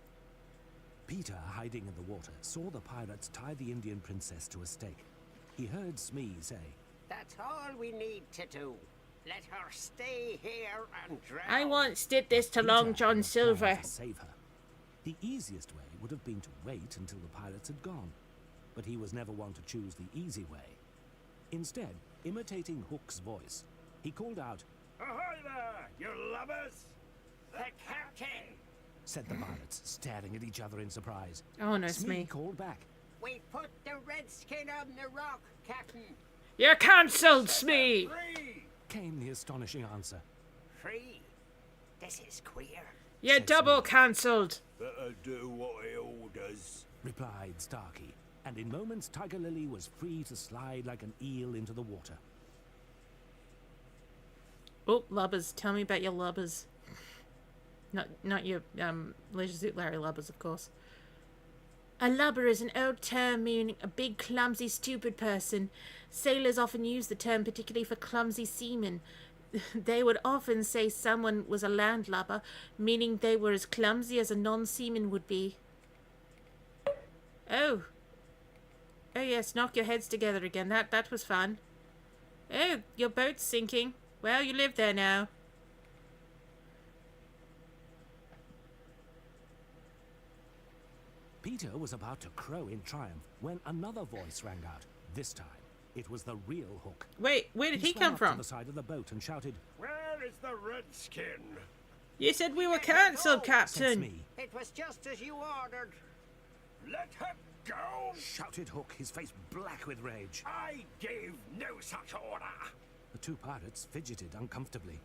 Peter, hiding in the water, saw the pirates tie the Indian princess to a stake. He heard Smee say, That's all we need to do. Let her stay here and drown. I once did this to Long John Silver. To save her. The easiest way would have been to wait until the pirates had gone, but he was never one to choose the easy way. Instead, imitating Hook's voice, he called out, Ahoy there, you lubbers! The captain! Said the pirates, staring at each other in surprise. Oh no, Smee Smee. called back. We put the redskin on the rock, Captain. You're cancelled, Smee! Free! Came the astonishing answer. Free? This is queer. You're double cancelled. Better do what he orders, replied Starkey, and in moments Tiger Lily was free to slide like an eel into the water. Oh, lubbers. Tell me about your lubbers. Not your Leisure Suit Larry lubbers, of course. A lubber is an old term meaning a big, clumsy, stupid person. Sailors often use the term particularly for clumsy seamen. They would often say someone was a landlubber, meaning they were as clumsy as a non-seaman would be. Oh. Oh yes, knock your heads together again. That was fun. Oh, your boat's sinking. Well, you live there now. Peter was about to crow in triumph when another voice rang out. This time, it was the real Hook. Wait, where did he swam come up from? to the side of the boat and shouted, Where is the redskin? You said we were cancelled, Captain. It was just as you ordered. Let her go! Shouted Hook, his face black with rage. I gave no such order. The two pirates fidgeted uncomfortably.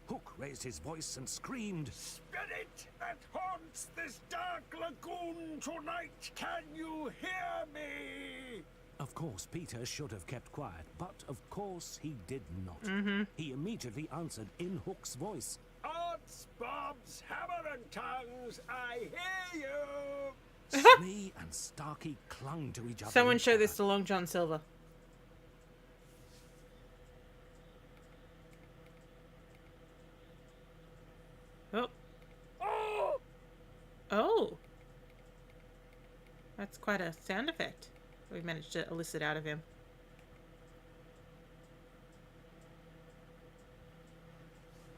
Hook raised his voice and screamed, Spirit that haunts this dark lagoon tonight, can you hear me? Of course, Peter should have kept quiet, but of course he did not. He immediately answered in Hook's voice. Odds, bobs, hammer and tongues, I hear you. Smee and Starkey clung to each other. Someone show this to Long John Silver. Oh. Oh! Oh. That's quite a sound effect we managed to elicit out of him.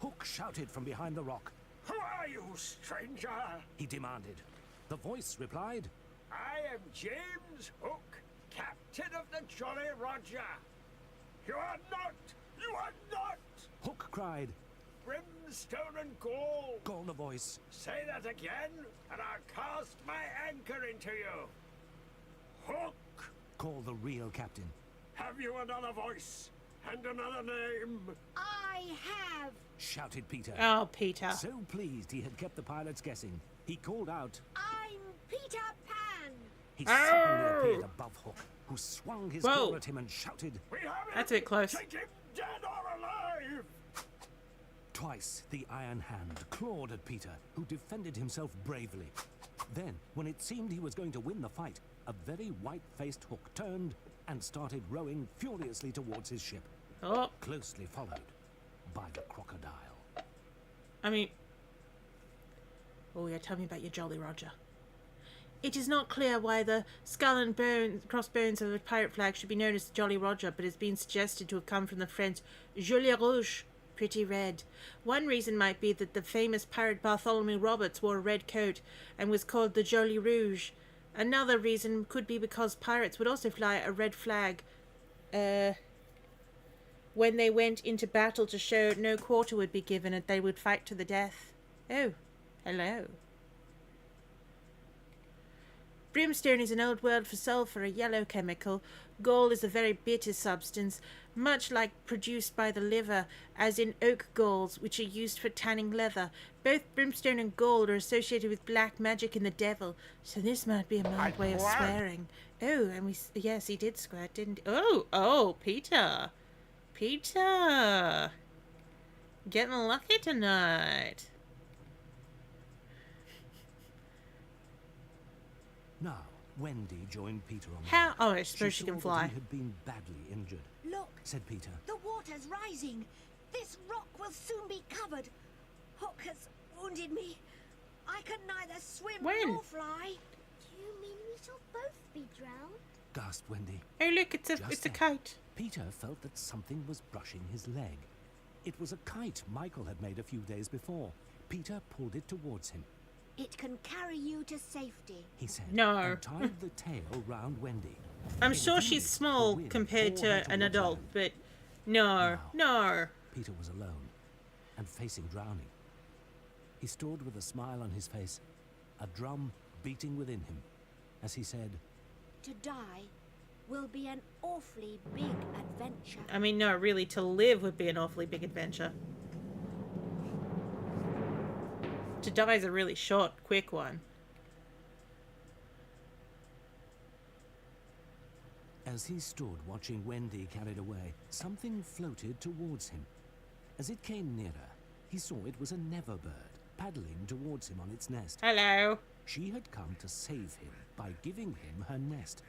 Hook shouted from behind the rock. Who are you, stranger? He demanded. The voice replied, I am James Hook, captain of the Jolly Roger. You are not! You are not! Hook cried. Brimstone and gall. Call the voice. Say that again, and I'll cast my anchor into you. Hook! Call the real captain. Have you another voice and another name? I have. Shouted Peter. Oh, Peter. So pleased he had kept the pilots guessing, he called out, I'm Peter Pan. He suddenly appeared above Hook, who swung his Whoa. claw at him and shouted, We have That's a bit close. Take him dead or alive! Twice the iron hand clawed at Peter, who defended himself bravely. Then, when it seemed he was going to win the fight, a very white-faced Hook turned and started rowing furiously towards his ship, closely followed by the crocodile. I mean... Oh yeah, tell me about your Jolly Roger. It is not clear why the skull and crossbones of a pirate flag should be known as Jolly Roger, but it has been suggested to have come from the French Joli Rouge, pretty red. One reason might be that the famous pirate Bartholomew Roberts wore a red coat and was called the Joli Rouge. Another reason could be because pirates would also fly a red flag when they went into battle to show no quarter would be given and they would fight to the death. Oh, hello. Brimstone is an old word for sulphur, a yellow chemical. Gall is a very bitter substance, much like produced by the liver, as in oak galls, which are used for tanning leather. Both brimstone and gall are associated with black magic and the devil, so this might be a mild way of swearing. Oh, and yes, he did swear, didn't he? Oh, Peter. Peter. Getting lucky tonight. Now, Wendy joined Peter on the How? boat. Oh, I suppose she saw can that fly. He had been badly injured. Look, said Peter. the water's rising. This rock will soon be covered. Hook has wounded me. I can neither swim nor fly. Do you mean we shall both be drowned? Gasped Wendy. Oh, look, it's a then, kite. Peter felt that something was brushing his leg. It was a kite Michael had made a few days before. Peter pulled it towards him. It can carry you to safety, he said, No. and tied the tail round Wendy. I'm sure she's small compared to an adult, but no. Peter was alone and facing drowning. He stood with a smile on his face, a drum beating within him, as he said, to die will be an awfully big adventure. I mean, no, really, to live would be an awfully big adventure. To die is a really short, quick one. As he stood watching Wendy carried away, something floated towards him. As it came nearer, he saw it was a never bird paddling towards him on its nest. Hello. She had come to save him by giving him her nest,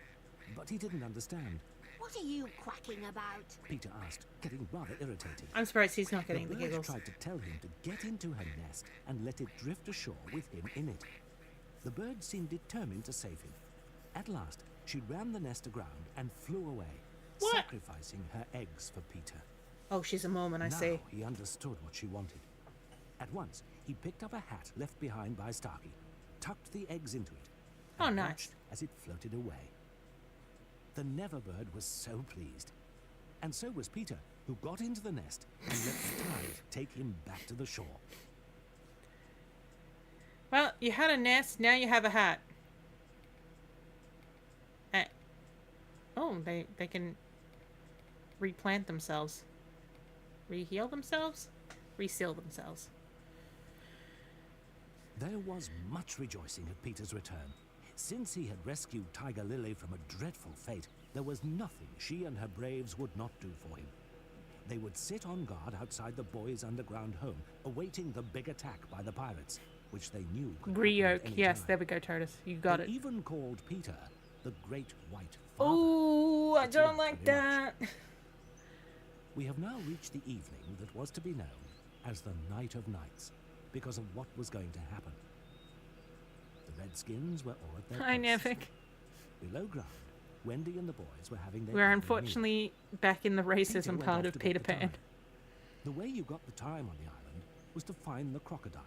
but he didn't understand. What are you quacking about? Peter asked, getting rather irritated. I'm surprised he's not getting the bird giggles. tried to tell him to get into her nest and let it drift ashore with him in it. The bird seemed determined to save him. At last, she ran the nest aground and flew away, sacrificing her eggs for Peter. Oh, she's a Mormon, I now see. He understood what she wanted. At once, he picked up a hat left behind by Starkey, tucked the eggs into it, and watched as it floated away. The Neverbird was so pleased. And so was Peter, who got into the nest and let the tide take him back to the shore. Well, you had a nest, now you have a hat. Oh, they can replant themselves. Re-heal themselves? Reseal themselves. There was much rejoicing at Peter's return. Since he had rescued Tiger Lily from a dreadful fate, there was nothing she and her braves would not do for him. They would sit on guard outside the boys' underground home, awaiting the big attack by the pirates, which they knew could happen Ryoke, at any yes, time. there we go, Tardis. You got They it. even called Peter the Great White Father. Ooh, I It's don't not like very that. We have now reached the evening that was to be known as the Night of Nights, because of what was going to happen. The Redskins were all at their Hi, posts. Nevik. Below ground, Wendy and the boys were having their We're evening unfortunately back in the meal. Peter racism went part off of to get Peter the Pan. time. The way you got the time on the island was to find the crocodile,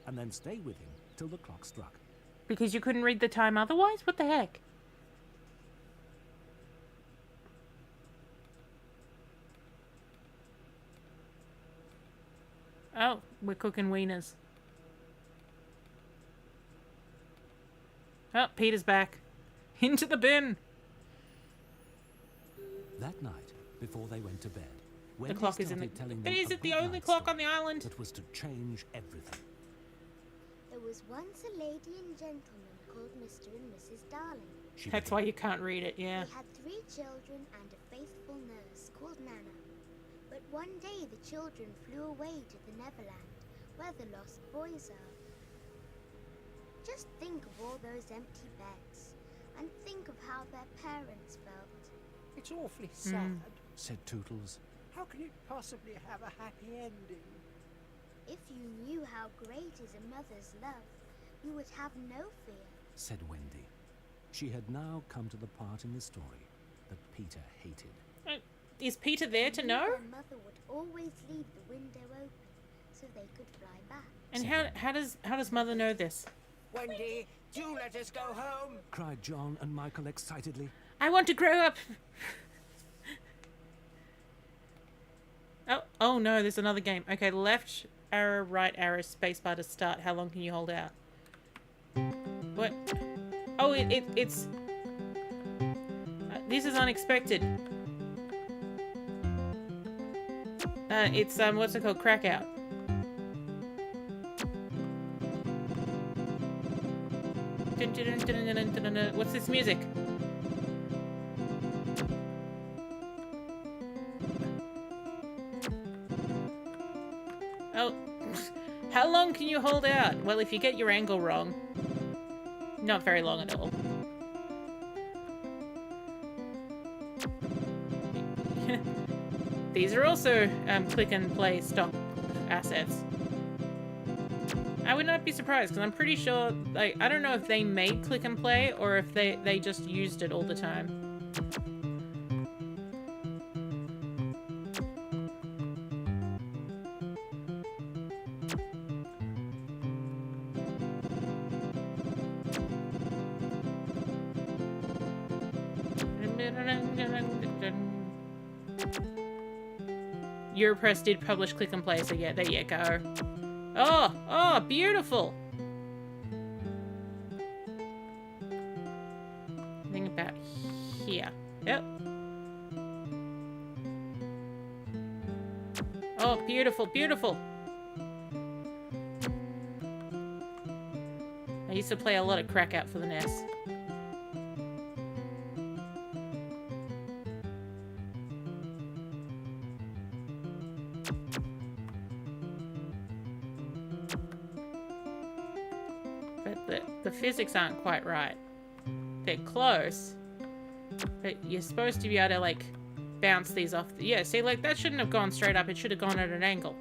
and then stay with him till the clock struck. Because you couldn't read the time otherwise? What the heck? Oh, we're cooking wieners. Oh, Peter's back. Into the bin. That night, before they went to bed, The Wendy clock is in the... started telling But them is a it the good only night clock on story the island? that was to change everything. There was once a lady and gentleman called Mr. and Mrs. Darling. That's why you can't read it, yeah. They had 3 children and a faithful nurse called Nana. But one day the children flew away to the Neverland, where the lost boys are. Just think of all those empty beds, and think of how their parents felt. It's awfully sad, said Tootles. How can it possibly have a happy ending? If you knew how great is a mother's love, you would have no fear. Said Wendy. She had now come to the part in the story that Peter hated. Is Peter there to know? Their mother would always leave the window open so they could fly back. And how does Mother know this? Wendy, do let us go home! Cried John and Michael excitedly. I want to grow up! Oh no, there's another game. Okay, left arrow, right arrow, spacebar to start. How long can you hold out? What? Oh, it's... this is unexpected. It's, what's it called? Crack out. What's this music? Oh, how long can you hold out? Well, if you get your angle wrong, not very long at all. These are also click and play stock assets. I would not be surprised because I'm pretty sure, like, I don't know if they made click and play or if they just used it all the time. Europress did publish click and play, so yeah, there you go. Oh, beautiful. Think about here. Yep. Oh, beautiful, beautiful. I used to play a lot of Crack Out for the NES. The physics aren't quite right. They're close, but you're supposed to be able to, like, bounce these off. Yeah, see, like, that shouldn't have gone straight up. It should have gone at an angle.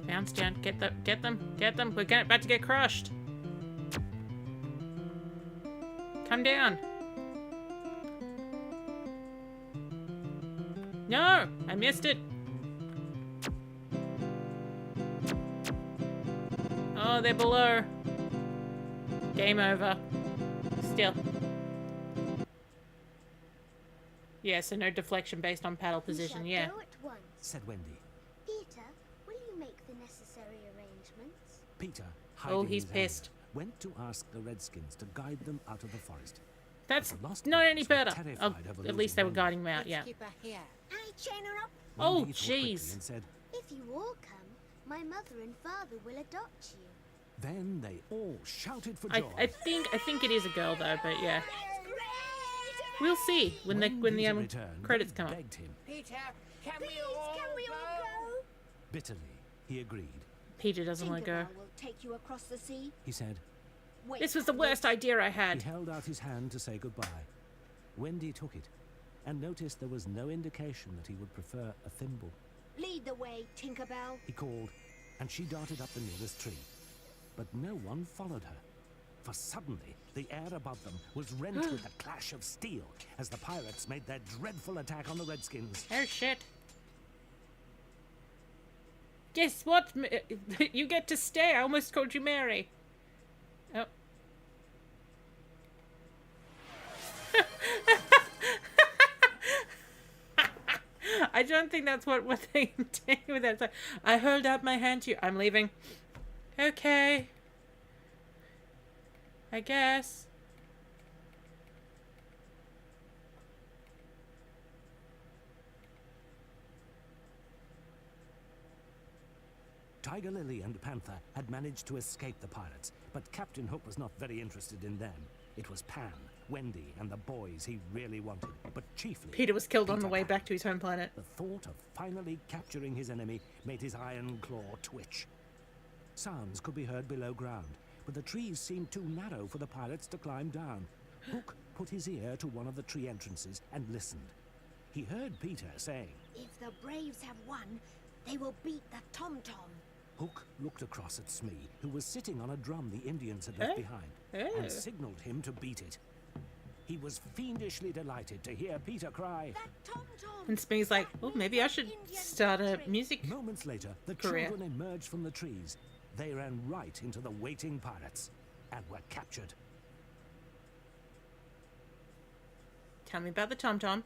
Bounce down. Get them. We're about to get crushed. Come down. No, I missed it. Oh, they're below. Game over. Still. Yeah, so no deflection based on paddle position, yeah. Go at once. Said Wendy. Peter, will you make the necessary arrangements? Peter, oh, hiding he's his pissed. anger, went to ask the Redskins to guide them out of the forest. That's But the lost not any boys were better. terrified Oh, of at losing least they were Wendy. guiding him out, yeah. Keep her here. I chain her up. Oh, Wendy thought quickly jeez. and said, If you all come, my mother and father will adopt you. then they all shouted for I joy. think it is a girl though, but yeah. We'll see when the Peter returned, credits they come up. begged him. Peter, can we all go? Bitterly, he agreed. Peter doesn't want to go. Tinkerbell will take you across the sea. He said, Wait, This was the worst idea I he had. held out his hand to say goodbye. Wendy took it and noticed there was no indication that he would prefer a thimble. lead the way, Tinkerbell. He called, and she darted up the nearest tree. But no one followed her, for suddenly the air above them was rent with the clash of steel as the pirates made their dreadful attack on the Redskins. Oh shit. Guess what? You get to stay. I almost called you Mary. Oh. I don't think that's what they intended with that. It's like, I hold out my hand to you. I'm leaving. Okay. I guess. Tiger Lily and Panther had managed to escape the pirates, but Captain Hook was not very interested in them. It was Pan, Wendy, and the boys he really wanted, but chiefly... Peter was killed on the Peter way Pan. back to his home planet. The thought of finally capturing his enemy made his iron claw twitch. Sounds could be heard below ground, but the trees seemed too narrow for the pirates to climb down. Hook put his ear to one of the tree entrances and listened. He heard Peter saying, If the Braves have won, they will beat the Tom-Tom. Hook looked across at Smee, who was sitting on a drum the Indians had left behind, and signaled him to beat it. He was fiendishly delighted to hear Peter cry, And Smee's like, oh, maybe I should start a music Moments later, the career. children emerged from the trees. They ran right into the waiting pirates and were captured. Tell me about the tom-tom.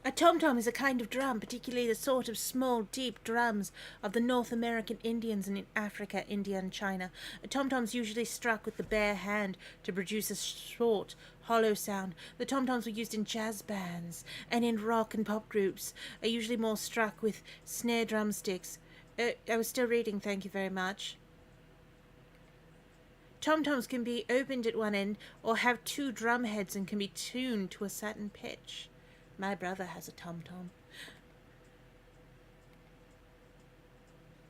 A tom-tom is a kind of drum, particularly the sort of small, deep drums of the North American Indians and in Africa, India and China. A tom-tom's usually struck with the bare hand to produce a short, hollow sound. The tom-toms were used in jazz bands and in rock and pop groups, are usually more struck with snare drumsticks. I was still reading, thank you very much. Tom-toms can be opened at one end or have two drum heads and can be tuned to a certain pitch. My brother has a tom-tom.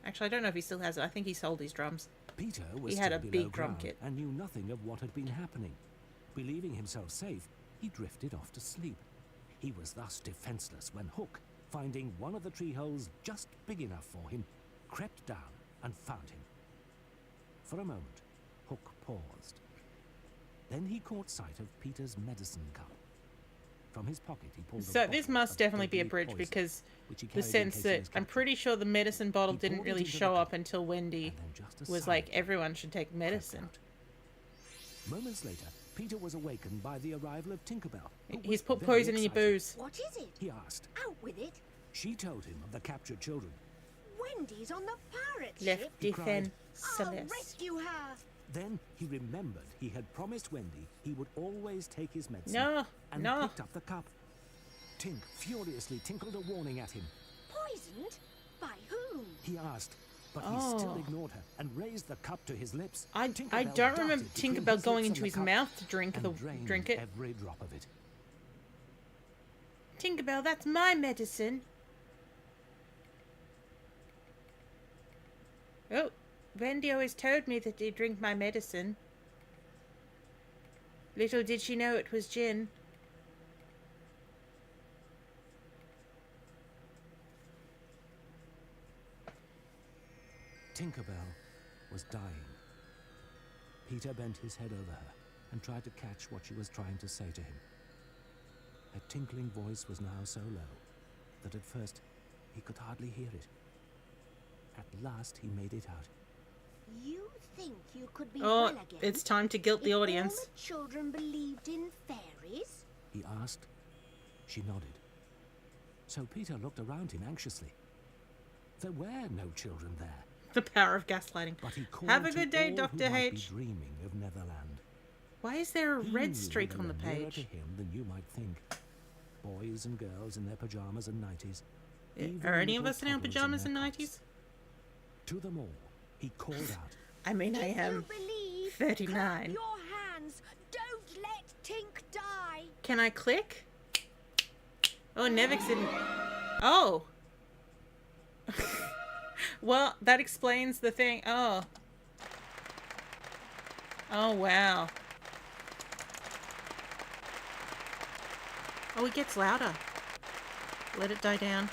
Actually, I don't know if he still has it. I think he sold his drums. Peter was He had still a below big drum ground kit. and knew nothing of what had been happening. Believing himself safe, he drifted off to sleep. He was thus defenseless when Hook, finding one of the tree holes just big enough for him, crept down and found him. For a moment, Hook paused. Then he caught sight of Peter's medicine cup. From his pocket, he pulled a So this bottle must of definitely be a deadly bridge poison, because which he the carried in sense case he that was I'm pretty sure the medicine bottle didn't poured it really into the show cup, up until Wendy just a was sigh like, everyone should take medicine. Moments later, Peter was awakened by the arrival of Tinkerbell. who He's was put very poison in your excited. booze. What is it? He asked. Out with it. She told him of the captured children. Wendy's on the pirate Left ship. He cried, defend I'll Celeste. rescue her. Then he remembered he had promised Wendy he would always take his medicine. No, and no. picked up the cup. Tink furiously tinkled a warning at him. Poisoned? By whom? He asked, but he still Oh. ignored her and raised the cup to his lips. I Tinkerbell don't remember darted between Tinkerbell his going lips into and his the cup mouth to drink and the drained drink it. every drop of it. Tinkerbell, that's my medicine. Oh, Wendy always told me that he'd drink my medicine. Little did she know it was gin. Tinkerbell was dying. Peter bent his head over her and tried to catch what she was trying to say to him. Her tinkling voice was now so low that at first he could hardly hear it. At last he made it out. You think you could be Oh, well again? it's time to guilt the if audience. All the children believed in fairies? He asked. She nodded. So Peter looked around him anxiously. There were no children there. The power of gaslighting. But he called Have a to good day, all Dr. who might be H. dreaming of Neverland. Why is there a He red knew streak they on the were nearer page? to him than you might think. Boys and girls in their pajamas and nighties. even Are any of little us in our toddlers pajamas their and cots. nighties? To them all, he called out. I mean, I am Believe. 39. Your hands. Don't let Tink die. Can I click? Oh, Nevix didn't. Oh. Well, that explains the thing. Oh. Oh, wow. Oh, it gets louder. Let it die down.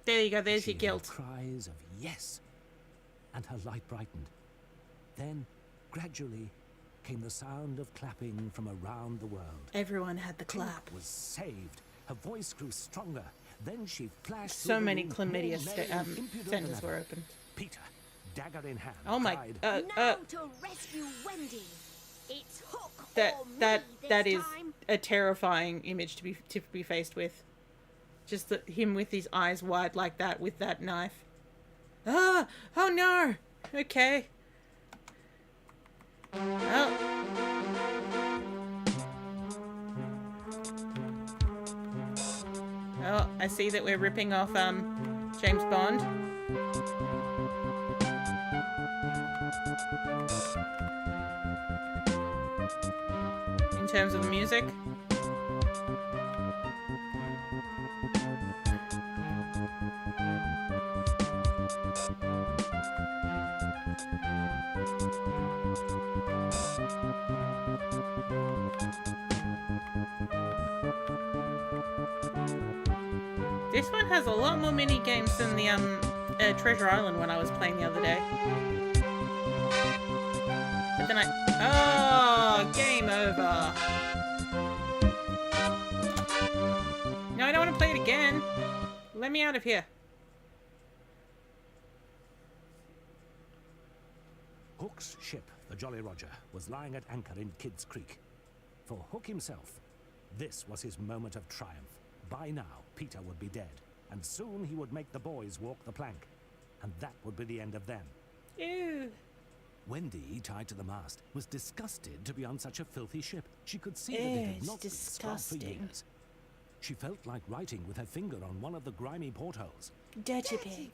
There you go. There's She your guilt. heard cries of yes, and her light brightened. Then, gradually, came the sound of clapping from around the world. Everyone had the clap. Tink was saved. Her voice grew stronger. Then she flashed So through the many room, chlamydia more merry and impudent than sentences ever. were open. Peter, dagger in hand, Oh my! cried, Now to rescue Wendy. It's Hook That or me that this that is time. a terrifying image to be faced with. Just him with his eyes wide like that with that knife. Ah! Oh no! Okay. Oh. Oh, I see that we're ripping off James Bond. In terms of the music. This one has a lot more mini games than the Treasure Island one I was playing the other day. But then oh, game over. No, I don't want to play it again. Let me out of here. Hook's ship, the Jolly Roger, was lying at anchor in Kidd's Creek. For Hook himself, this was his moment of triumph. By now, Peter would be dead, and soon he would make the boys walk the plank. And that would be the end of them. Ew. Wendy, tied to the mast, was disgusted to be on such a filthy ship. She could see that it had not been scrubbed for years. She felt like writing with her finger on one of the grimy portholes. Dirty pig.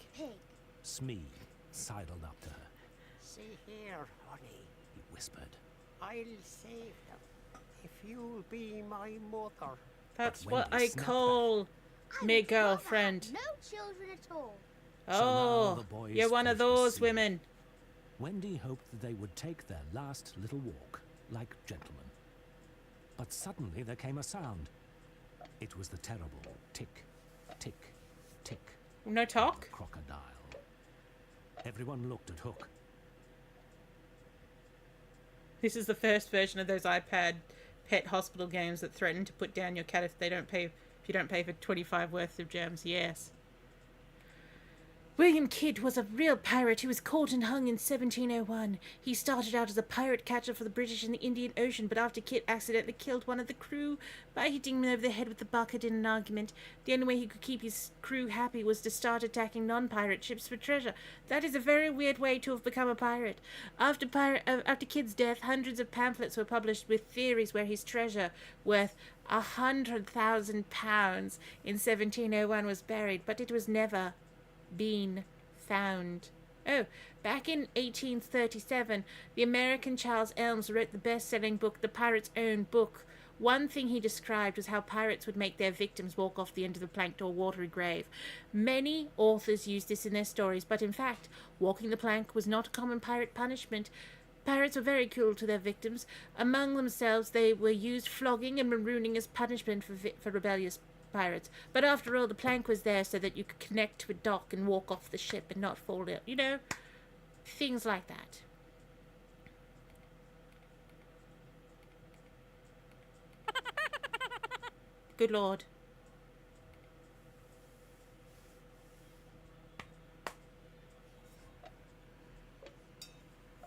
Smee sidled up to her. See here, honey. He whispered. I'll save them if you'll be my mother. That's what I call me girlfriend. No children at all. Oh, you're one of those women. Wendy hoped that they would take their last little walk, like gentlemen. But suddenly there came a sound. It was the terrible tick, tick, tick. No talk? Crocodile. Everyone looked at Hook. This is the first version of those iPad pet hospital games that threaten to put down your cat if you don't pay for 25 worth of gems. Yes. William Kidd was a real pirate who was caught and hung in 1701. He started out as a pirate catcher for the British in the Indian Ocean, but after Kidd accidentally killed one of the crew by hitting him over the head with a bucket in an argument, the only way he could keep his crew happy was to start attacking non-pirate ships for treasure. That is a very weird way to have become a pirate. After Kidd's death, hundreds of pamphlets were published with theories where his treasure, worth £100,000 in 1701, was buried, but it was never been found. Oh, back in 1837, the American Charles Elms wrote the best-selling book, The Pirate's Own Book. One thing he described was how pirates would make their victims walk off the end of the plank to a watery grave. Many authors used this in their stories, but in fact, walking the plank was not a common pirate punishment. Pirates were very cruel to their victims. Among themselves, they were used flogging and marooning as punishment for rebellious pirates. But after all, the plank was there so that you could connect to a dock and walk off the ship and not fall down. You know, things like that. Good Lord.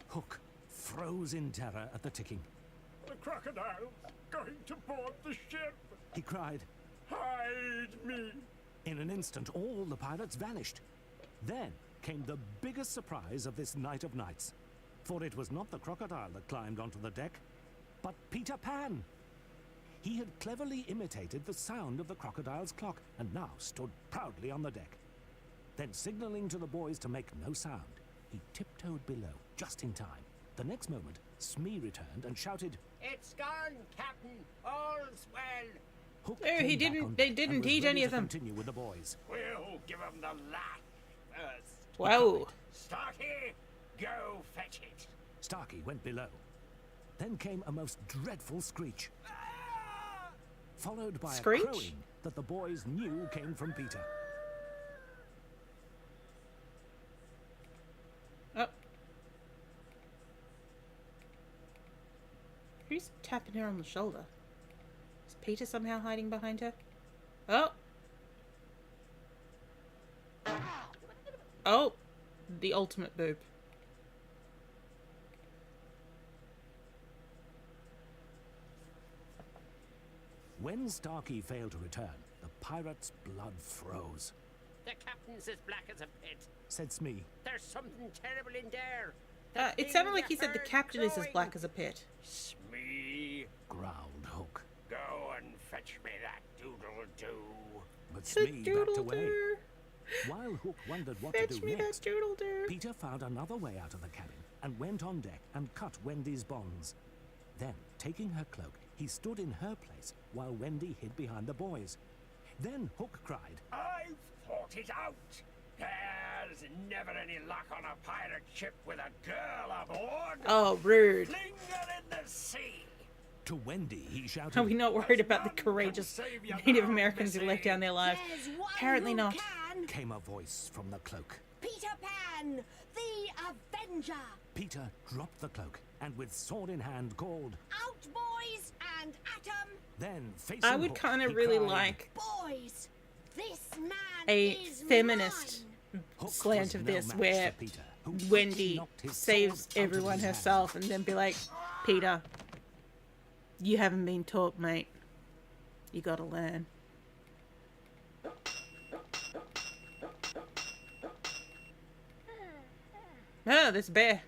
Hook froze in terror at the ticking. The crocodile's going to board the ship. He cried. Hide me! In an instant, all the pirates vanished. Then came the biggest surprise of this night of nights. For it was not the crocodile that climbed onto the deck, but Peter Pan. He had cleverly imitated the sound of the crocodile's clock and now stood proudly on the deck. Then, signaling to the boys to make no sound, he tiptoed below, just in time. The next moment, Smee returned and shouted, It's gone, Captain. All's well. Hook Oh, he came back didn't. on They deck didn't and was eat ready any to of them. Continue with the boys. We'll give them the laugh first. Whoa! Starkey, go fetch it. Starkey went below. Then came a most dreadful screech, followed by Screech? a crowing that the boys knew came from Peter. Oh. Who's tapping her on the shoulder? Is Peter somehow hiding behind her? Oh! Oh! The ultimate boob. When Starkey failed to return, the pirate's blood froze. The captain's as black as a pit, Said Smee. There's something terrible in there. It sounded like he said the captain is as black as a pit. Smee, growled Hook. go and fetch me that doodle-doo. but Smee backed away. While Hook wondered what to do next, Peter found another way out of the cabin and went on deck and cut Wendy's bonds. Then, taking her cloak, he stood in her place while Wendy hid behind the boys. Then Hook cried, I've thought it out. There's never any luck on a pirate ship with a girl aboard. Oh, rude. Fling her in the sea. To Wendy, he shouted, Are we not worried about the courageous Native Americans who laid down their lives? Apparently not. Came a voice from the cloak. Peter Pan, the Avenger! Peter dropped the cloak and with sword in hand called, Out, boys, and at 'em! Then, facing I would Hook, kind of he really cried, like Boys, this man a is feminist Hook slant was of no this match where for Peter, who Wendy knocked his saves sword out of everyone his hand. herself and then be like, Peter, you haven't been taught, mate. You gotta learn. Oh, there's a bear.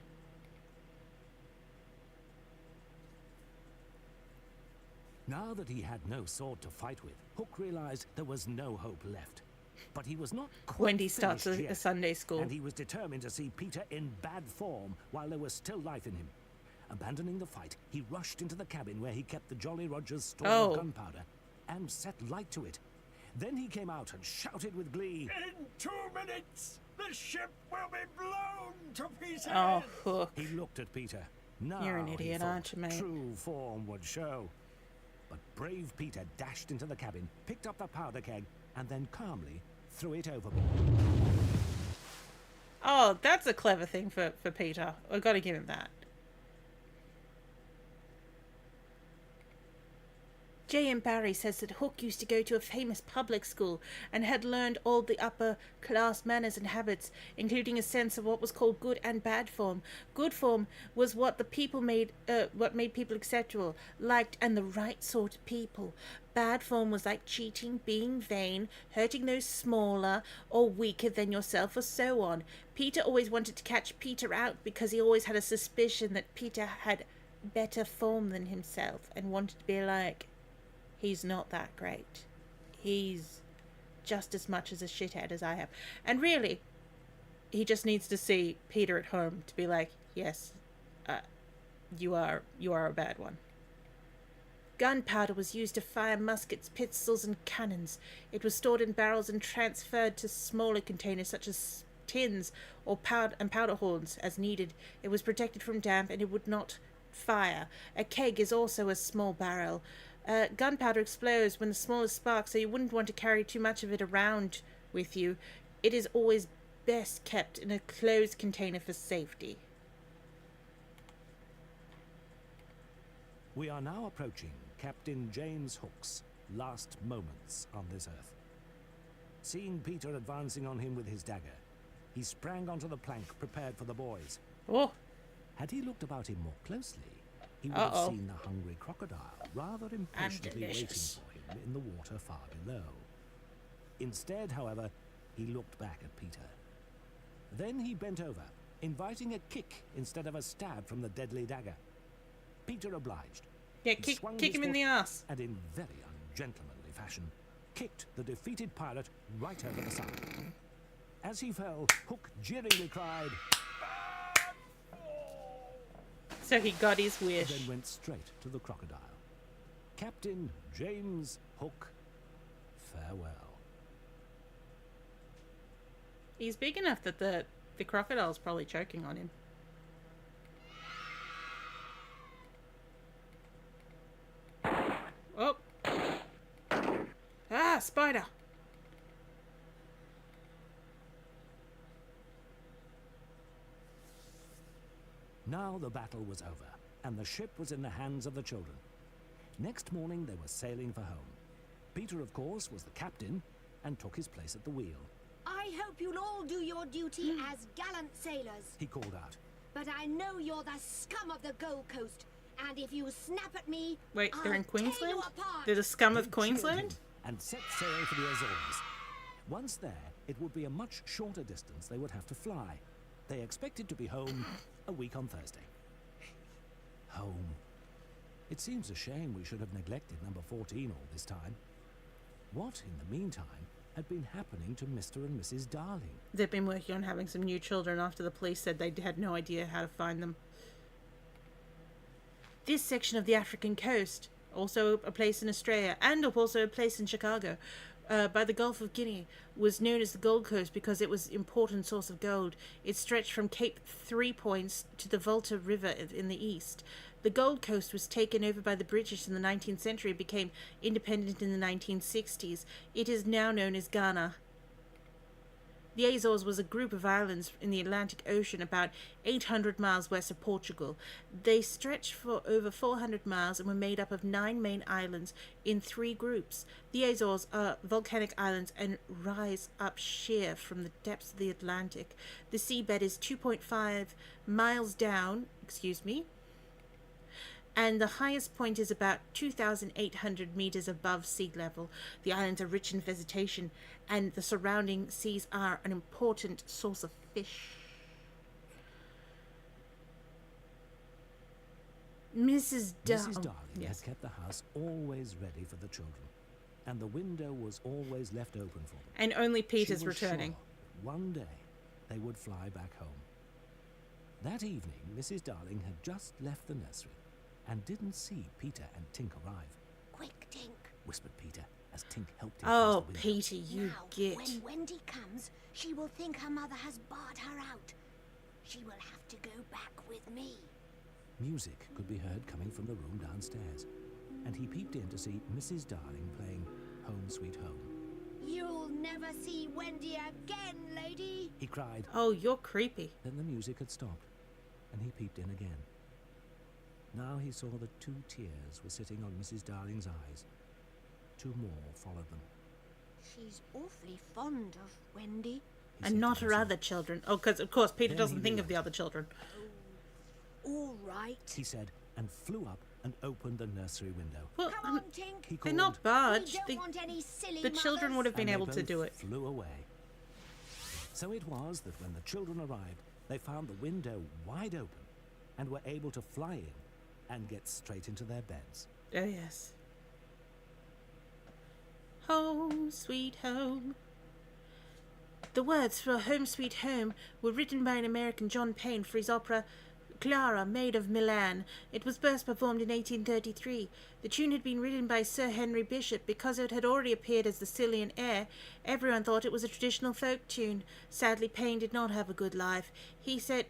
Now that he had no sword to fight with, Hook realized there was no hope left. But he was not quite Wendy starts finished a yet, Sunday school. and he was determined to see Peter in bad form while there was still life in him. Abandoning the fight, he rushed into the cabin where he kept the Jolly Roger's store Oh. of gunpowder and set light to it. Then he came out and shouted with glee, In 2 minutes, the ship will be blown to pieces. Oh, Hook. He looked at Peter. Now, You're an he idiot, thought, aren't you, mate? True form would show. But brave Peter dashed into the cabin, picked up the powder keg, and then calmly threw it overboard. Oh, that's a clever thing for Peter. I've got to give him that. J.M. Barrie says that Hook used to go to a famous public school and had learned all the upper class manners and habits, including a sense of what was called good and bad form. Good form was what made people acceptable, liked, and the right sort of people. Bad form was like cheating, being vain, hurting those smaller or weaker than yourself, or so on. Peter always wanted to catch Peter out because he always had a suspicion that Peter had better form than himself and wanted to be like, he's not that great. He's just as much as a shithead as I am. And really, he just needs to see Peter at home to be like, yes, you are a bad one. Gunpowder was used to fire muskets, pistols, and cannons. It was stored in barrels and transferred to smaller containers such as tins or powder horns as needed. It was protected from damp and it would not fire. A keg is also a small barrel. Gunpowder explodes when the smallest spark, so you wouldn't want to carry too much of it around with you. It is always best kept in a closed container for safety. We are now approaching Captain James Hook's last moments on this earth. Seeing Peter advancing on him with his dagger, he sprang onto the plank prepared for the boys. Oh! Had he looked about him more closely, he would have seen the hungry crocodile rather impatiently waiting for him in the water far below. Instead, however, he looked back at Peter. Then he bent over, inviting a kick instead of a stab from the deadly dagger. Peter obliged. Yeah, He swung kick his him in foot the ass. And in very ungentlemanly fashion, kicked the defeated pirate right over the side. As he fell, Hook jeeringly cried, So he got his wish. then went straight to the crocodile. Captain James Hook, farewell. He's big enough that the crocodile's probably choking on him. Oh! Ah, spider! Now the battle was over, and the ship was in the hands of the children. Next morning they were sailing for home. Peter, of course, was the captain and took his place at the wheel. I hope you'll all do your duty as gallant sailors. He called out. But I know you're the scum of the Gold Coast, and if you snap at me, Wait, they're in I'll tear you Queensland? apart. They're the scum They of Queensland? cheered him and set sail for the Azores. Once there, it would be a much shorter distance they would have to fly. They expected to be home a week on Thursday. Home. It seems a shame we should have neglected number 14 all this time. What, in the meantime, had been happening to Mr. and Mrs. Darling. They've been working on having some new children after the police said they had no idea how to find them. This section of the African coast, also a place in Australia, and also a place in Chicago, by the Gulf of Guinea, was known as the Gold Coast because it was an important source of gold. It stretched from Cape Three Points to the Volta River in the east. The Gold Coast was taken over by the British in the 19th century and became independent in the 1960s. It is now known as Ghana. The Azores was a group of islands in the Atlantic Ocean about 800 miles west of Portugal. They stretched for over 400 miles and were made up of 9 main islands in 3 groups. The Azores are volcanic islands and rise up sheer from the depths of the Atlantic. The seabed is 2.5 miles down, and the highest point is about 2,800 meters above sea level. The islands are rich in vegetation, and the surrounding seas are an important source of fish. Mrs. Darling had kept the house always ready for the children, and the window was always left open for them. And only Peter's She was returning. sure one day they would fly back home. That evening, Mrs. Darling had just left the nursery and didn't see Peter and Tink arrive. Quick, Tink, whispered Peter as Tink helped him Oh, close the window. Peter, you now, git. when Wendy comes, she will think her mother has barred her out. She will have to go back with me. Music could be heard coming from the room downstairs, and he peeped in to see Mrs. Darling playing Home Sweet Home. You'll never see Wendy again, lady. He cried. Oh, you're creepy. Then the music had stopped, and he peeped in again. Now he saw that 2 tears were sitting on Mrs. Darling's eyes. 2 more followed them. She's awfully fond of Wendy. And not her other children. Oh, because, of course, Peter Then doesn't he think of the other children. All right. He said, and flew up and opened the nursery window. Well, Come on, Tink. He they're called, not barged. We don't want any silly The children would have been and able they to both do it. flew away. So it was that when the children arrived, they found the window wide open and were able to fly in and get straight into their beds. Oh, yes. Home, sweet home. The words for Home Sweet Home were written by an American, John Payne, for his opera Clara, Maid of Milan. It was first performed in 1833. The tune had been written by Sir Henry Bishop. Because it had already appeared as the Cillian air, everyone thought it was a traditional folk tune. Sadly, Payne did not have a good life. He said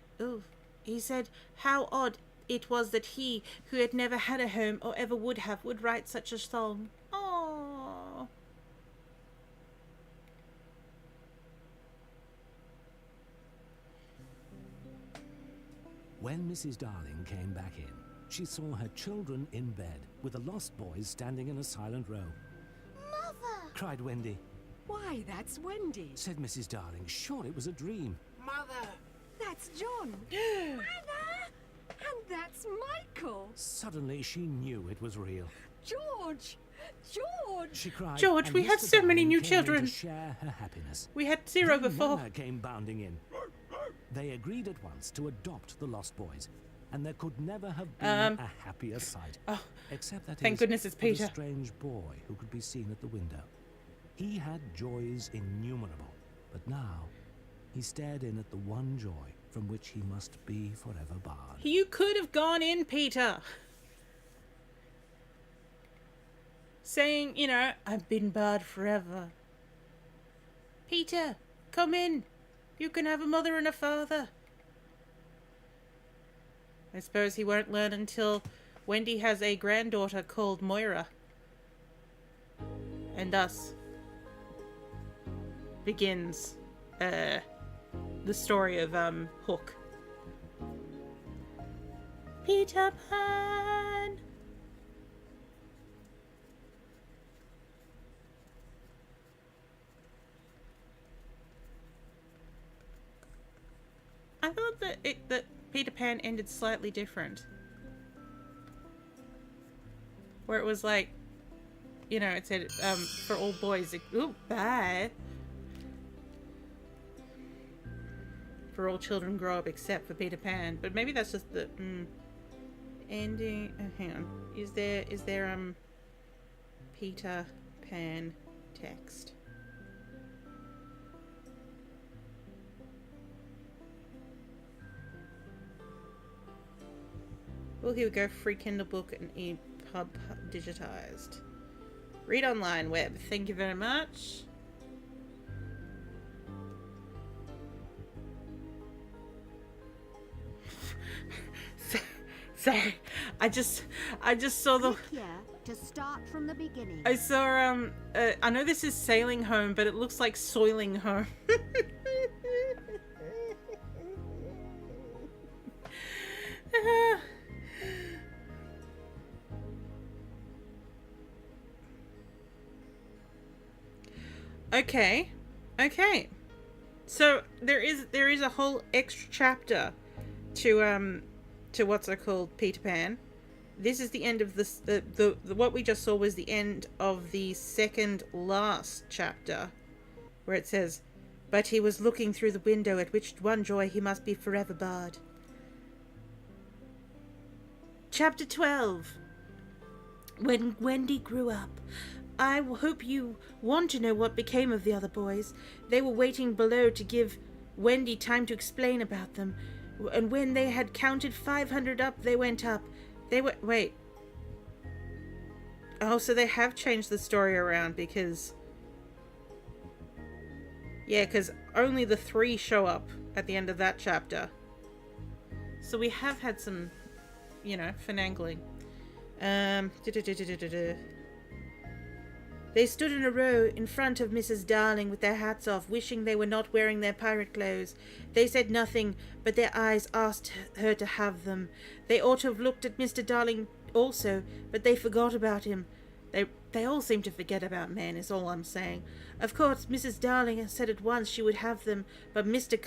how odd it was that he, who had never had a home or ever would have, would write such a song. Aww. When Mrs. Darling came back in, she saw her children in bed, with the lost boys standing in a silent row. Mother! Cried Wendy. Why, that's Wendy. Said Mrs. Darling, sure it was a dream. Mother! That's John. Mother! And that's Michael. Suddenly she knew it was real. George! George! She cried. George, and we have Mr. so many Darling new came in children. to share her happiness. We had 0 Then before. Nana came bounding in. They agreed at once to adopt the lost boys, and there could never have been a happier sight. Oh, except that thank goodness it's for the Peter. strange boy who could be seen at the window. He had joys innumerable, but now he stared in at the one joy from which he must be forever barred. You could have gone in, Peter. Saying, I've been barred forever. Peter, come in. You can have a mother and a father. I suppose he won't learn until Wendy has a granddaughter called Moira. And thus begins the story of Hook. Peter Pan! I thought that Peter Pan ended slightly different. Where it was like, it said, for all boys, bye. For all children grow up except for Peter Pan. But maybe that's just the, ending. Hang on. Is there Peter Pan text? Oh, here we go. Free Kindle book and EPUB digitized. Read online web. Thank you very much. Sorry, I just saw the. Click here to start from the beginning. I saw I know this is sailing home, but it looks like soiling home. Okay. So there is a whole extra chapter to what's it called, Peter Pan. This is the end of this. The what we just saw was the end of the second last chapter, where it says, "But he was looking through the window, at which one joy he must be forever barred." Chapter 12. When Wendy grew up. I hope you want to know what became of the other boys. They were waiting below to give Wendy time to explain about them. And when they had counted 500 up, they went up. They were... Wait. Oh, so they have changed the story around because... Yeah, because only the 3 show up at the end of that chapter. So we have had some, you know, finagling. They stood in a row in front of Mrs. Darling with their hats off, wishing they were not wearing their pirate clothes. They said nothing, but their eyes asked her to have them. They ought to have looked at Mr. Darling also, but they forgot about him. They all seem to forget about men, is all I'm saying. Of course, Mrs. Darling said at once she would have them, but Mr.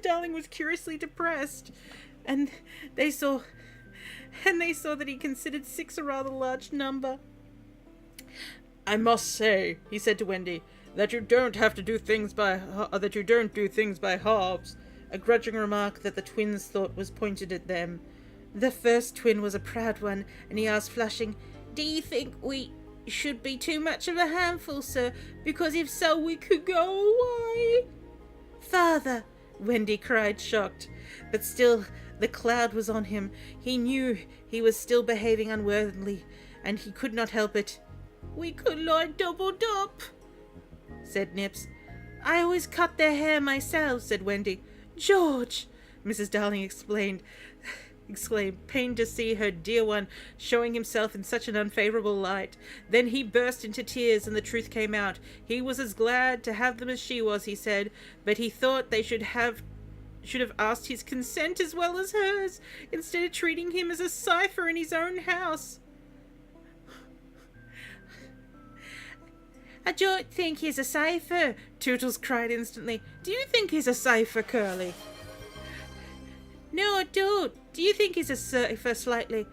Darling was curiously depressed, and they saw that he considered 6 a rather large number. "I must say," he said to Wendy, "that you don't do things by halves," a grudging remark that the twins thought was pointed at them. The first twin was a proud one, and he asked, flushing, "Do you think we should be too much of a handful, sir? Because if so, we could go away." "Father!" Wendy cried, shocked. But still, the cloud was on him. He knew he was still behaving unworthily, and he could not help it. "We could lie doubled up," said Nips. "I always cut their hair myself," said Wendy. "George!" Mrs. Darling exclaimed, pained to see her dear one showing himself in such an unfavourable light. Then he burst into tears, and the truth came out. He was as glad to have them as she was, he said, but he thought they should have asked his consent as well as hers, instead of treating him as a cipher in his own house. "I don't think he's a cipher," Tootles cried instantly. "Do you think he's a cipher, Curly?" "No, I don't. Do you think he's a cipher, Slightly?"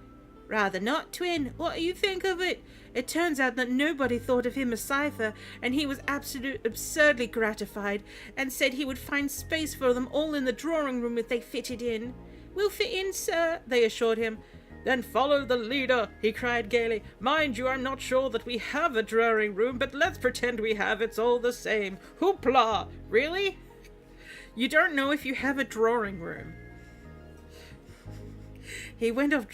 "Rather not, Twin. What do you think of it? It turns out that nobody thought of him as cipher, and he was absurdly gratified, and said he would find space for them all in the drawing room if they fitted in." "We'll fit in, sir," they assured him. "Then follow the leader," he cried gaily. "Mind you, I'm not sure that we have a drawing room, but let's pretend we have. It's all the same. Hoopla! Really? You don't know if you have a drawing room." He went off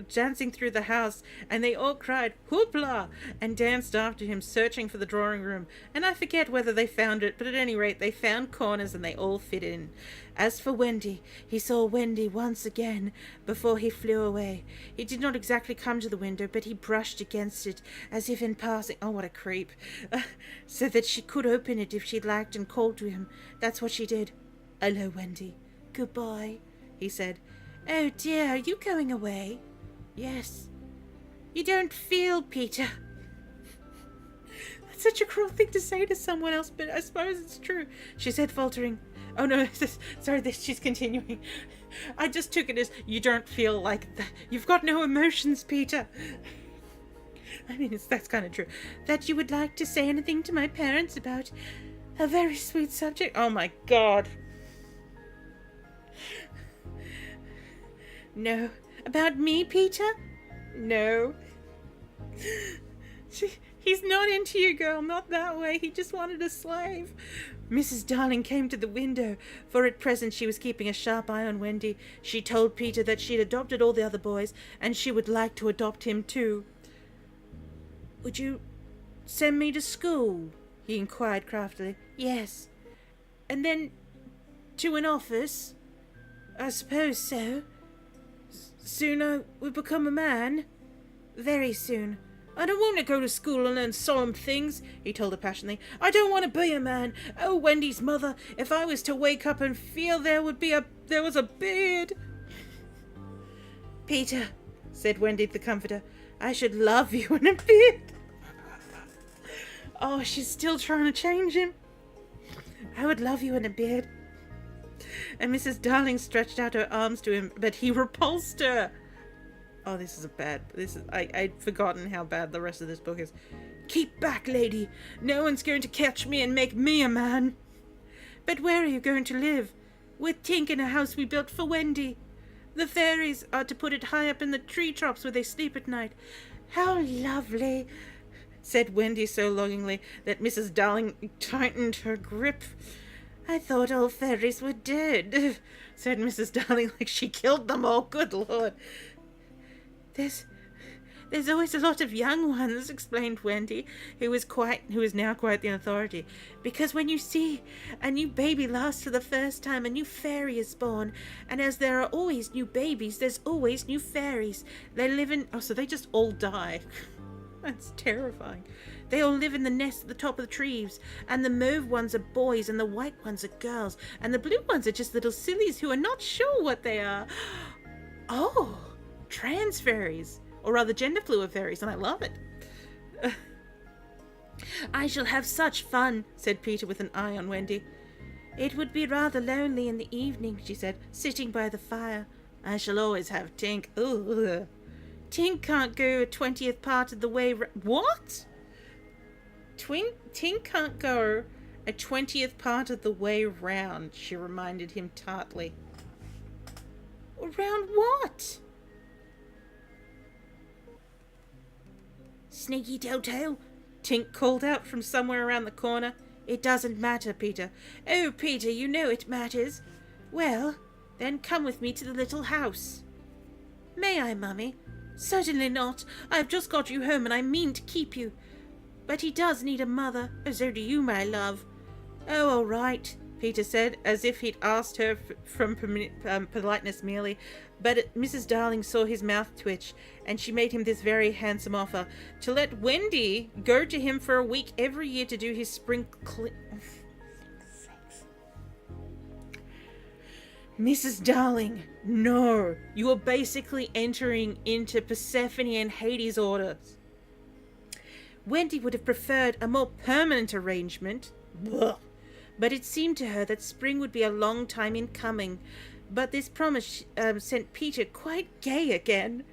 dancing through the house, and they all cried, "Hoopla!" and danced after him, searching for the drawing room, and I forget whether they found it, but at any rate they found corners and they all fit in. As for Wendy, he saw Wendy once again before he flew away. He did not exactly come to the window, but he brushed against it, as if in passing, oh what a creep, so that she could open it if she liked, and called to him. That's what she did. "Hello, Wendy." "Goodbye," he said. "Oh dear, are you going away?" "Yes." "You don't feel, Peter." That's such a cruel thing to say to someone else, but I suppose it's true, she said, faltering. Oh no, she's continuing. "I just took it as you don't feel like that. You've got no emotions, Peter." I mean, that's kind of true. "That you would like to say anything to my parents about a very sweet subject." Oh my God. "No." "About me, Peter?" "No." He's not into you, girl, not that way. He just wanted a slave. Mrs. Darling came to the window, for at present she was keeping a sharp eye on Wendy. She told Peter that she'd adopted all the other boys, and she would like to adopt him too. Would you send me to school? He inquired craftily. Yes. And then to an office? I suppose so. Soon I will become a man? Very soon. I don't want to go to school and learn solemn things, he told her passionately. I don't want to be a man. Oh, Wendy's mother, if I was to wake up and feel there was a beard. Peter, said Wendy the comforter, I should love you in a beard. Oh, she's still trying to change him. I would love you in a beard. And Mrs. Darling stretched out her arms to him, but he repulsed her. Oh, I'd forgotten how bad the rest of this book is. Keep back, lady. No one's going to catch me and make me a man. But where are you going to live? With Tink in a house we built for Wendy. The fairies are to put it high up in the tree tops where they sleep at night. How lovely, said Wendy so longingly that Mrs. Darling tightened her grip. I thought all fairies were dead, said Mrs. Darling, like she killed them all. Good Lord. There's always a lot of young ones, explained Wendy, who is now quite the authority. Because when you see a new baby lost for the first time, a new fairy is born. And as there are always new babies, there's always new fairies. They live in... Oh, so they just all die. That's terrifying. They all live in the nest at the top of the trees. And the mauve ones are boys, and the white ones are girls. And the blue ones are just little sillies who are not sure what they are. Oh... trans fairies, or rather gender fluid fairies, and I love it. I shall have such fun, said Peter with an eye on Wendy. It would be rather lonely in the evening, she said, sitting by the fire. I shall always have Tink. Ugh. Tink can't go a 20th part of the way what? Tink can't go a 20th part of the way round, she reminded him tartly. Round what? Sneaky Telltale, Tink called out from somewhere around the corner. It doesn't matter, Peter. Oh, Peter, you know it matters. Well, then come with me to the little house. May I, Mummy? Certainly not. I have just got you home and I mean to keep you. But he does need a mother. So do you, my love. Oh, all right, Peter said, as if he'd asked her from politeness merely. But Mrs. Darling saw his mouth twitch, and she made him this very handsome offer, to let Wendy go to him for a week every year to do his spring Mrs. Darling, no. You are basically entering into Persephone and Hades' orders. Wendy would have preferred a more permanent arrangement. Blah. But it seemed to her that spring would be a long time in coming. But this promise sent Peter quite gay again.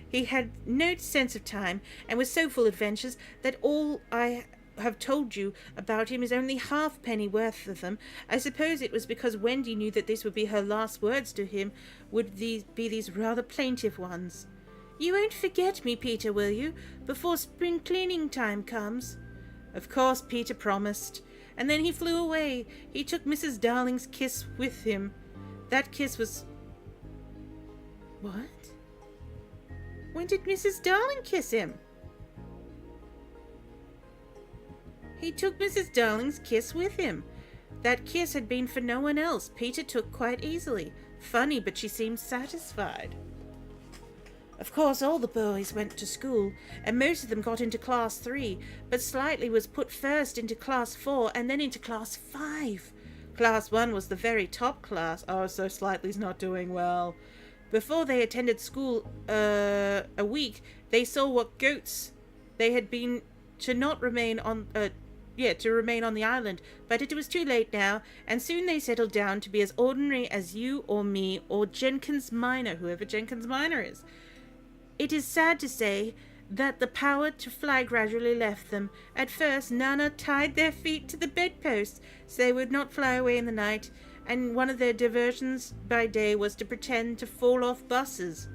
He had no sense of time, and was so full of adventures that all I have told you about him is only halfpenny worth of them. I suppose it was because Wendy knew that this would be her last words to him, would be these rather plaintive ones. You won't forget me, Peter, will you, before spring cleaning time comes? Of course Peter promised, and then he flew away. He took Mrs. Darling's kiss with him. That kiss was... What? When did Mrs. Darling kiss him? He took Mrs. Darling's kiss with him. That kiss had been for no one else. Peter took quite easily. Funny, but she seemed satisfied. Of course, all the boys went to school, and most of them got into Class 3, but Slightly was put first into Class 4 and then into Class 5. Class 1 was the very top class. Oh, so Slightly's not doing well. Before they attended school a week, they saw what goats they had been to not remain on to remain on the island, but it was too late now, and soon they settled down to be as ordinary as you or me or Jenkins Minor, whoever Jenkins Minor is. It is sad to say that the power to fly gradually left them. At first, Nana tied their feet to the bedposts so they would not fly away in the night, and one of their diversions by day was to pretend to fall off buses.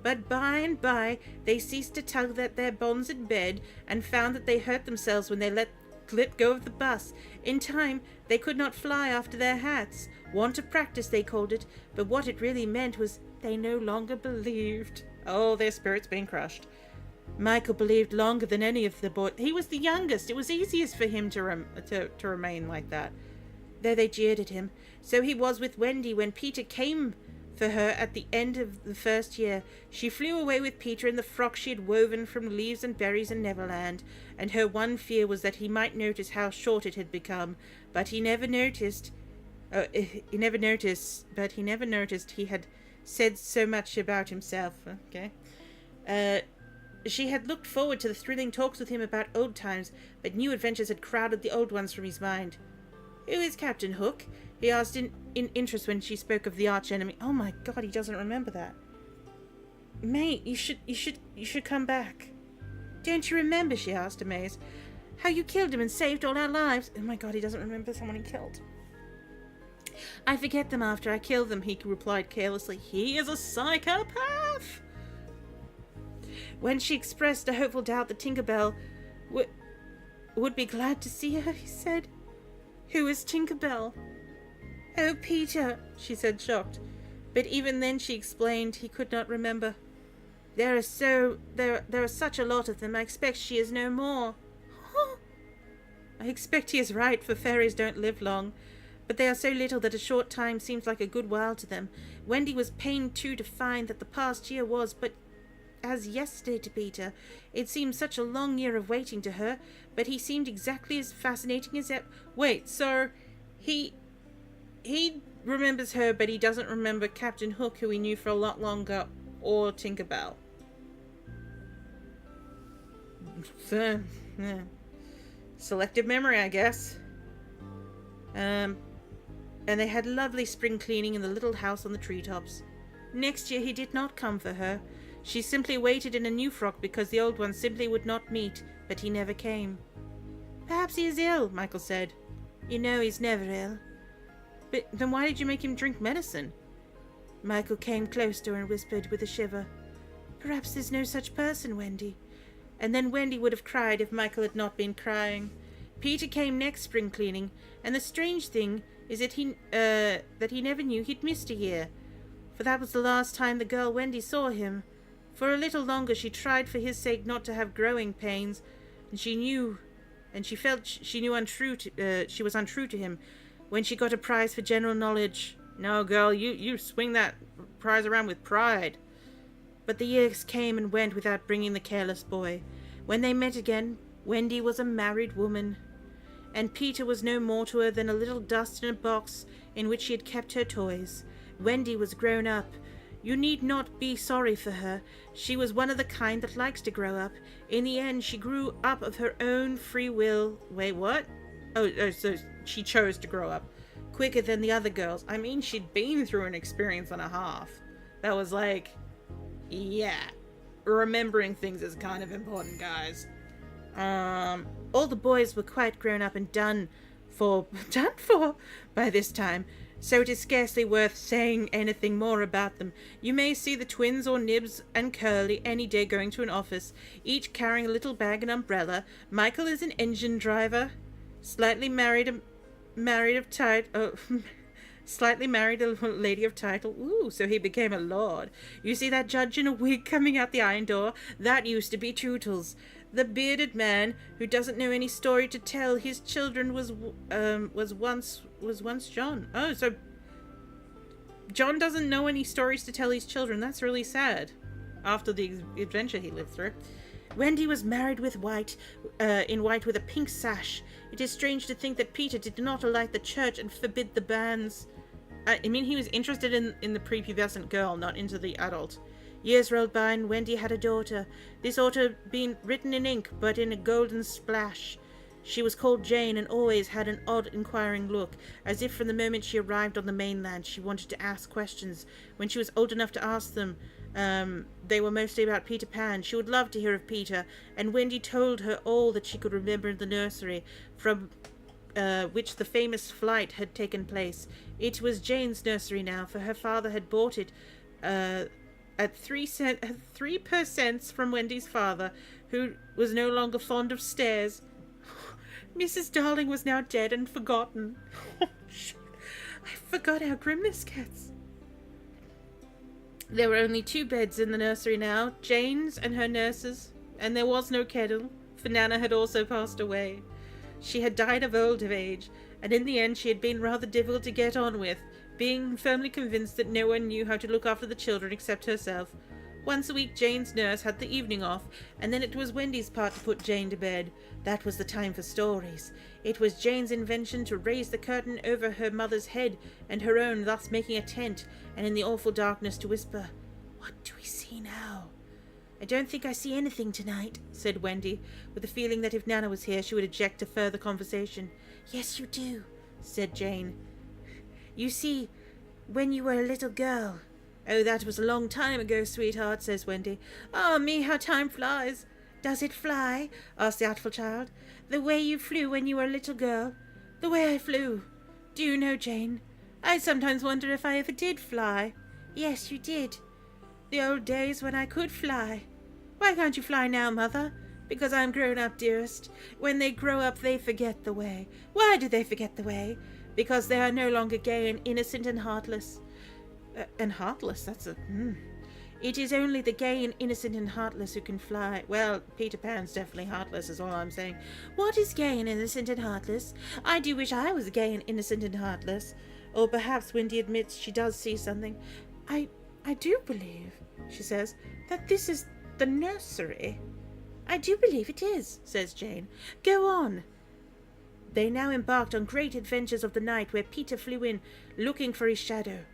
But by and by they ceased to tug at their bonds in bed, and found that they hurt themselves when they let go of the bus. In time they could not fly after their hats. Want of practice, they called it, but what it really meant was they no longer believed. Oh, their spirits being crushed. Michael believed longer than any of the boys. He was the youngest. It was easiest for him to remain like that. Though they jeered at him. So he was with Wendy when Peter came for her at the end of the first year. She flew away with Peter in the frock she had woven from leaves and berries in Neverland, and her one fear was that he might notice how short it had become. But he never noticed. He never noticed he had said so much about himself. Okay. She had looked forward to the thrilling talks with him about old times, but new adventures had crowded the old ones from his mind. Who is Captain Hook? He asked in interest when she spoke of the arch-enemy. Oh my God, he doesn't remember that. Mate, you should come back. Don't you remember, she asked, amazed, how you killed him and saved all our lives? Oh my God, he doesn't remember someone he killed. I forget them after I kill them, he replied carelessly. He is a psychopath! When she expressed a hopeful doubt that Tinkerbell would be glad to see her, he said, Who is Tinkerbell? Oh, Peter, she said, shocked. But even then, she explained, he could not remember. There are such a lot of them, I expect she is no more. I expect he is right, for fairies don't live long. But they are so little that a short time seems like a good while to them. Wendy was pained, too, to find that the past year was but as yesterday to Peter. It seemed such a long year of waiting to her, but he seemed exactly as fascinating as ever. Wait, so he remembers her, but he doesn't remember Captain Hook, who he knew for a lot longer, or Tinkerbell. So, yeah. Selective memory, I guess. And they had lovely spring cleaning in the little house on the treetops. Next year he did not come for her. She simply waited in a new frock because the old one simply would not meet, but he never came. Perhaps he is ill, Michael said. You know he's never ill. But then why did you make him drink medicine? Michael came close to her and whispered with a shiver. Perhaps there's no such person, Wendy. And then Wendy would have cried if Michael had not been crying. Peter came next spring cleaning, and the strange thing is that he never knew he'd missed a year, for that was the last time the girl Wendy saw him. For a little longer she tried for his sake not to have growing pains, and she felt she was untrue to him when she got a prize for general knowledge. No, girl, you swing that prize around with pride. But the years came and went without bringing the careless boy. When they met again, Wendy was a married woman, and Peter was no more to her than a little dust in a box in which she had kept her toys. Wendy was grown up. You need not be sorry for her. She was one of the kind that likes to grow up. In the end, she grew up of her own free will. Wait, what? Oh, so she chose to grow up quicker than the other girls. I mean, she'd been through an experience and a half. That was like, yeah, remembering things is kind of important, guys. All the boys were quite grown up and done for by this time, so it is scarcely worth saying anything more about them. You may see the twins or Nibs and Curly any day going to an office, each carrying a little bag and umbrella. Michael is an engine driver, slightly married a lady of title. Ooh, so he became a lord. You see that judge in a wig coming out the iron door? That used to be Tootles, the bearded man who doesn't know any story to tell. His children was once John. Oh, so John doesn't know any stories to tell his children. That's really sad. After the adventure he lived through. Wendy was married with in white with a pink sash. It is strange to think that Peter did not alight the church and forbid the banns. I mean, he was interested in the prepubescent girl, not into the adult. Years rolled by and Wendy had a daughter. This daughter being written in ink, but in a golden splash. She was called Jane and always had an odd inquiring look, as if from the moment she arrived on the mainland she wanted to ask questions. When she was old enough to ask them, they were mostly about Peter Pan. She would love to hear of Peter, and Wendy told her all that she could remember in the nursery, from which the famous flight had taken place. It was Jane's nursery now, for her father had bought it at 3% from Wendy's father, who was no longer fond of stairs. Mrs. Darling was now dead and forgotten. I forgot how grim this gets. There were only 2 beds in the nursery now, Jane's and her nurse's, and there was no kettle, for Nana had also passed away. She had died of old age, and in the end she had been rather difficult to get on with, being firmly convinced that no one knew how to look after the children except herself. Once a week Jane's nurse had the evening off, and then it was Wendy's part to put Jane to bed. That was the time for stories. It was Jane's invention to raise the curtain over her mother's head and her own, thus making a tent, and in the awful darkness to whisper, "What do we see now?" "I don't think I see anything tonight," said Wendy, with the feeling that if Nana was here she would object to further conversation. "Yes, you do," said Jane. "You see, when you were a little girl." "Oh, that was a long time ago, sweetheart," says Wendy. "Ah, me, how time flies." "Does it fly?" asked the artful child. "The way you flew when you were a little girl?" "The way I flew. Do you know, Jane, I sometimes wonder if I ever did fly." "Yes, you did. The old days when I could fly." "Why can't you fly now, Mother?" "Because I'm grown up, dearest. When they grow up, they forget the way." "Why do they forget the way?" "Because they are no longer gay and innocent and heartless." And heartless, that's a... It is only the gay and innocent and heartless who can fly. Well, Peter Pan's definitely heartless is all I'm saying. What is gay and innocent and heartless? I do wish I was gay and innocent and heartless. Or perhaps Wendy admits she does see something. I do believe, she says, that this is the nursery. "I do believe it is," says Jane. "Go on." They now embarked on great adventures of the night, where Peter flew in, looking for his shadow.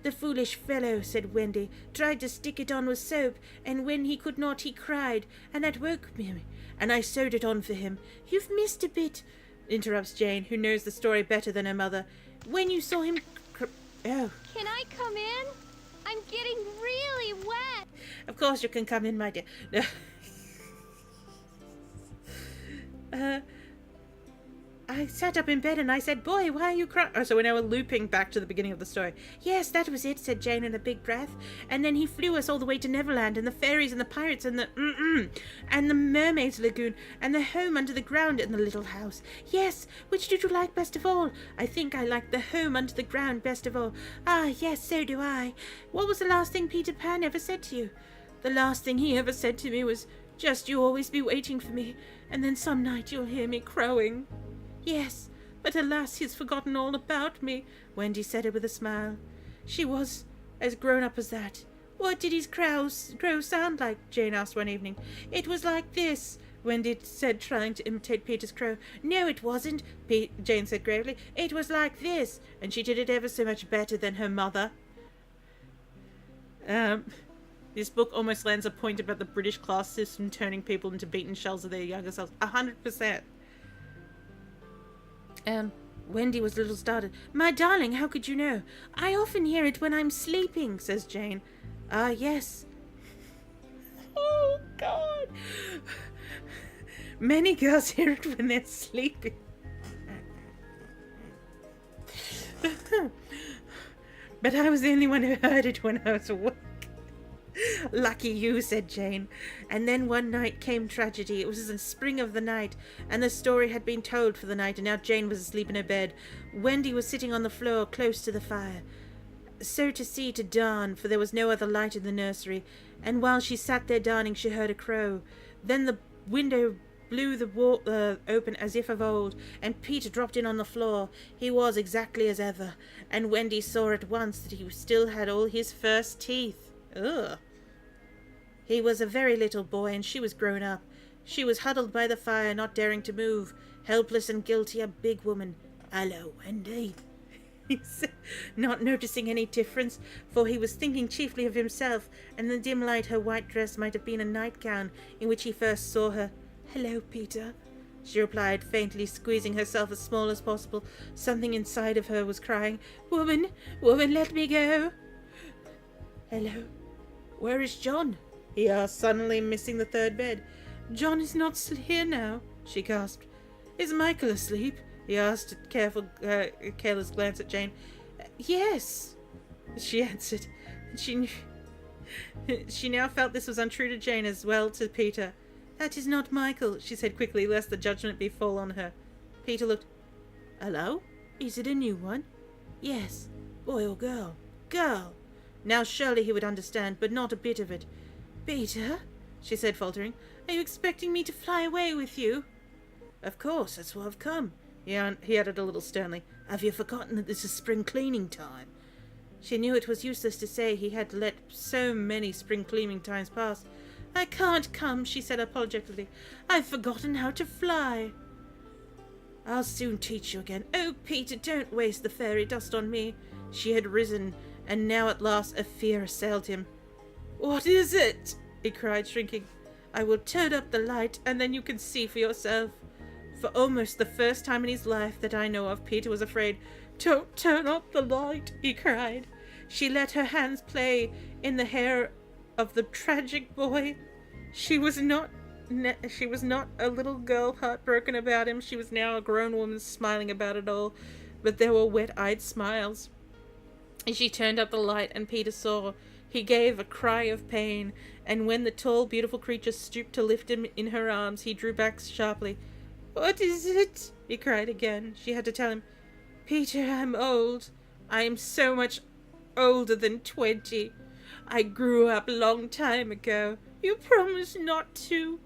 "The foolish fellow," said Wendy, "tried to stick it on with soap, and when he could not he cried, and that woke me, and I sewed it on for him." "You've missed a bit," interrupts Jane, who knows the story better than her mother. "When you saw him oh." "Can I come in? I'm getting really wet." "Of course you can come in, my dear." I sat up in bed and I said, "Boy, why are you crying?" Oh, so we're now looping back to the beginning of the story. "Yes, that was it," said Jane in a big breath. "And then he flew us all the way to Neverland, and the fairies and the pirates and the and the mermaid's lagoon and the home under the ground and the little house. Yes, which did you like best of all?" "I think I liked the home under the ground best of all." "Ah, yes, so do I. What was the last thing Peter Pan ever said to you?" "The last thing he ever said to me was, 'Just you always be waiting for me, and then some night you'll hear me crowing.'" "Yes, but alas, he's forgotten all about me," Wendy said it with a smile. She was as grown up as that. "What did his crow sound like?" Jane asked one evening. "It was like this," Wendy said, trying to imitate Peter's crow. "No, it wasn't," Jane said gravely. "It was like this," and she did it ever so much better than her mother. This book almost lands a point about the British class system turning people into beaten shells of their younger selves. 100%. Wendy was a little startled. "My darling, how could you know?" "I often hear it when I'm sleeping," says Jane. "Ah, yes." Oh, God. Many girls hear it when they're sleeping. But I was the only one who heard it when I was awake. "Lucky you," said Jane. And then one night came tragedy. It was the spring of the night, and the story had been told for the night, and now Jane was asleep in her bed. Wendy was sitting on the floor close to the fire, so to see to darn, for there was no other light in the nursery, and while she sat there darning she heard a crow. Then the window blew the wall open as if of old, and Peter dropped in on the floor. He was exactly as ever, and Wendy saw at once that he still had all his first teeth. Ugh. He was a very little boy, and she was grown up. She was huddled by the fire, not daring to move, helpless and guilty, a big woman. "Hello, Wendy," he said, not noticing any difference, for he was thinking chiefly of himself, and in the dim light her white dress might have been a nightgown in which he first saw her. "Hello, Peter," she replied, faintly, squeezing herself as small as possible. Something inside of her was crying, "Woman, woman, let me go." "Hello. Where is John?" he asked, suddenly missing the third bed. "John is not here now," she gasped. "Is Michael asleep?" he asked, a careless glance at Jane. "Yes," she answered. And she knew She now felt this was untrue to Jane as well to Peter. "That is not Michael," she said quickly, lest the judgment be fall on her. Peter looked. "Hello? Is it a new one?" "Yes. Boy or girl?" "Girl." Now surely he would understand, but not a bit of it. "Peter," she said, faltering, "are you expecting me to fly away with you?" "Of course, that's why I've come," he added a little sternly. "Have you forgotten that this is spring cleaning time?" She knew it was useless to say he had let so many spring cleaning times pass. "I can't come," she said apologetically. "I've forgotten how to fly." "I'll soon teach you again. Oh, Peter, don't waste the fairy dust on me." She had risen, and now at last a fear assailed him. "What is it?" he cried, shrinking. "I will turn up the light, and then you can see for yourself." For almost the first time in his life that I know of, Peter was afraid. "Don't turn up the light," he cried. She let her hands play in the hair of the tragic boy. She was not a little girl heartbroken about him. She was now a grown woman smiling about it all, but there were wet-eyed smiles. As she turned up the light and Peter saw, he gave a cry of pain, and when the tall, beautiful creature stooped to lift him in her arms, he drew back sharply. "What is it?" he cried again. She had to tell him, "Peter, I'm old. I am so much older than 20. I grew up a long time ago. You promised not to."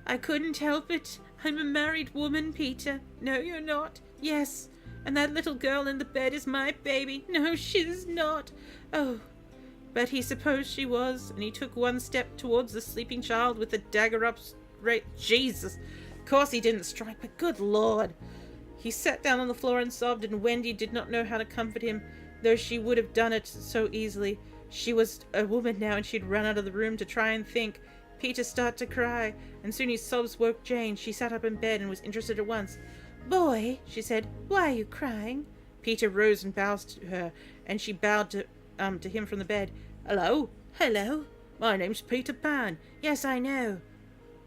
"I couldn't help it. I'm a married woman, Peter." "No, you're not." "Yes. And that little girl in the bed is my baby." "No, she's not." "Oh." But he supposed she was, and he took one step towards the sleeping child with the dagger up straight. Jesus! Of course he didn't strike, but good Lord! He sat down on the floor and sobbed, and Wendy did not know how to comfort him, though she would have done it so easily. She was a woman now, and she'd run out of the room to try and think. Peter started to cry, and soon his sobs woke Jane. She sat up in bed and was interested at once. "Boy," she said, "why are you crying?" Peter rose and bowed to her, and she bowed to him from the bed. "Hello?" "Hello?" "My name's Peter Pan." "Yes, I know."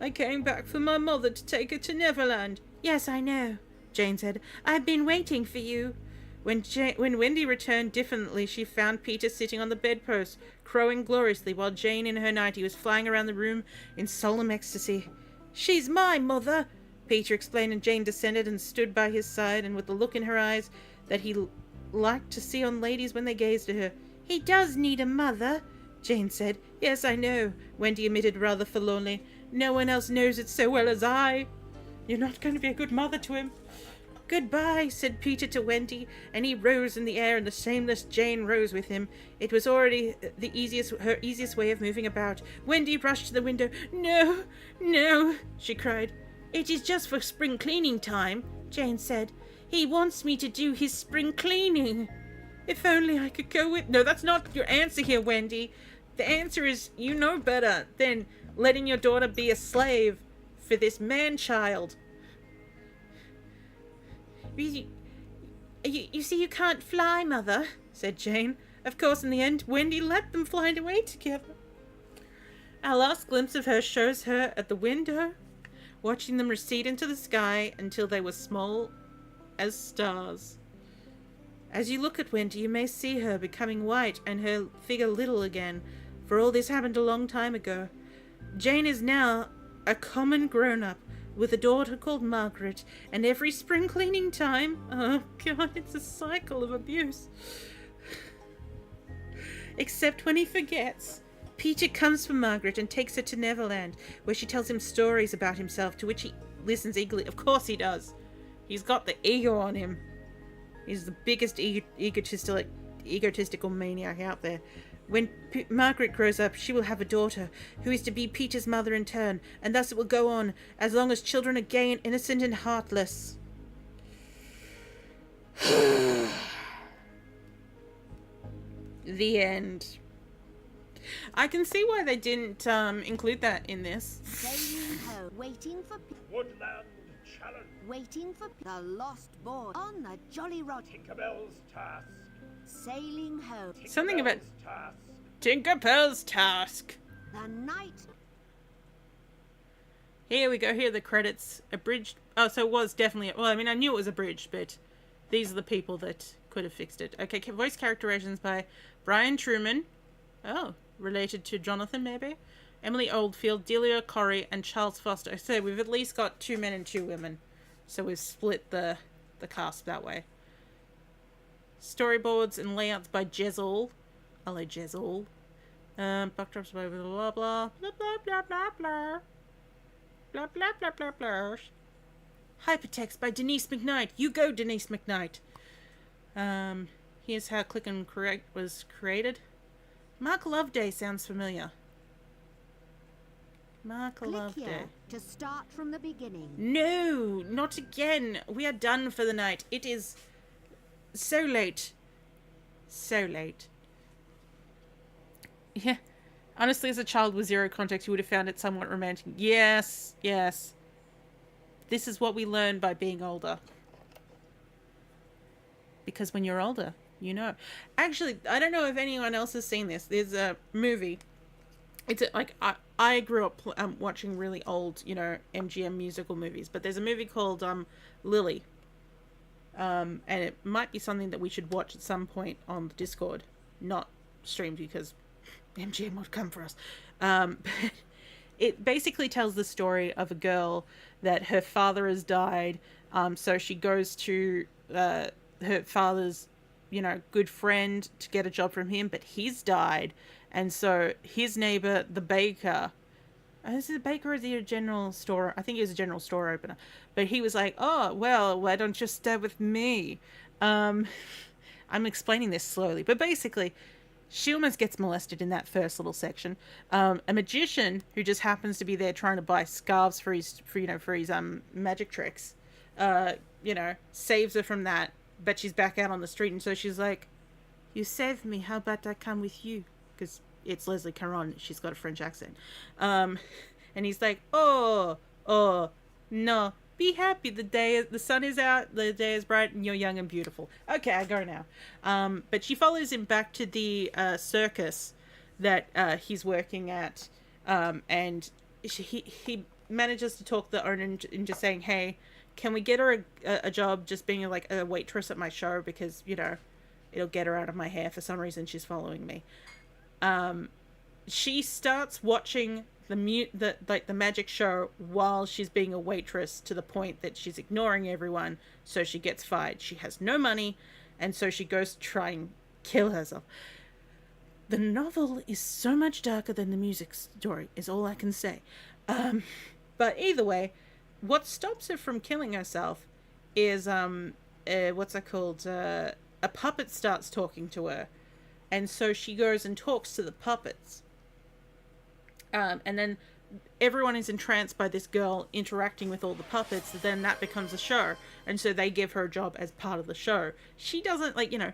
"I came back for my mother to take her to Neverland." "Yes, I know," Jane said. "I've been waiting for you." When Wendy returned diffidently, she found Peter sitting on the bedpost, crowing gloriously, while Jane in her nightie was flying around the room in solemn ecstasy. "She's my mother," Peter explained, and Jane descended and stood by his side, and with the look in her eyes that he liked to see on ladies when they gazed at her. "He does need a mother," Jane said. "Yes, I know," Wendy admitted rather forlornly. "No one else knows it so well as I." "You're not going to be a good mother to him." "Goodbye," said Peter to Wendy, and he rose in the air, and the shameless Jane rose with him. It was already her easiest way of moving about. Wendy rushed to the window. "No, no," she cried. "It is just for spring cleaning time," Jane said. "He wants me to do his spring cleaning." "If only I could go with—" "No, that's not your answer here, Wendy. The answer is you know better than letting your daughter be a slave for this man-child." You see, you can't fly, Mother," said Jane. Of course, in the end, Wendy let them fly away together. Our last glimpse of her shows her at the window, watching them recede into the sky until they were small as stars. As you look at Wendy, you may see her becoming white and her figure little again, for all this happened a long time ago. Jane is now a common grown-up, with a daughter called Margaret, and every spring cleaning time, oh God, it's a cycle of abuse. Except when he forgets, Peter comes for Margaret and takes her to Neverland, where she tells him stories about himself, to which he listens eagerly. Of course he does. He's got the ego on him. He's the biggest egotistical maniac out there. When Margaret grows up, she will have a daughter, who is to be Peter's mother in turn, and thus it will go on, as long as children are gay and innocent and heartless. The end. I can see why they didn't include that in this. Sailing home, waiting for Woodland Challenge. waiting for the lost boy on the Jolly Rod. Tinkerbell's task. Sailing home. Something about Task. Tinkerbell's task. The night. Here we go. Here are the credits. Abridged. Oh, so it was definitely. Well, I mean, I knew it was abridged, but these are the people that could have fixed it. Okay, voice characterizations by Brian Truman. Oh, related to Jonathan, maybe. Emily Oldfield, Delia Corrie, and Charles Foster. So we've at least got 2 men and 2 women. So we've split the cast that way. Storyboards and layouts by Jezel. Hello, Jezel. Backdrops by blah blah blah blah blah blah blah blah blah blah blah blah blah. Hypertext by Denise McKnight. You go, Denise McKnight. Here's how Click and Correct was created. Mark Loveday sounds familiar. Mark Click Loveday. here to start from the beginning. No, not again. We are done for the night. It is so late. So late. Yeah. Honestly, as a child with zero context, you would have found it somewhat romantic. Yes, yes. This is what we learn by being older. Because when you're older, you know. Actually, I don't know if anyone else has seen this. There's a movie. It's like I grew up watching really old, you know, MGM musical movies, but there's a movie called Lily, and it might be something that we should watch at some point on the Discord, not streamed because MGM would come for us. But it basically tells the story of a girl that her father has died, so she goes to her father's, you know, good friend to get a job from him, but he's died. And so his neighbor, the baker, is it a baker or is he a general store? I think he was a general store opener. But he was like, oh, well, why don't you stay with me? I'm explaining this slowly. But basically, she almost gets molested in that first little section. A magician who just happens to be there trying to buy scarves for his magic tricks, you know, saves her from that. But she's back out on the street. And so she's like, you saved me. How about I come with you? Because it's Leslie Caron. She's got a French accent. And he's like, oh, no, be happy. The sun is out, the day is bright, and you're young and beautiful. Okay, I go now. But she follows him back to the circus that he's working at. And he manages to talk the owner into saying, hey, can we get her a job just being like a waitress at my show? Because, you know, it'll get her out of my hair. For some reason, she's following me. She starts watching the magic show while she's being a waitress to the point that she's ignoring everyone, so she gets fired. She has no money, and so she goes to try and kill herself. The novel is so much darker than the music story, is all I can say. But either way, what stops her from killing herself is, what's that called? A puppet starts talking to her. And so she goes and talks to the puppets. And then everyone is entranced by this girl interacting with all the puppets. Then that becomes a show. And so they give her a job as part of the show. She doesn't, like, you know,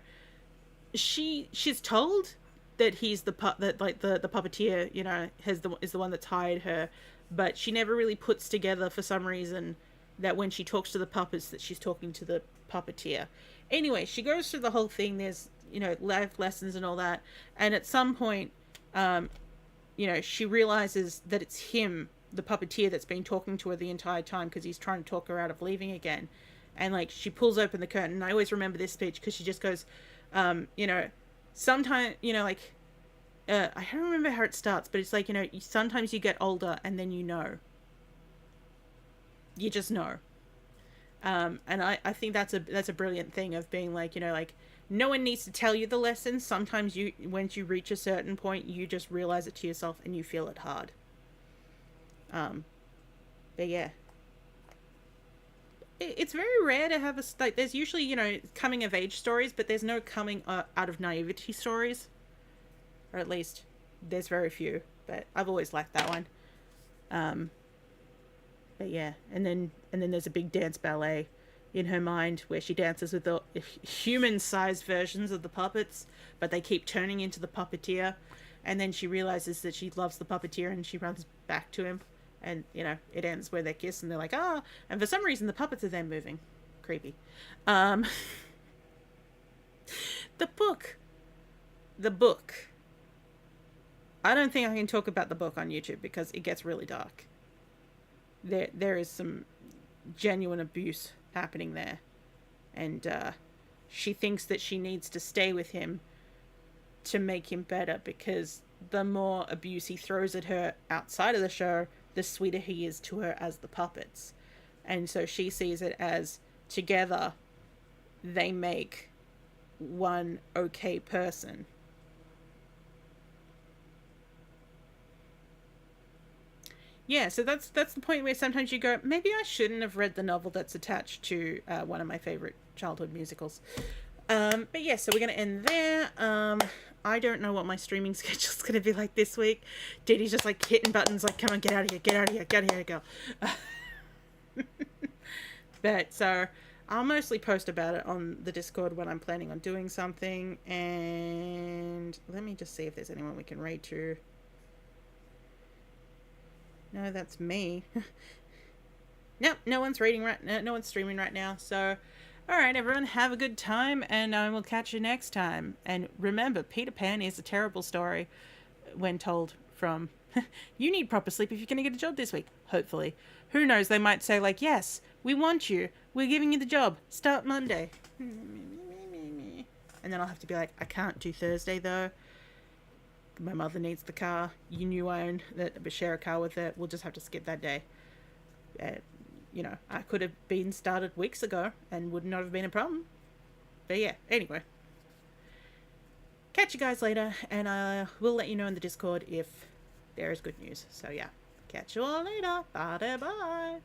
she's told that he's the puppeteer, you know, is the one that's hired her. But she never really puts together, for some reason, that when she talks to the puppets that she's talking to the puppeteer. Anyway, she goes through the whole thing. There's, you know, life lessons and all that. And at some point, you know, she realizes that it's him, the puppeteer, that's been talking to her the entire time because he's trying to talk her out of leaving again. And, like, she pulls open the curtain. And I always remember this speech because she just goes, you know, sometimes, you know, like, I don't remember how it starts, but it's like, you know, sometimes you get older and then you know. You just know. And I think that's a brilliant thing of being like, you know, like, no one needs to tell you the lessons. Sometimes once you reach a certain point, you just realize it to yourself and you feel it hard. But yeah. It's very rare to have like, there's usually, you know, coming of age stories, but there's no coming out of naivety stories. Or at least there's very few, but I've always liked that one. But yeah, and then there's a big dance ballet in her mind where she dances with the human-sized versions of the puppets, but they keep turning into the puppeteer, and then she realizes that she loves the puppeteer and she runs back to him, and, you know, it ends where they kiss and they're like, ah, and for some reason the puppets are then moving. Creepy. The book. I don't think I can talk about the book on YouTube because it gets really dark. There is some genuine abuse happening there, and she thinks that she needs to stay with him to make him better because the more abuse he throws at her outside of the show, the sweeter he is to her as the puppets. And so she sees it as together they make one okay person. Yeah, so that's the point where sometimes you go, maybe I shouldn't have read the novel that's attached to one of my favorite childhood musicals. But yeah, so we're going to end there. I don't know what my streaming schedule's going to be like this week. Dee Dee's just like hitting buttons like, come on, get out of here, get out of here, get out of here, girl. But so I'll mostly post about it on the Discord when I'm planning on doing something. And let me just see if there's anyone we can raid to. No, that's me. Nope, no one's reading no one's streaming right now. So, all right, everyone, have a good time, and I will catch you next time. And remember, Peter Pan is a terrible story when told from. You need proper sleep if you're going to get a job this week. Hopefully, who knows? They might say like, "Yes, we want you. We're giving you the job. Start Monday." And then I'll have to be like, "I can't do Thursday though. My mother needs the car. You own that, but share a car with her. We'll just have to skip that day." You know, I could have been started weeks ago and would not have been a problem. But yeah, anyway. Catch you guys later, and I will let you know in the Discord if there is good news. So yeah, catch you all later. Bye.